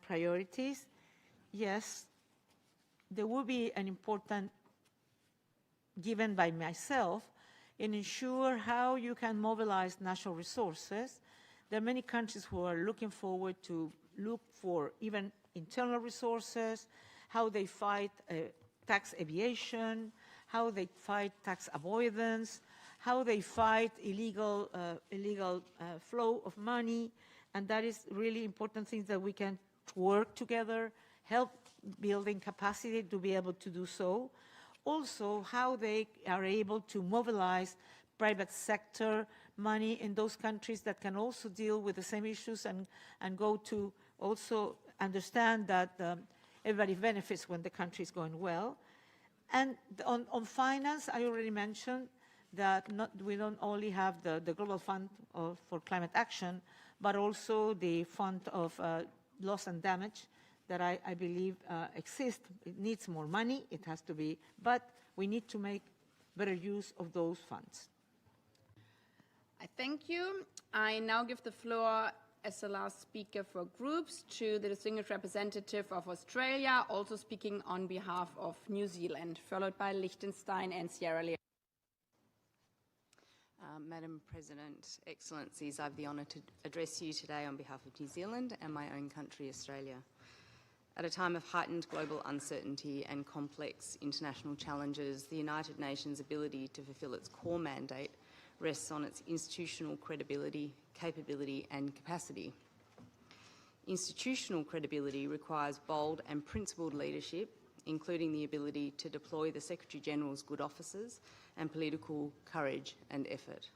priorities, yes, there will be an important given by myself in ensure how you can mobilize national resources. There are many countries who are looking forward to look for even internal resources, how they fight tax evasion, how they fight tax avoidance, how they fight illegal flow of money, and that is really important things that we can work together, help building capacity to be able to do so. Also, how they are able to mobilize private sector money in those countries that can also deal with the same issues and go to also understand that everybody benefits when the country is going well. And on finance, I already mentioned that we don't only have the Global Fund for Climate Action, but also the Fund of Loss and Damage that I believe exists. It needs more money, it has to be, but we need to make better use of those funds. I thank you. I now give the floor as the last speaker for groups to the distinguished representative of Australia, also speaking on behalf of New Zealand, followed by Liechtenstein and Sierra Leone. Madam President, Excellencies, I have the honour to address you today on behalf of New Zealand and my own country, Australia. At a time of heightened global uncertainty and complex international challenges, the United Nations' ability to fulfil its core mandate rests on its institutional credibility, capability and capacity. Institutional credibility requires bold and principled leadership, including the ability to deploy the Secretary-General's good offices and political courage and effort.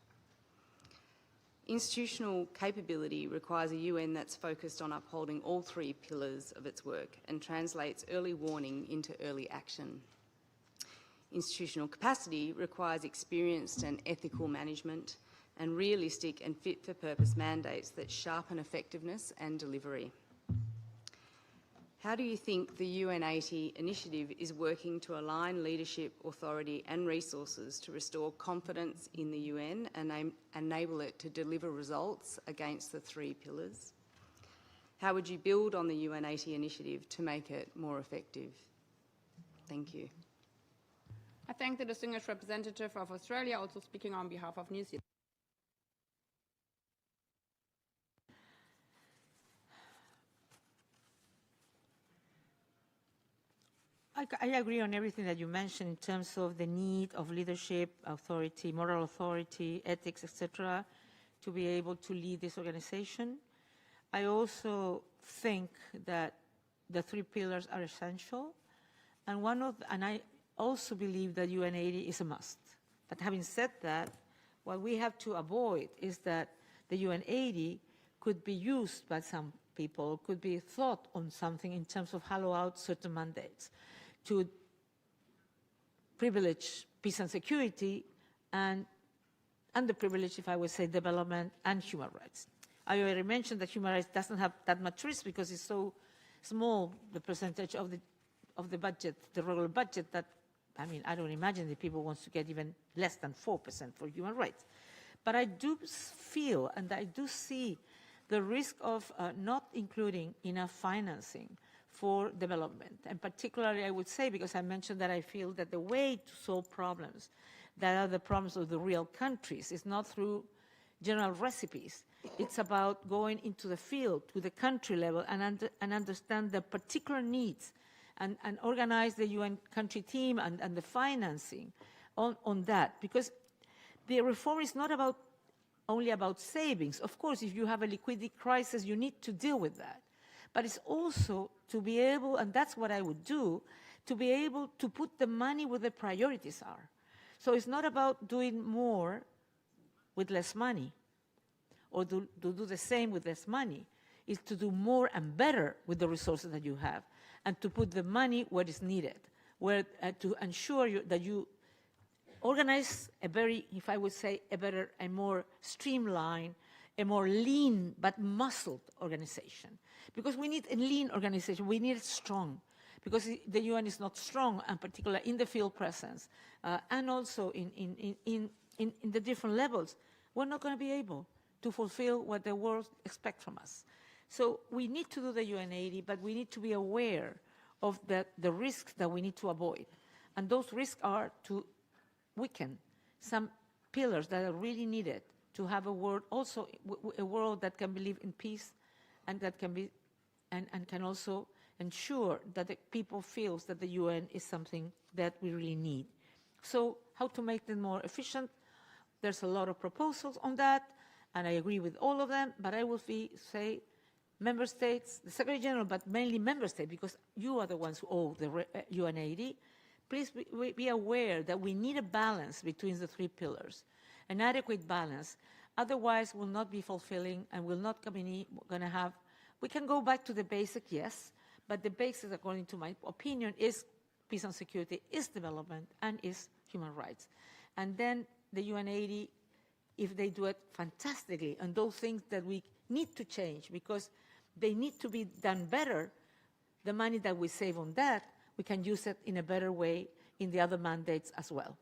Institutional capability requires a UN that's focused on upholding all three pillars of its work and translates early warning into early action. Institutional capacity requires experienced and ethical management and realistic and fit-for-purpose mandates that sharpen effectiveness and delivery. How do you think the UN80 initiative is working to align leadership, authority and resources to restore confidence in the UN and enable it to deliver results against the three pillars? How would you build on the UN80 initiative to make it more effective? Thank you. I thank the distinguished representative of Australia, also speaking on behalf of New Zealand. I agree on everything that you mentioned in terms of the need of leadership, authority, moral authority, ethics, etc., to be able to lead this organization. I also think that the three pillars are essential, and I also believe that UN80 is a must. But having said that, what we have to avoid is that the UN80 could be used by some people, could be thought on something in terms of hollow out certain mandates to privilege peace and security and underprivilege, if I would say, development and human rights. I already mentioned that human rights doesn't have that much risk because it's so small, the percentage of the budget, the regular budget, that, I mean, I don't imagine that people want to get even less than 4% for human rights. But I do feel and I do see the risk of not including enough financing for development. And particularly, I would say, because I mentioned that I feel that the way to solve problems that are the problems of the real countries is not through general recipes. It's about going into the field, to the country level, and understand the particular needs and organize the UN country team and the financing on that. Because the reform is not only about savings. Of course, if you have a liquidity crisis, you need to deal with that. But it's also to be able, and that's what I would do, to be able to put the money where the priorities are. So it's not about doing more with less money or to do the same with less money. It's to do more and better with the resources that you have and to put the money where it's needed, where to ensure that you organize a very, if I would say, a more streamlined, a more lean but muscled organization. Because we need a lean organization, we need it strong. Because the UN is not strong, and particularly in the field presence, and also in the different levels, we're not going to be able to fulfill what the world expects from us. So we need to do the UN80, but we need to be aware of the risks that we need to avoid. And those risks are to weaken some pillars that are really needed to have a world, also a world that can believe in peace and that can be, and can also ensure that the people feel that the UN is something that we really need. So how to make them more efficient? There's a lot of proposals on that, and I agree with all of them, but I will say member states, the Secretary General, but mainly member states, because you are the ones who owe the UN80. Please be aware that we need a balance between the three pillars, an adequate balance. Otherwise, we'll not be fulfilling and we're not going to have, we can go back to the basic, yes, but the basics, according to my opinion, is peace and security, is development, and is human rights. And then the UN80, if they do it fantastically, and those things that we need to change because they need to be done better, the money that we save on that, we can use it in a better way in the other mandates as well.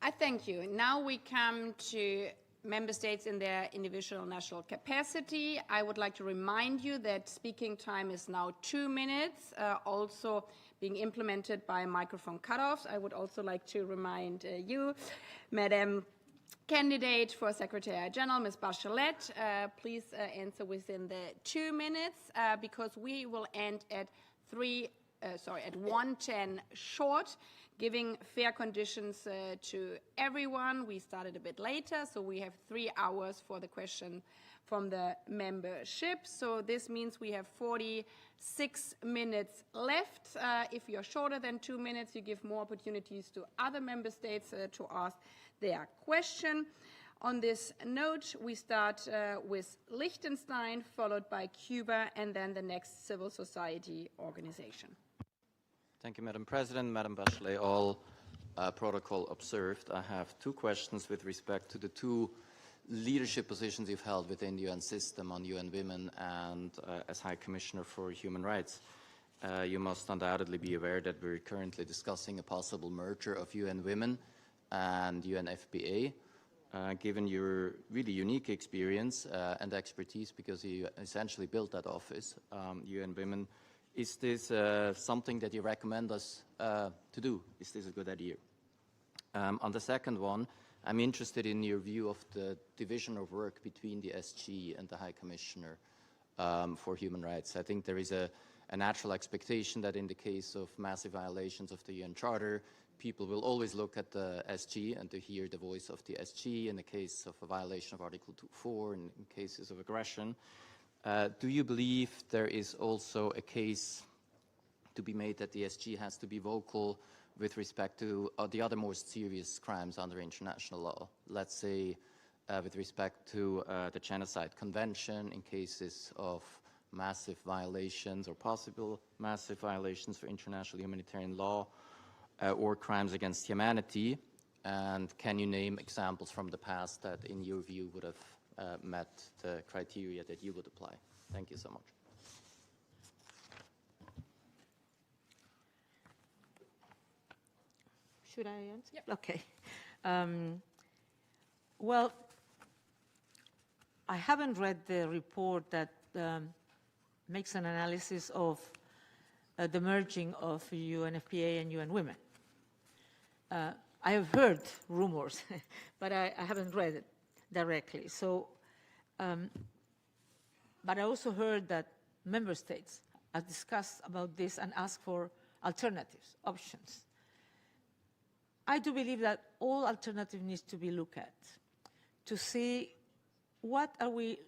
I thank you. Now we come to member states in their individual national capacity. I would like to remind you that speaking time is now 2 minutes, also being implemented by microphone cutoffs. I would also like to remind you, Madam Candidate for Secretary General, Ms. Bachelet, please answer within the 2 minutes because we will end at 1:10 short, giving fair conditions to everyone. We started a bit later, so we have 3 hours for the question from the membership. So this means we have 46 minutes left. If you're shorter than 2 minutes, you give more opportunities to other member states to ask their question. On this note, we start with Liechtenstein, followed by Cuba, and then the next civil society organization. Thank you, Madam President. Madam Bachelet, all protocol observed. I have 2 questions with respect to the 2 leadership positions you've held within the UN system on UN Women and as High Commissioner for Human Rights. You must undoubtedly be aware that we're currently discussing a possible merger of UN Women and UNFPA. Given your really unique experience and expertise, because you essentially built that office, UN Women Is this something that you recommend us to do? Is this a good idea? On the second one, I'm interested in your view of the division of work between the SG and the High Commissioner for Human Rights. I think there is a natural expectation that in the case of massive violations of the UN Charter, people will always look at the SG and to hear the voice of the SG in the case of a violation of Article 2.4 in cases of aggression. Do you believe there is also a case to be made that the SG has to be vocal with respect to the other most serious crimes under international law? Let's say with respect to the Genocide Convention in cases of massive violations or possible massive violations for international humanitarian law or crimes against humanity. And can you name examples from the past that in your view would have met the criteria that you would apply? Thank you so much. Should I answer? Yep. Okay. Well, I haven't read the report that makes an analysis of the merging of UNFPA and UN Women. I have heard rumors, but I haven't read it directly. So, but I also heard that member states have discussed about this and asked for alternatives, options. I do believe that all alternatives need to be looked at to see what are we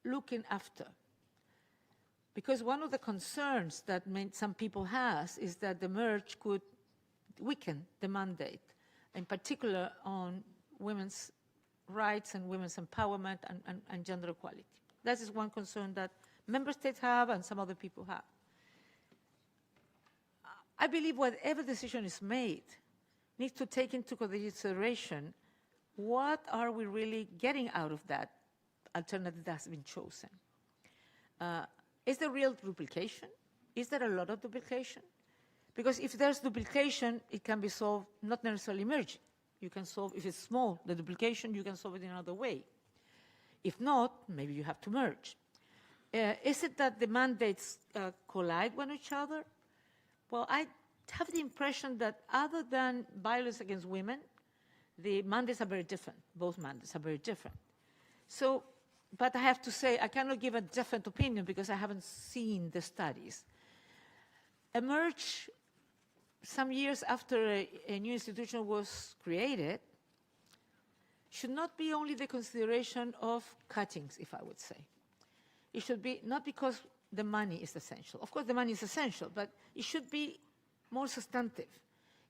looking after. Because one of the concerns that some people have is that the merge could weaken the mandate, in particular on women's rights and women's empowerment and gender equality. That is one concern that member states have and some other people have. I believe whatever decision is made needs to take into consideration what are we really getting out of that alternative that has been chosen. Is there real duplication? Is there a lot of duplication? Because if there's duplication, it can be solved not necessarily merging. You can solve, if it's small, the duplication, you can solve it in another way. If not, maybe you have to merge. Is it that the mandates collide with each other? Well, I have the impression that other than violence against women, the mandates are very different. Both mandates are very different. So, but I have to say, I cannot give a different opinion because I haven't seen the studies. A merge, some years after a new institution was created, should not be only the consideration of cuttings, if I would say. It should be not because the money is essential. Of course, the money is essential, but it should be more substantive.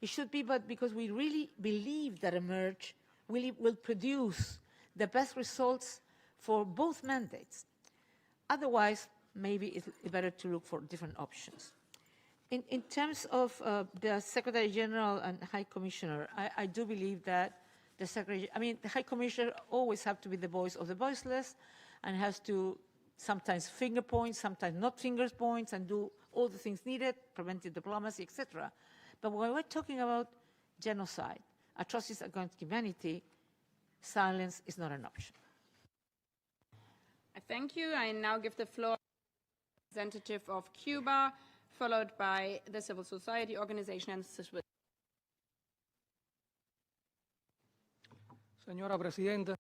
It should be but because we really believe that a merge will produce the best results for both mandates. Otherwise, maybe it's better to look for different options. In terms of the Secretary General and High Commissioner, I do believe that the High Commissioner always has to be the voice of the voiceless and has to sometimes finger point, sometimes not finger points, and do all the things needed, preventive diplomacy, etc. But when we're talking about genocide, atrocities against humanity, silence is not an option. Thank you. I now give the floor to the representative of Cuba, followed by the civil society organization and Swiss. Señora Presidenta.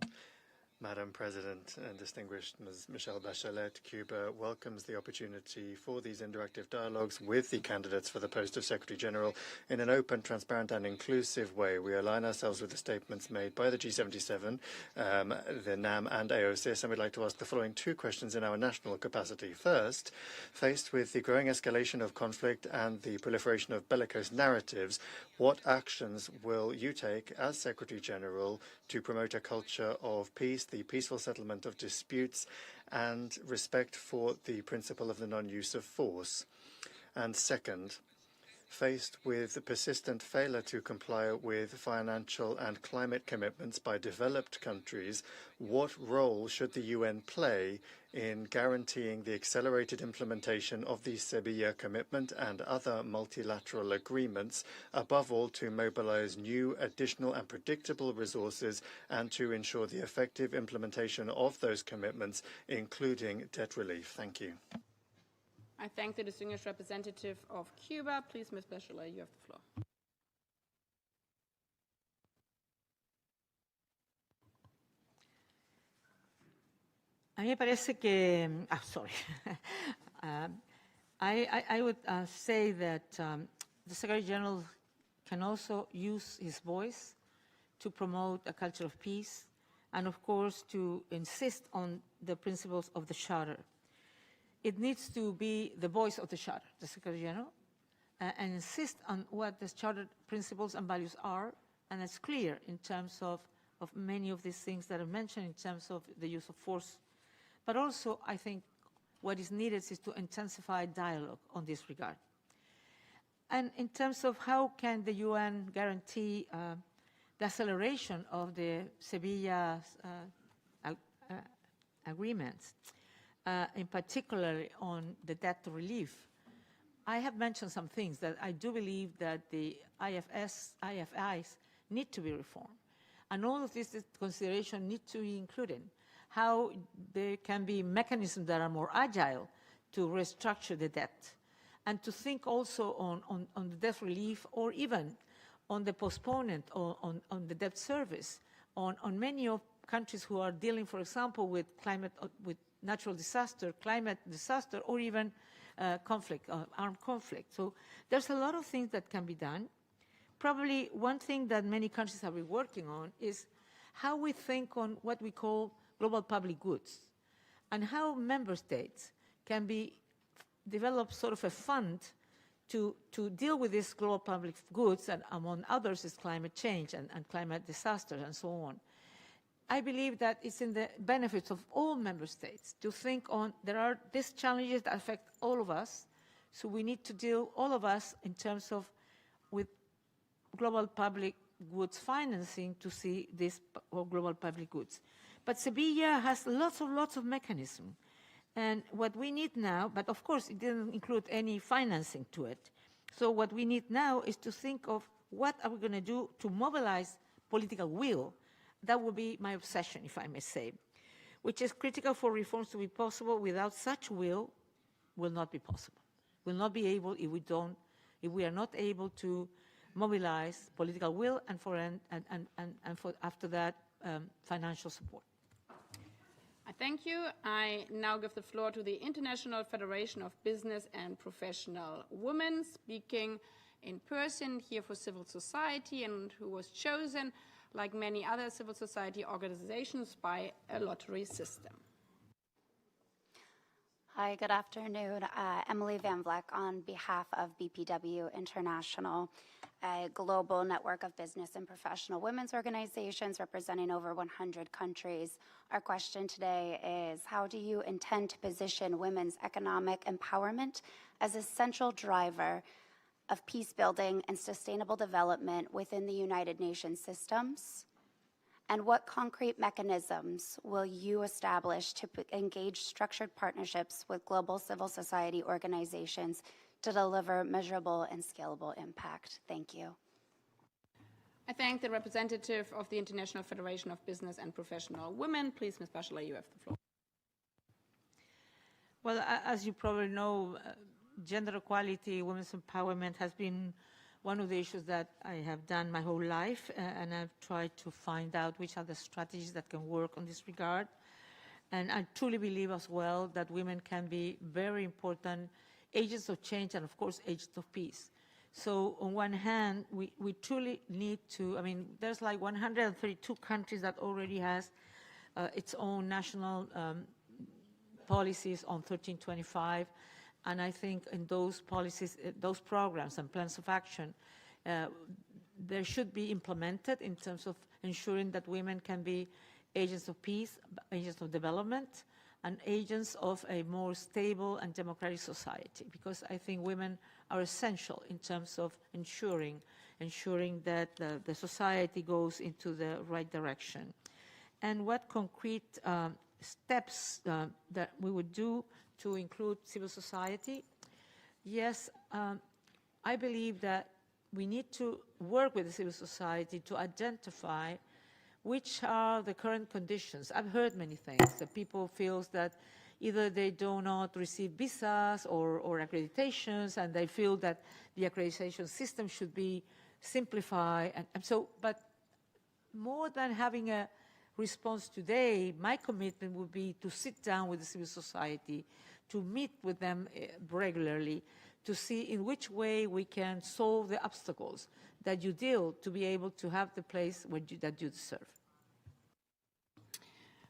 Madam President and distinguished Ms. Michelle Bachelet, Cuba welcomes the opportunity for these interactive dialogues with the candidates for the post of Secretary General in an open, transparent and inclusive way. We align ourselves with the statements made by the G77, the NAM and AOSIS, and we'd like to ask the following two questions in our national capacity. First, faced with the growing escalation of conflict and the proliferation of bellicose narratives, what actions will you take as Secretary General to promote a culture of peace, the peaceful settlement of disputes, and respect for the principle of the non-use of force? And second, faced with the persistent failure to comply with financial and climate commitments by developed countries, what role should the UN play in guaranteeing the accelerated implementation of the Sevilla Commitment and other multilateral agreements, above all to mobilize new, additional and predictable resources and to ensure the effective implementation of those commitments, including debt relief? Thank you. I thank the distinguished representative of Cuba. Please, Ms. Bachelet, you have the floor. A mí me parece que, sorry. I would say that the Secretary General can also use his voice to promote a culture of peace and, of course, to insist on the principles of the Charter. It needs to be the voice of the Charter, the Secretary General, and insist on what the Charter principles and values are, and it's clear in terms of many of these things that are mentioned in terms of the use of force. But also, I think what is needed is to intensify dialogue on this regard. And in terms of how can the UN guarantee the acceleration of the Sevilla agreements, in particular on the debt relief, I have mentioned some things that I do believe that the IFIs need to be reformed. And all of this consideration need to be included. How there can be mechanisms that are more agile to restructure the debt, and to think also on the debt relief, or even on the postponement on the debt service, on many of countries who are dealing, for example, with climate, with natural disaster, climate disaster, or even conflict, armed conflict. So there's a lot of things that can be done. Probably one thing that many countries have been working on is how we think on what we call global public goods, and how member states can develop sort of a fund to deal with these global public goods, and among others is climate change and climate disasters and so on. I believe that it's in the benefits of all member states to think on, there are these challenges that affect all of us, so we need to deal, all of us, in terms of with global public goods financing to see this global public goods. But Sevilla has lots of mechanisms. And what we need now, but of course it didn't include any financing to it. So what we need now is to think of what are we going to do to mobilize political will. That would be my obsession, if I may say, which is critical for reforms to be possible. Without such will not be possible. Will not be able if we are not able to mobilize political will and for after that financial support. I thank you. I now give the floor to the International Federation of Business and Professional Women, speaking in person here for civil society, and who was chosen, like many other civil society organizations, by a lottery system. Hi, good afternoon. Emily Van Vleck on behalf of BPW International, a global network of business and professional women's organizations representing over 100 countries. Our question today is, how do you intend to position women's economic empowerment as a central driver of peace building and sustainable development within the United Nations systems? And what concrete mechanisms will you establish to engage structured partnerships with global civil society organizations to deliver measurable and scalable impact? Thank you. I thank the representative of the International Federation of Business and Professional Women. Please, Ms. Bachelet, you have the floor. Well, as you probably know, gender equality, women's empowerment has been one of the issues that I have done my whole life, and I've tried to find out which are the strategies that can work on this regard. And I truly believe as well that women can be very important agents of change and, of course, agents of peace. So on one hand, we truly need to, I mean, there's like 132 countries that already has its own national policies on 1325. And I think in those policies, those programs and plans of action, they should be implemented in terms of ensuring that women can be agents of peace, agents of development, and agents of a more stable and democratic society. Because I think women are essential in terms of ensuring that the society goes into the right direction. And what concrete steps that we would do to include civil society? Yes, I believe that we need to work with the civil society to identify which are the current conditions. I've heard many things, that people feel that either they do not receive visas or accreditations, and they feel that the accreditation system should be simplified. And so, but more than having a response today, my commitment would be to sit down with the civil society, to meet with them regularly, to see in which way we can solve the obstacles that you deal to be able to have the place that you deserve.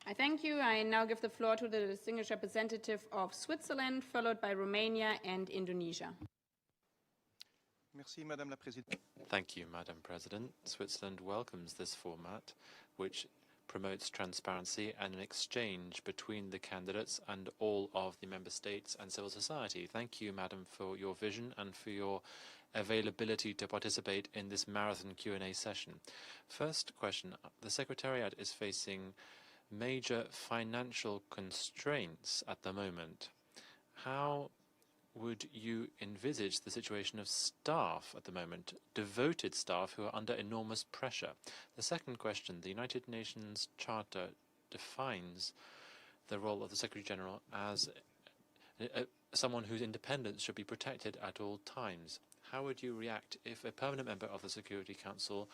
I thank you. I now give the floor to the distinguished representative of Switzerland, followed by Romania and Indonesia. Merci, Madame la Présidente. Thank you, Madam President. Switzerland welcomes this format, which promotes transparency and an exchange between the candidates and all of the member states and civil society. Thank you, Madam, for your vision and for your availability to participate in this marathon Q&A session. First question, the Secretariat is facing major financial constraints at the moment. How would you envisage the situation of staff at the moment, devoted staff who are under enormous pressure? The second question, the United Nations Charter defines the role of the Secretary General as someone whose independence should be protected at all times. How would you react if a permanent member of the Security Council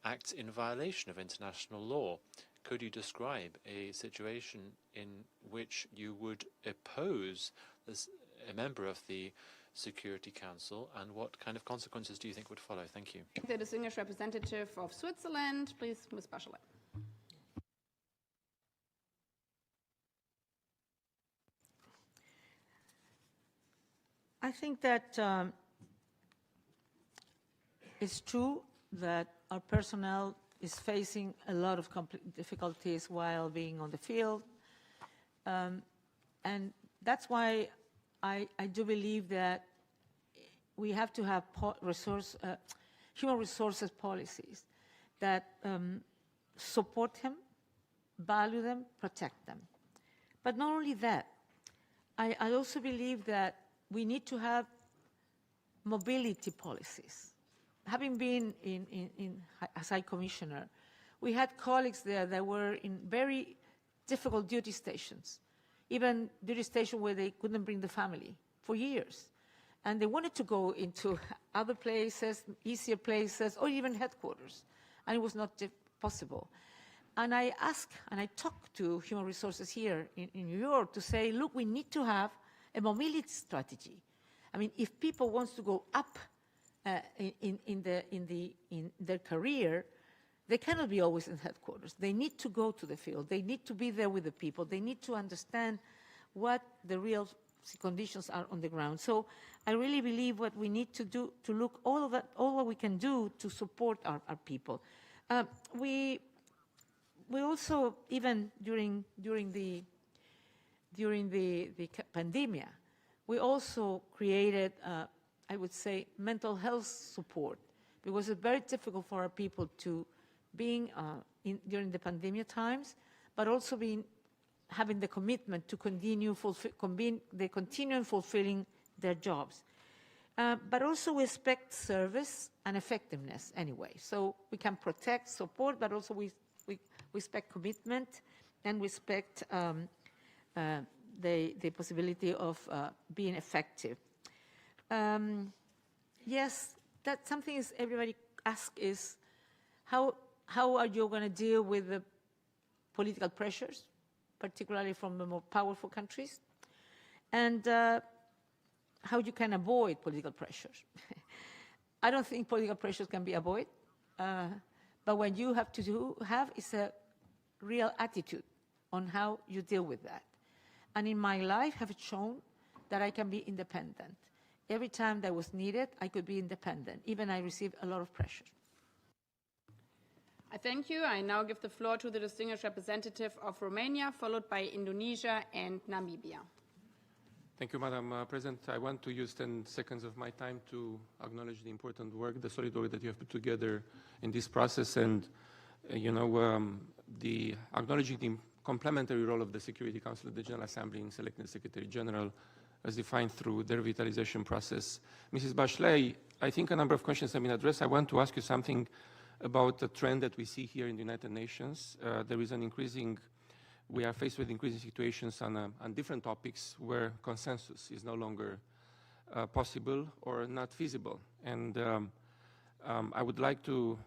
acts in violation of international law? Could you describe a situation in which you would oppose a member of the Security Council, and what kind of consequences do you think would follow? Thank you. The distinguished representative of Switzerland, please, Ms. Bachelet. I think that it's true that our personnel is facing a lot of difficulties while being on the field. And that's why I do believe that we have to have human resources policies that support him, value them, protect them. But not only that, I also believe that we need to have mobility policies. Having been as High Commissioner, we had colleagues there that were in very difficult duty stations, even duty stations where they couldn't bring the family for years. And they wanted to go into other places, easier places, or even headquarters, and it was not possible. And I asked, and I talked to human resources here in New York to say, look, we need to have a mobility strategy. I mean, if people want to go up in their career, they cannot be always in headquarters. They need to go to the field. They need to be there with the people. They need to understand what the real conditions are on the ground. So I really believe what we need to do to look all what we can do to support our people. We also, even during the pandemic, we also created I would say mental health support, because it's very difficult for our people to being during the pandemic times, but also having the commitment to continue fulfilling their jobs. But also we expect service and effectiveness anyway. So we can protect, support, but also we expect commitment, and we expect the possibility of being effective. Yes, that's something is everybody asks is how are you going to deal with the political pressures, particularly from the more powerful countries, and how you can avoid political pressures. I don't think political pressures can be avoided, but what you have to have is a real attitude on how you deal with that. And in my life, have shown that I can be independent. Every time that was needed, I could be independent. Even I received a lot of pressure. I thank you. I now give the floor to the distinguished representative of Romania, followed by Indonesia and Namibia. Thank you, Madam President. I want to use 10 seconds of my time to acknowledge the important work, the solid work that you have put together in this process, and the acknowledging the complementary role of the Security Council of the General Assembly in selecting the Secretary General as defined through the revitalization process. Mrs. Bachelet, I think a number of questions have been addressed. I want to ask you something about the trend that we see here in the United Nations. There is an increasing we are faced with increasing situations on different topics where consensus is no longer possible or not feasible. And I would like to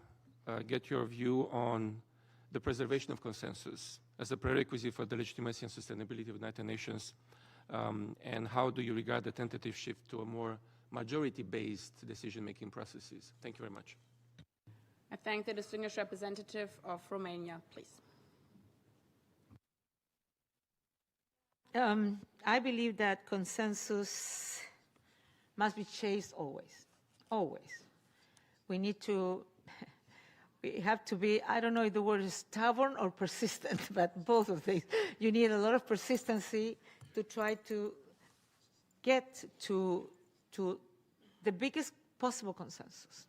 get your view on the preservation of consensus as a prerequisite for the legitimacy and sustainability of the United Nations, and how do you regard the tentative shift to a more majority-based decision-making processes? Thank you very much. I thank the distinguished representative of Romania, please. I believe that consensus must be chased always, always. We need to, we have to be, I don't know if the word is stubborn or persistent, but both of these. You need a lot of persistency to try to get to the biggest possible consensus.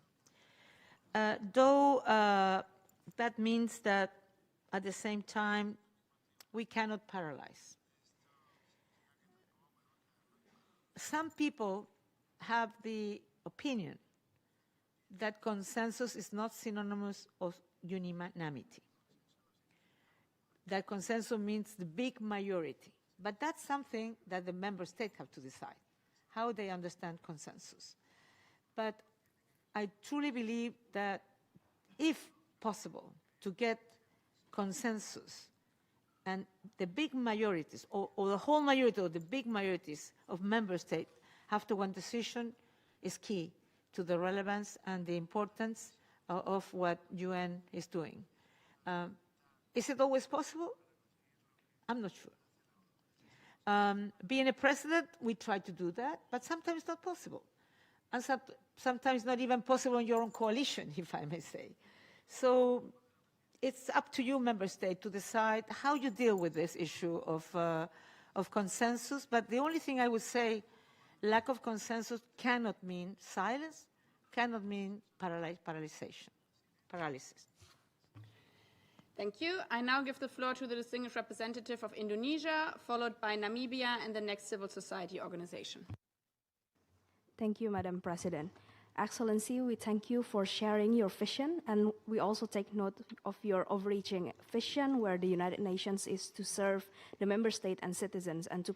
Though that means that at the same time, we cannot paralyze. Some people have the opinion that consensus is not synonymous with unanimity. That consensus means the big majority. But that's something that the member states have to decide, how they understand consensus. But I truly believe that if possible, to get consensus and the big majorities, or the whole majority or the big majorities of member states have to one decision, is key to the relevance and the importance of what UN is doing. Is it always possible? I'm not sure. Being a president, we try to do that, but sometimes not possible. And sometimes not even possible in your own coalition, if I may say. So it's up to you, member state, to decide how you deal with this issue of consensus. But the only thing I would say, lack of consensus cannot mean silence, cannot mean paralysis. Thank you. I now give the floor to the distinguished representative of Indonesia, followed by Namibia and the next civil society organization. Thank you, Madam President. Excellency, we thank you for sharing your vision, and we also take note of your overreaching vision where the United Nations is to serve the member state and citizens and to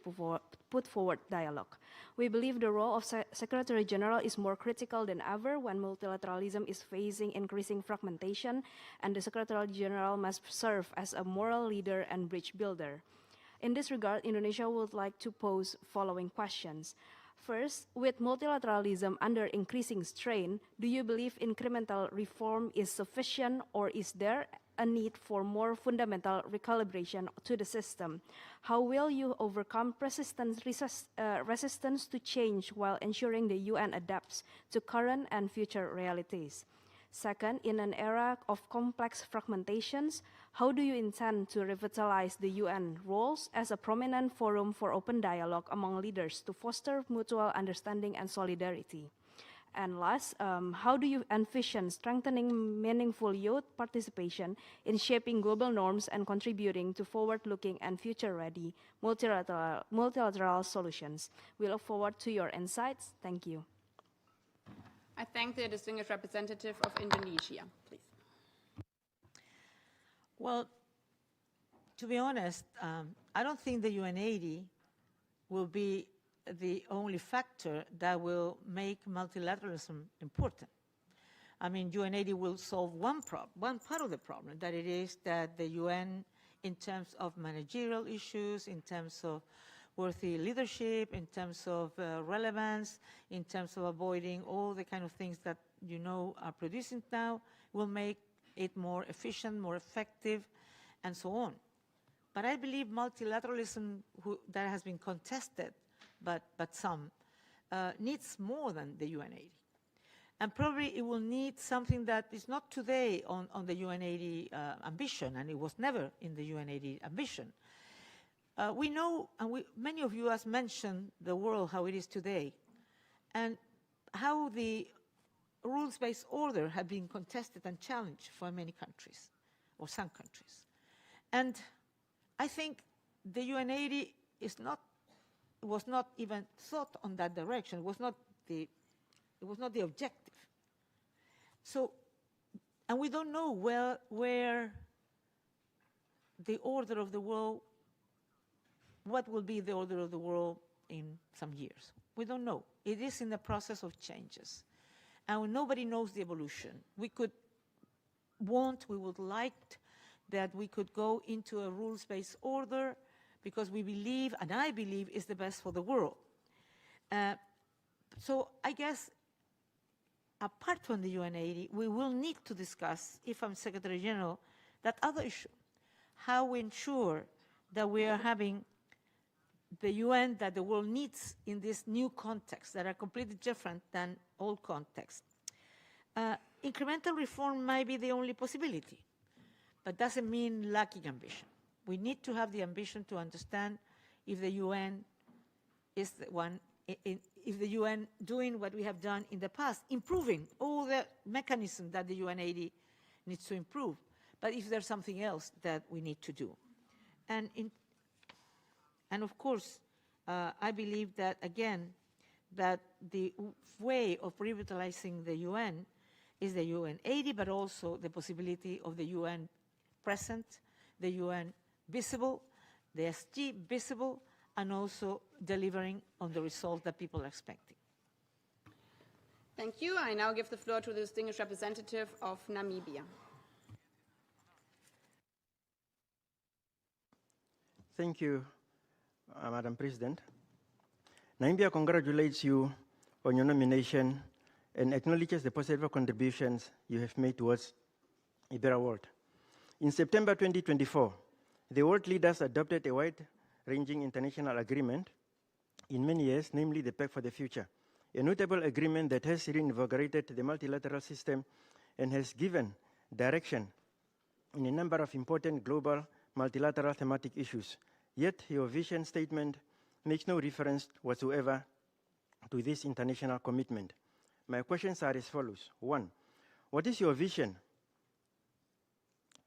put forward dialogue. We believe the role of Secretary General is more critical than ever when multilateralism is facing increasing fragmentation, and the Secretary General must serve as a moral leader and bridge builder. In this regard, Indonesia would like to pose following questions. First, with multilateralism under increasing strain, do you believe incremental reform is sufficient, or is there a need for more fundamental recalibration to the system? How will you overcome resistance to change while ensuring the UN adapts to current and future realities? Second, in an era of complex fragmentations, how do you intend to revitalize the UN roles as a prominent forum for open dialogue among leaders to foster mutual understanding and solidarity? And last, how do you envision strengthening meaningful youth participation in shaping global norms and contributing to forward-looking and future-ready multilateral solutions? We look forward to your insights. Thank you. I thank the distinguished representative of Indonesia, please. Well, to be honest, I don't think the UN80 will be the only factor that will make multilateralism important. I mean, UN80 will solve one part of the problem, that it is that the UN, in terms of managerial issues, in terms of worthy leadership, in terms of relevance, in terms of avoiding all the kind of things that you know are producing now, will make it more efficient, more effective, and so on. But I believe multilateralism that has been contested, but some, needs more than the UN80. And probably it will need something that is not today on the UN80 ambition, and it was never in the UN80 ambition. We know, and many of you have mentioned the world, how it is today, and how the rules-based order have been contested and challenged for many countries, or some countries. And I think the UN80 was not even thought on that direction. It was not the objective. So, and we don't know where the order of the world, what will be the order of the world in some years? We don't know. It is in the process of changes. And nobody knows the evolution. We would like that we could go into a rules-based order because we believe, and I believe, is the best for the world. So I guess, apart from the UN 80, we will need to discuss, if I'm Secretary General, that other issue, how we ensure that we are having the UN that the world needs in this new context that are completely different than old contexts. Incremental reform might be the only possibility, but doesn't mean lacking ambition. We need to have the ambition to understand if the UN is the one, if the UN doing what we have done in the past, improving all the mechanisms that the UN 80 needs to improve, but if there's something else that we need to do. And of course, I believe that, again, that the way of revitalizing the UN is the UN 80, but also the possibility of the UN present, the UN visible, the SG visible, and also delivering on the results that people are expecting. Thank you. I now give the floor to the distinguished representative of Namibia. Thank you, Madam President. Namibia congratulates you on your nomination and acknowledges the positive contributions you have made towards a better world. In September 2024, the world leaders adopted a wide-ranging international agreement in many years, namely the Pact for the Future, a notable agreement that has reinvigorated the multilateral system and has given direction in a number of important global multilateral thematic issues. Yet your vision statement makes no reference whatsoever to this international commitment. My questions are as follows. 1, what is your vision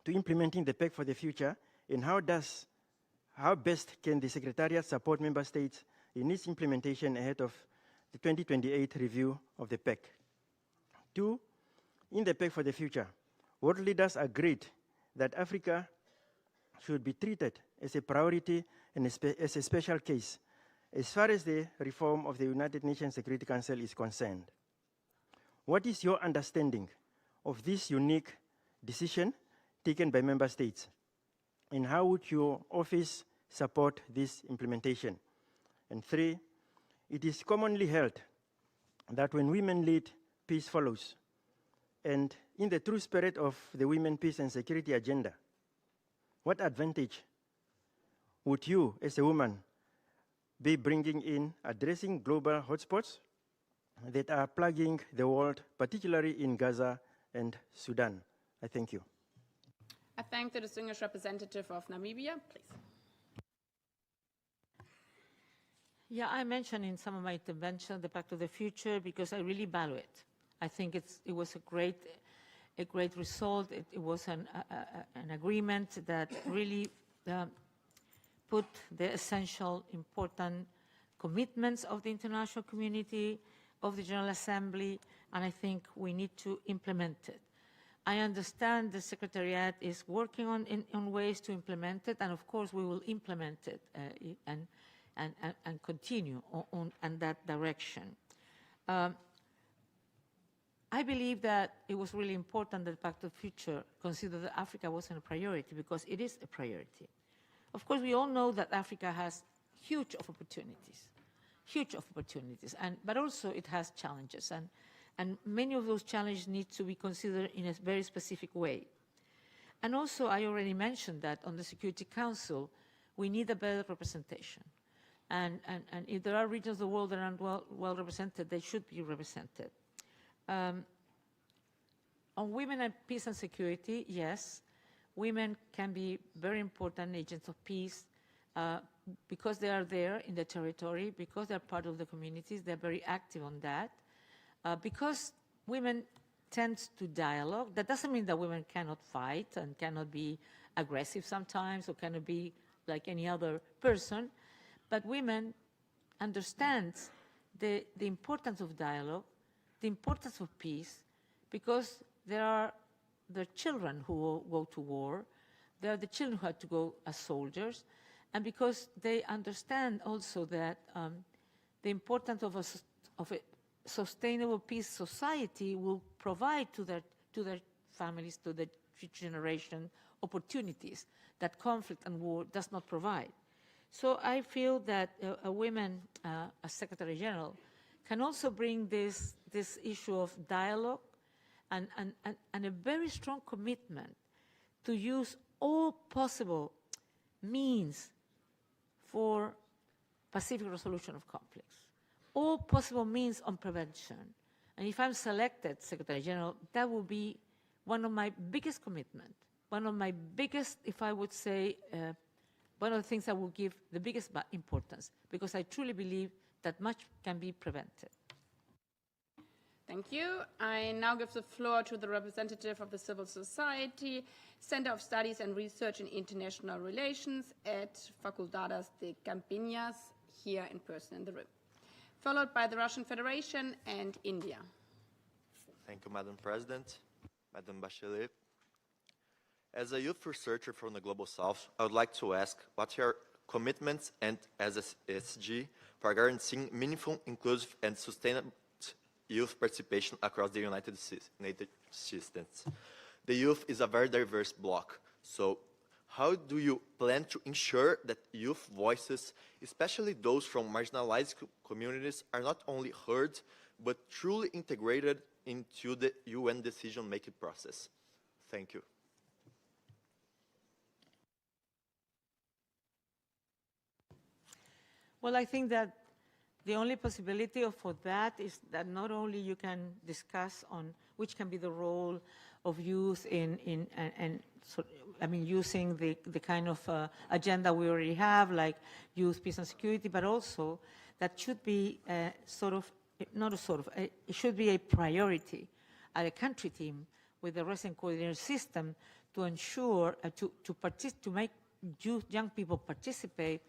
to implementing the Pact for the Future, and how best can the Secretariat support Member States in its implementation ahead of the 2028 review of the Pact? 2, in the Pact for the Future, world leaders agreed that Africa should be treated as a priority and as a special case as far as the reform of the United Nations Security Council is concerned. What is your understanding of this unique decision taken by Member States, and how would your office support this implementation? And 3, it is commonly held that when women lead, peace follows. And in the true spirit of the Women, Peace and Security agenda, what advantage would you, as a woman, be bringing in addressing global hotspots that are plaguing the world, particularly in Gaza and Sudan? I thank you. I thank the distinguished representative of Namibia, please. Yeah, I mentioned in some of my intervention the Pact of the Future because I really value it. I think it was a great result. It was an agreement that really put the essential, important commitments of the international community, of the General Assembly, and I think we need to implement it. I understand the Secretariat is working on ways to implement it, and of course we will implement it and continue on that direction. I believe that it was really important that the Pact of the Future considered that Africa wasn't a priority, because it is a priority. Of course, we all know that Africa has huge opportunities, but also it has challenges, and many of those challenges need to be considered in a very specific way. And also, I already mentioned that on the Security Council, we need a better representation. And if there are regions of the world that aren't well represented, they should be represented. On women and peace and security, yes, women can be very important agents of peace because they are there in the territory, because they're part of the communities, they're very active on that. Because women tend to dialogue, that doesn't mean that women cannot fight and cannot be aggressive sometimes or cannot be like any other person, but women understand the importance of dialogue, the importance of peace, because there are the children who will go to war, they are the children who had to go as soldiers, and because they understand also that the importance of a sustainable peace society will provide to their families, to the future generation, opportunities that conflict and war does not provide. So I feel that a woman as Secretary General can also bring this issue of dialogue and a very strong commitment to use all possible means for pacific resolution of conflicts, all possible means on prevention. And if I'm selected Secretary General, that will be one of my biggest commitments, one of my biggest, if I would say, one of the things I will give the biggest importance, because I truly believe that much can be prevented. Thank you. I now give the floor to the representative of the Civil Society, Center of Studies and Research in International Relations at Facultades de Campinas, here in person in the room, followed by the Russian Federation and India. Thank you, Madam President, Madam Bachelet. As a youth researcher from the Global South, I would like to ask what are your commitments and as a SG for guaranteeing meaningful, inclusive, and sustainable youth participation across the United States. The youth is a very diverse bloc, so how do you plan to ensure that youth voices, especially those from marginalized communities, are not only heard, but truly integrated into the UN decision-making process? Thank you. Well, I think that the only possibility for that is that not only you can discuss on which can be the role of youth using the kind of agenda we already have, like youth, peace and security, but also that should be it should be a priority at a country team with the resident coordinator system to ensure, to make young people participate,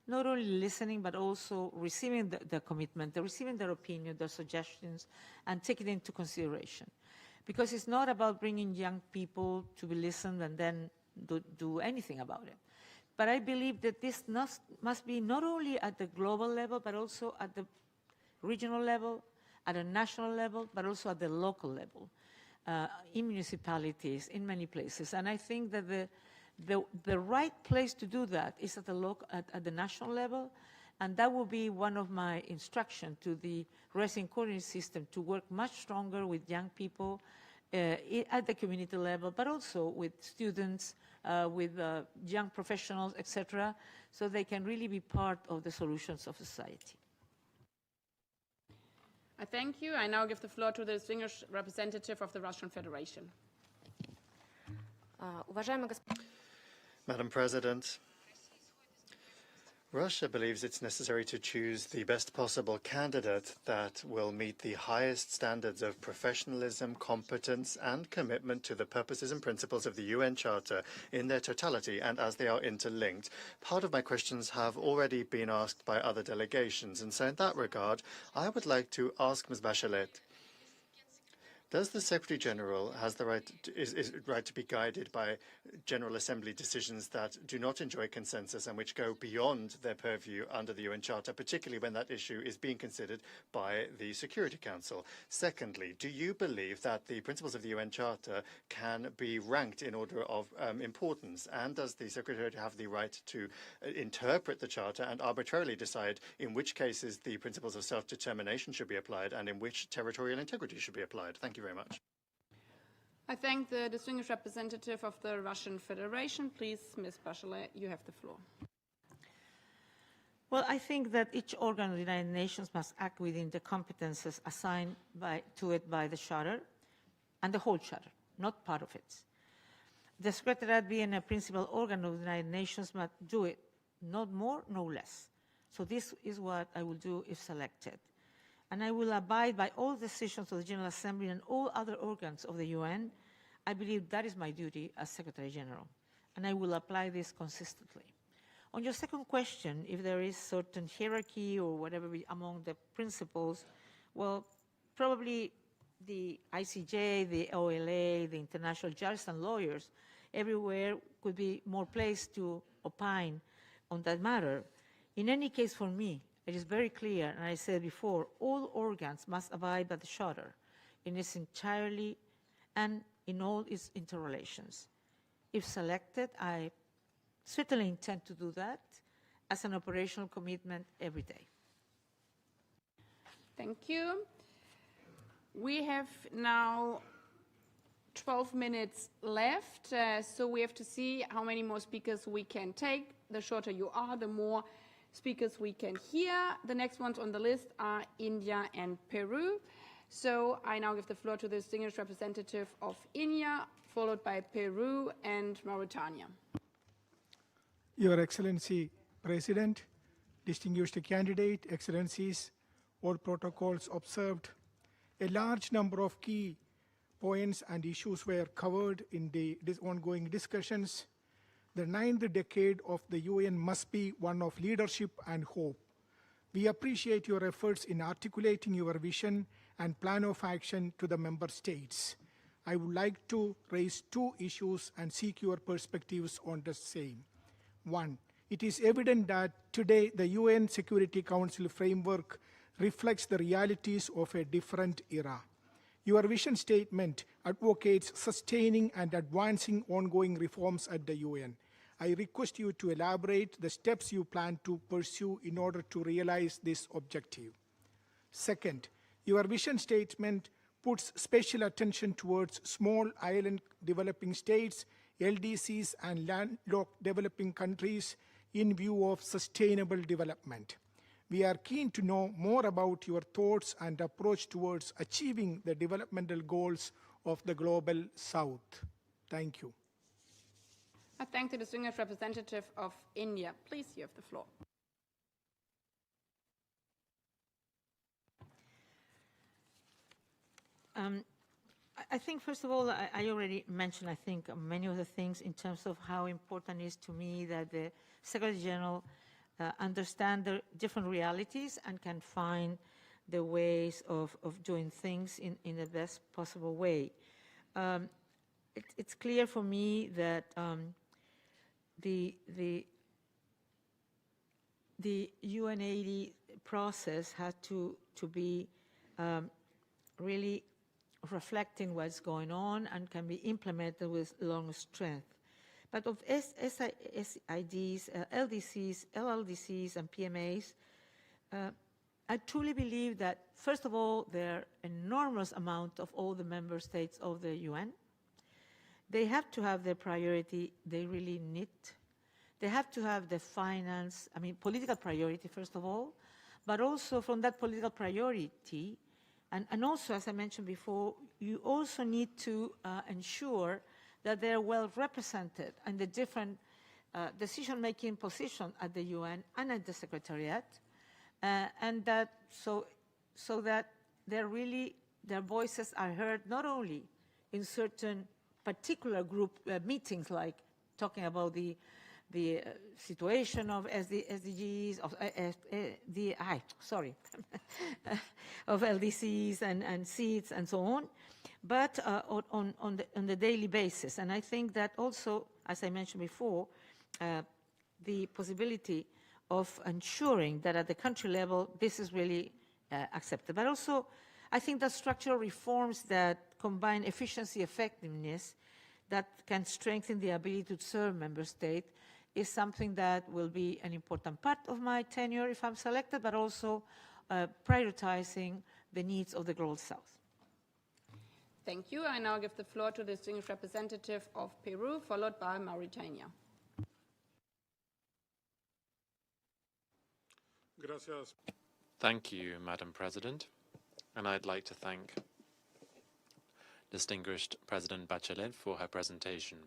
not only listening, but also receiving the commitment, receiving their opinion, their suggestions, and taking it into consideration. Because it's not about bringing young people to be listened and then do anything about it. But I believe that this must be not only at the global level, but also at the regional level, at a national level, but also at the local level, in municipalities, in many places. And I think that the right place to do that is at the national level, and that will be one of my instructions to the resident coordinating system, to work much stronger with young people at the community level, but also with students, with young professionals, etc., so they can really be part of the solutions of society. I thank you. I now give the floor to the distinguished representative of the Russian Federation. Madam President, Russia believes it's necessary to choose the best possible candidate that will meet the highest standards of professionalism, competence, and commitment to the purposes and principles of the UN Charter in their totality and as they are interlinked. Part of my questions have already been asked by other delegations, and so in that regard, I would like to ask Ms. Bachelet, does the Secretary General has the right is right to be guided by General Assembly decisions that do not enjoy consensus and which go beyond their purview under the UN Charter, particularly when that issue is being considered by the Security Council? Secondly, do you believe that the principles of the UN Charter can be ranked in order of importance? And does the Secretary have the right to interpret the Charter and arbitrarily decide in which cases the principles of self-determination should be applied and in which territorial integrity should be applied? Thank you very much. I thank the distinguished representative of the Russian Federation. Please, Ms. Bachelet, you have the floor. Well, I think that each organ of the United Nations must act within the competences assigned to it by the Charter, and the whole Charter, not part of it. The Secretariat, being a principal organ of the United Nations, must do it, not more, no less. So this is what I will do if selected. And I will abide by all decisions of the General Assembly and all other organs of the UN. I believe that is my duty as Secretary General, and I will apply this consistently. On your second question, if there is certain hierarchy or whatever among the principles, well, probably the ICJ, the OLA, the international judges and lawyers everywhere could be more place to opine on that matter. In any case, for me, it is very clear, and I said before, all organs must abide by the Charter in its entirety and in all its interrelations. If selected, I certainly intend to do that as an operational commitment every day. Thank you. We have now 12 minutes left, so we have to see how many more speakers we can take. The shorter you are, the more speakers we can hear. The next ones on the list are India and Peru. So I now give the floor to the distinguished representative of India, followed by Peru and Mauritania. Your Excellency, President, distinguished candidate, Excellencies, all protocols observed. A large number of key points and issues were covered in the ongoing discussions. The 9th decade of the UN must be one of leadership and hope. We appreciate your efforts in articulating your vision and plan of action to the member states. I would like to raise 2 issues and seek your perspectives on the same. 1, it is evident that today the UN Security Council framework reflects the realities of a different era. Your vision statement advocates sustaining and advancing ongoing reforms at the UN. I request you to elaborate the steps you plan to pursue in order to realize this objective. Second, your vision statement puts special attention towards small island developing states, LDCs, and landlocked developing countries in view of sustainable development. We are keen to know more about your thoughts and approach towards achieving the developmental goals of the Global South. Thank you. I thank the distinguished representative of India. Please, you have the floor. I think, first of all, I already mentioned, I think, many of the things in terms of how important it is to me that the Secretary General understand the different realities and can find the ways of doing things in the best possible way. It's clear for me that the UN80 process had to be really reflecting what's going on and can be implemented with long strength. But of SIDs, LDCs, LLDCs, and PMAs, I truly believe that, first of all, there are enormous amount of all the member states of the UN. They have to have their priority they really need. They have to have the finance, political priority, first of all, but also from that political priority, and also, as I mentioned before, you also need to ensure that they're well represented in the different decision-making positions at the UN and at the Secretariat, and that so that their voices are heard not only in certain particular group meetings, like talking about the situation of SDGs, of of LDCs and seeds and so on, but on the daily basis. And I think that also, as I mentioned before, the possibility of ensuring that at the country level this is really accepted. But also, I think that structural reforms that combine efficiency, effectiveness, that can strengthen the ability to serve member states is something that will be an important part of my tenure if I'm selected, but also prioritizing the needs of the Global South. Thank you. I now give the floor to the distinguished representative of Peru, followed by Mauritania. Gracias. Thank you, Madam President. And I'd like to thank distinguished President Bachelet for her presentation.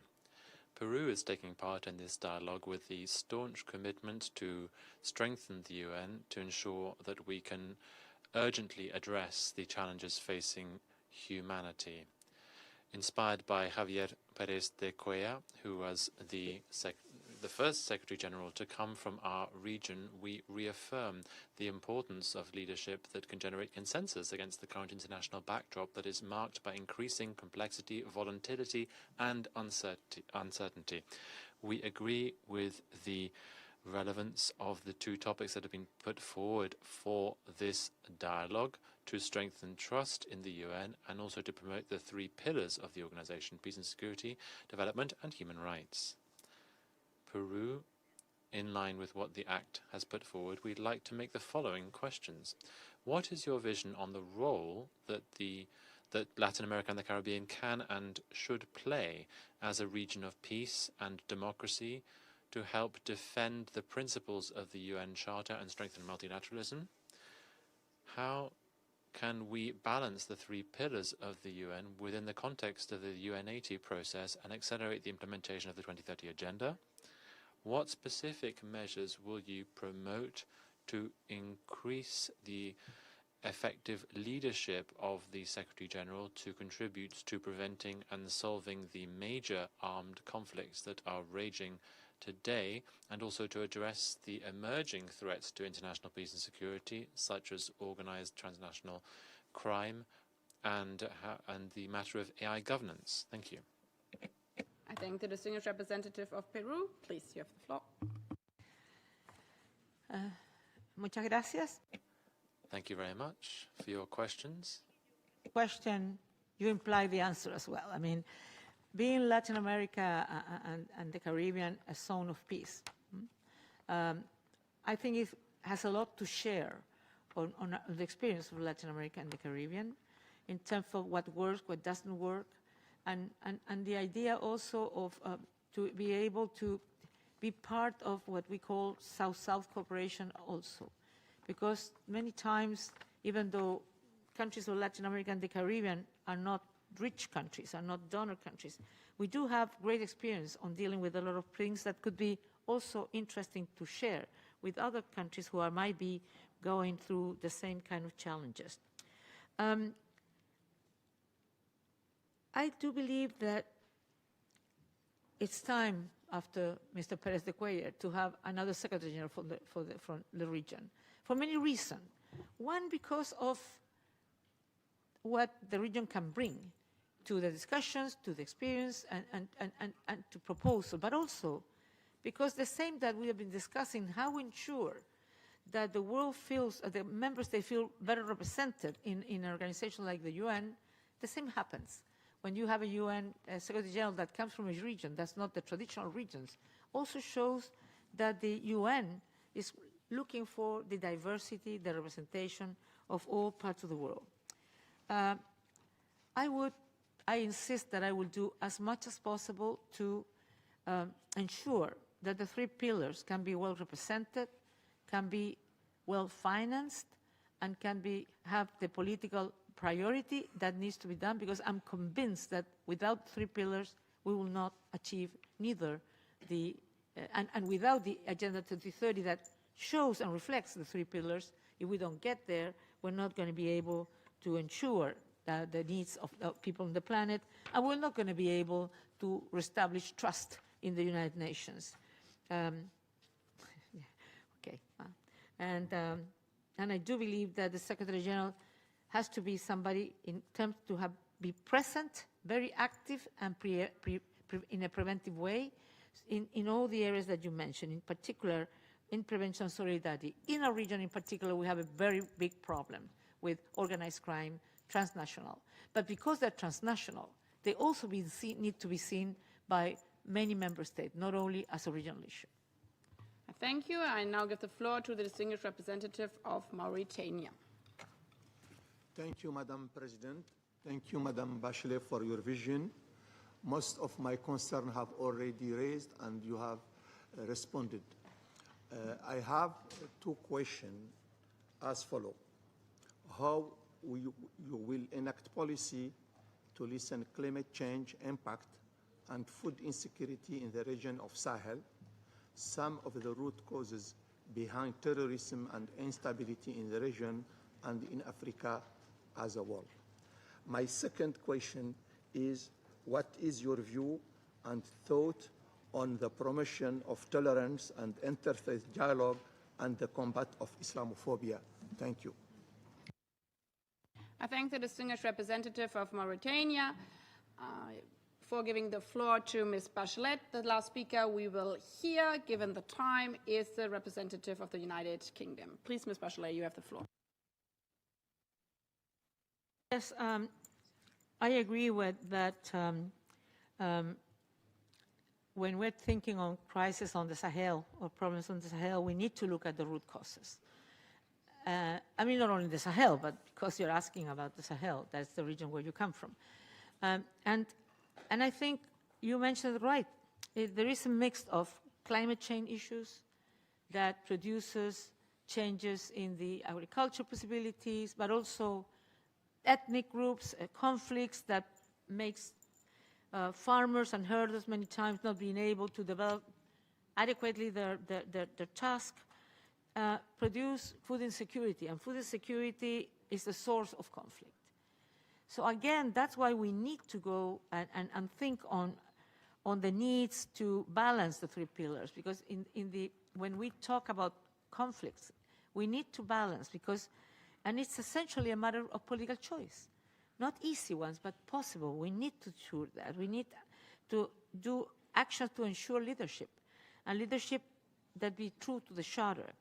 Peru is taking part in this dialogue with the staunch commitment to strengthen the UN to ensure that we can urgently address the challenges facing humanity. Inspired by Javier Pérez de Cuellar, who was the the first Secretary General to come from our region, we reaffirm the importance of leadership that can generate consensus against the current international backdrop that is marked by increasing complexity, volatility, and uncertainty. We agree with the relevance of the two topics that have been put forward for this dialogue: to strengthen trust in the UN and also to promote the three pillars of the organization: peace and security, development, and human rights. Peru, in line with what the Act has put forward, we'd like to make the following questions. What is your vision on the role that Latin America and the Caribbean can and should play as a region of peace and democracy to help defend the principles of the UN Charter and strengthen multilateralism? How can we balance the three pillars of the UN within the context of the UN80 process and accelerate the implementation of the 2030 Agenda? What specific measures will you promote to increase the effective leadership of the Secretary General to contribute to preventing and solving the major armed conflicts that are raging today, and also to address the emerging threats to international peace and security, such as organized transnational crime and the matter of AI governance? Thank you. I thank the distinguished representative of Peru. Please, you have the floor. Muchas gracias. Thank you very much for your questions. Question, you imply the answer as well. I mean, being Latin America and the Caribbean a zone of peace, I think it has a lot to share on the experience of Latin America and the Caribbean in terms of what works, what doesn't work, and the idea also of to be able to be part of what we call South-South cooperation also. Because many times, even though countries of Latin America and the Caribbean are not rich countries, are not donor countries, we do have great experience on dealing with a lot of things that could be also interesting to share with other countries who might be going through the same kind of challenges. I do believe that it's time, after Mr. Pérez de Cuellar, to have another Secretary General for the region, for many reasons. One, because of what the region can bring to the discussions, to the experience, and to proposal, but also because the same that we have been discussing, how we ensure that the world feels, the members, they feel better represented in an organization like the UN, the same happens. When you have a UN Secretary General that comes from a region that's not the traditional regions, also shows that the UN is looking for the diversity, the representation of all parts of the world. I insist that I will do as much as possible to ensure that the three pillars can be well represented, can be well financed, and can have the political priority that needs to be done, because I'm convinced that without three pillars, we will not achieve neither the, and without the Agenda 2030 that shows and reflects the three pillars, if we don't get there, we're not going to be able to ensure that the needs of people on the planet, and we're not going to be able to reestablish trust in the United Nations. And I do believe that the Secretary General has to be somebody in terms to be present, very active, and in a preventive way in all the areas that you mentioned, in particular in prevention and solidarity. In our region in particular, we have a very big problem with organized crime, transnational. But because they're transnational, they also need to be seen by many member states, not only as a regional issue. Thank you. I now give the floor to the distinguished representative of Mauritania. Thank you, Madam President. Thank you, Madam Bachelet, for your vision. Most of my concerns have already raised, and you have responded. I have two questions as follows. How you will enact policy to lessen climate change impact and food insecurity in the region of Sahel, some of the root causes behind terrorism and instability in the region and in Africa as a whole. My second question is, what is your view and thought on the promotion of tolerance and interfaith dialogue and the combat of Islamophobia. Thank you. I thank the distinguished representative of Mauritania for giving the floor to Ms. Bachelet. The last speaker we will hear, given the time, is the representative of the United Kingdom. Please, Ms. Bachelet, you have the floor. Yes, I agree with that. When we're thinking on crisis on the Sahel or problems on the Sahel, we need to look at the root causes. I mean, not only the Sahel, but because you're asking about the Sahel, that's the region where you come from. And I think you mentioned it right. There is a mix of climate change issues that produces changes in the agriculture possibilities, but also ethnic groups, conflicts that makes farmers and herders many times not being able to develop adequately their task, produce food insecurity, and food insecurity is the source of conflict. So again, that's why we need to go and think on the needs to balance the three pillars, because when we talk about conflicts, we need to balance, and it's essentially a matter of political choice. Not easy ones, but possible. We need to ensure that. We need to do actions to ensure leadership, and leadership that be true to the Charter.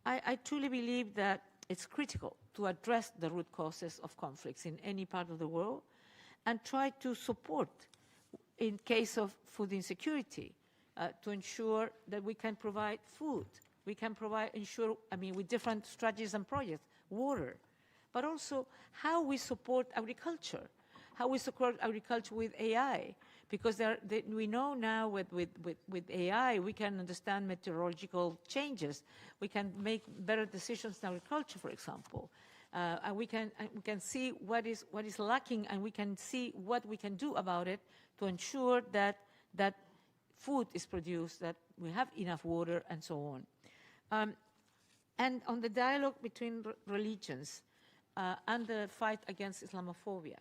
I truly believe that it's critical to address the root causes of conflicts in any part of the world and try to support, in case of food insecurity, to ensure that we can provide food. We can with different strategies and projects, water, but also how we support agriculture, with AI, because we know now with AI we can understand meteorological changes, we can make better decisions in agriculture, for example, and we can see what is lacking, and we can see what we can do about it to ensure that food is produced, that we have enough water, and so on. And on the dialogue between religions and the fight against Islamophobia,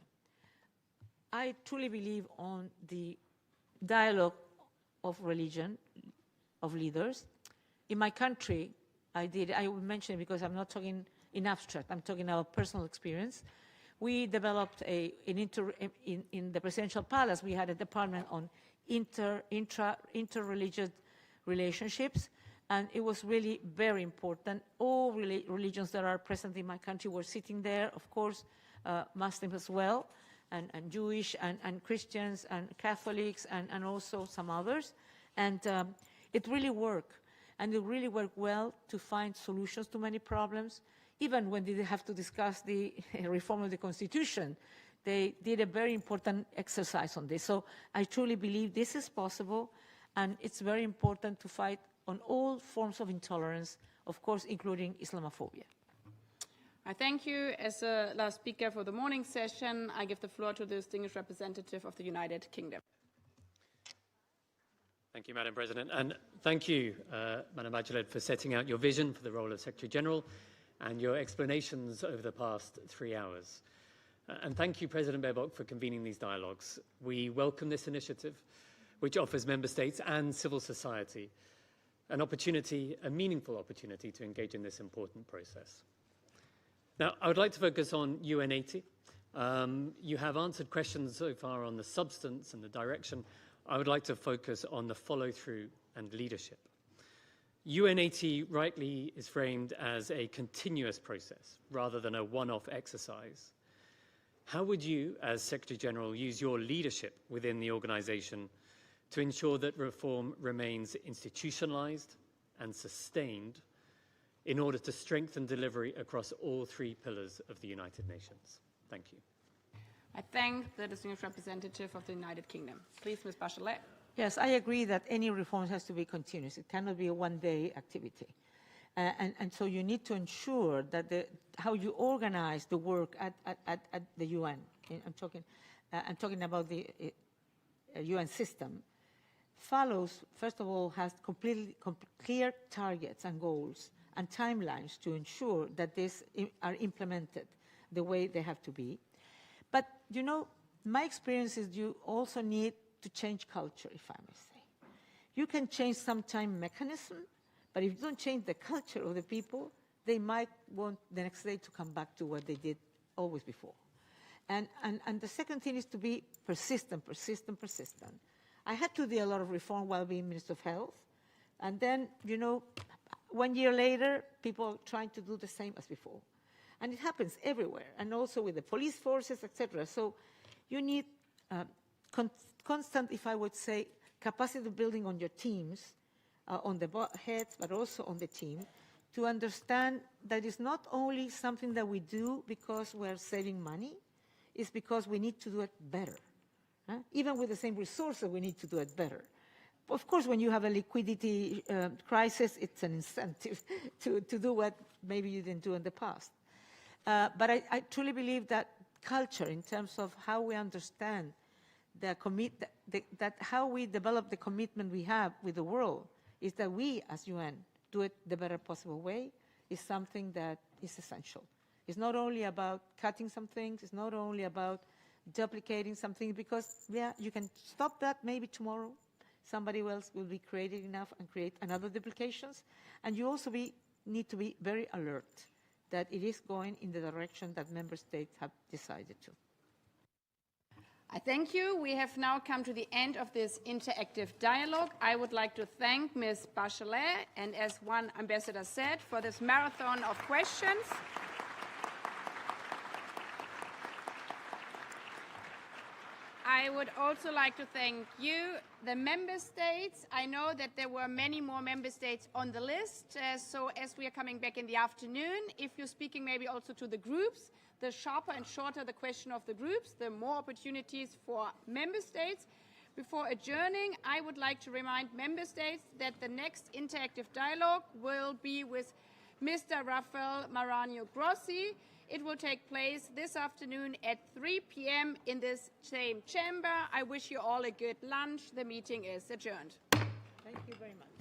I truly believe on the dialogue of religion, of leaders. In my country, I will mention it because I'm not talking in abstract, I'm talking about personal experience. We developed in the presidential palace, we had a department on inter-religious relationships, and it was really very important. All religions that are present in my country were sitting there, of course, Muslims as well, and Jewish, and Christians, and Catholics, and also some others. And it really worked. And it really worked well to find solutions to many problems. Even when they have to discuss the reform of the Constitution, they did a very important exercise on this. So I truly believe this is possible, and it's very important to fight on all forms of intolerance, of course, including Islamophobia. I thank you. As the last speaker for the morning session, I give the floor to the distinguished representative of the United Kingdom. Thank you, Madam President. And thank you, Madam Bachelet, for setting out your vision for the role of Secretary General and your explanations over the past 3 hours. And thank you, President Baerbock, for convening these dialogues. We welcome this initiative, which offers member states and civil society an opportunity, a meaningful opportunity, to engage in this important process. Now, I would like to focus on UN80. You have answered questions so far on the substance and the direction. I would like to focus on the follow-through and leadership. UN80 rightly is framed as a continuous process rather than a one-off exercise. How would you, as Secretary General, use your leadership within the organization to ensure that reform remains institutionalized and sustained in order to strengthen delivery across all three pillars of the United Nations? Thank you. I thank the distinguished representative of the United Kingdom. Please, Ms. Bachelet. Yes, I agree that any reform has to be continuous. It cannot be a one-day activity. And so you need to ensure that how you organize the work at the UN. I'm talking about the UN system. Follows, first of all, has clear targets and goals and timelines to ensure that these are implemented the way they have to be. But, you know, my experience is you also need to change culture, if I may say. You can change sometime mechanism, but if you don't change the culture of the people, they might want the next day to come back to what they did always before. And the second thing is to be persistent. I had to do a lot of reform while being Minister of Health. And then, 1 year later, people trying to do the same as before. And it happens everywhere, and also with the police forces, etc. So you need constant, if I would say, capacity building on your teams, on the heads, but also on the team, to understand that it's not only something that we do because we're saving money, it's because we need to do it better. Even with the same resources, we need to do it better. Of course, when you have a liquidity crisis, it's an incentive to do what maybe you didn't do in the past. But I truly believe that culture, in terms of how we understand that how we develop the commitment we have with the world, is that we, as UN, do it the better possible way, is something that is essential. It's not only about cutting some things, it's not only about duplicating something, because, yeah, you can stop that maybe tomorrow. Somebody else will be creative enough and create another duplications. And you also need to be very alert that it is going in the direction that member states have decided to. I thank you. We have now come to the end of this interactive dialogue. I would like to thank Ms. Bachelet, and as one ambassador said, for this marathon of questions. I would also like to thank you, the member states. I know that there were many more member states on the list, so as we are coming back in the afternoon, if you're speaking maybe also to the groups, the sharper and shorter the question of the groups, the more opportunities for member states. Before adjourning, I would like to remind member states that the next interactive dialogue will be with Mr. Rafael Maranhão Grossi. It will take place this afternoon at 3 p.m. in this same chamber. I wish you all a good lunch. The meeting is adjourned. Thank you very much.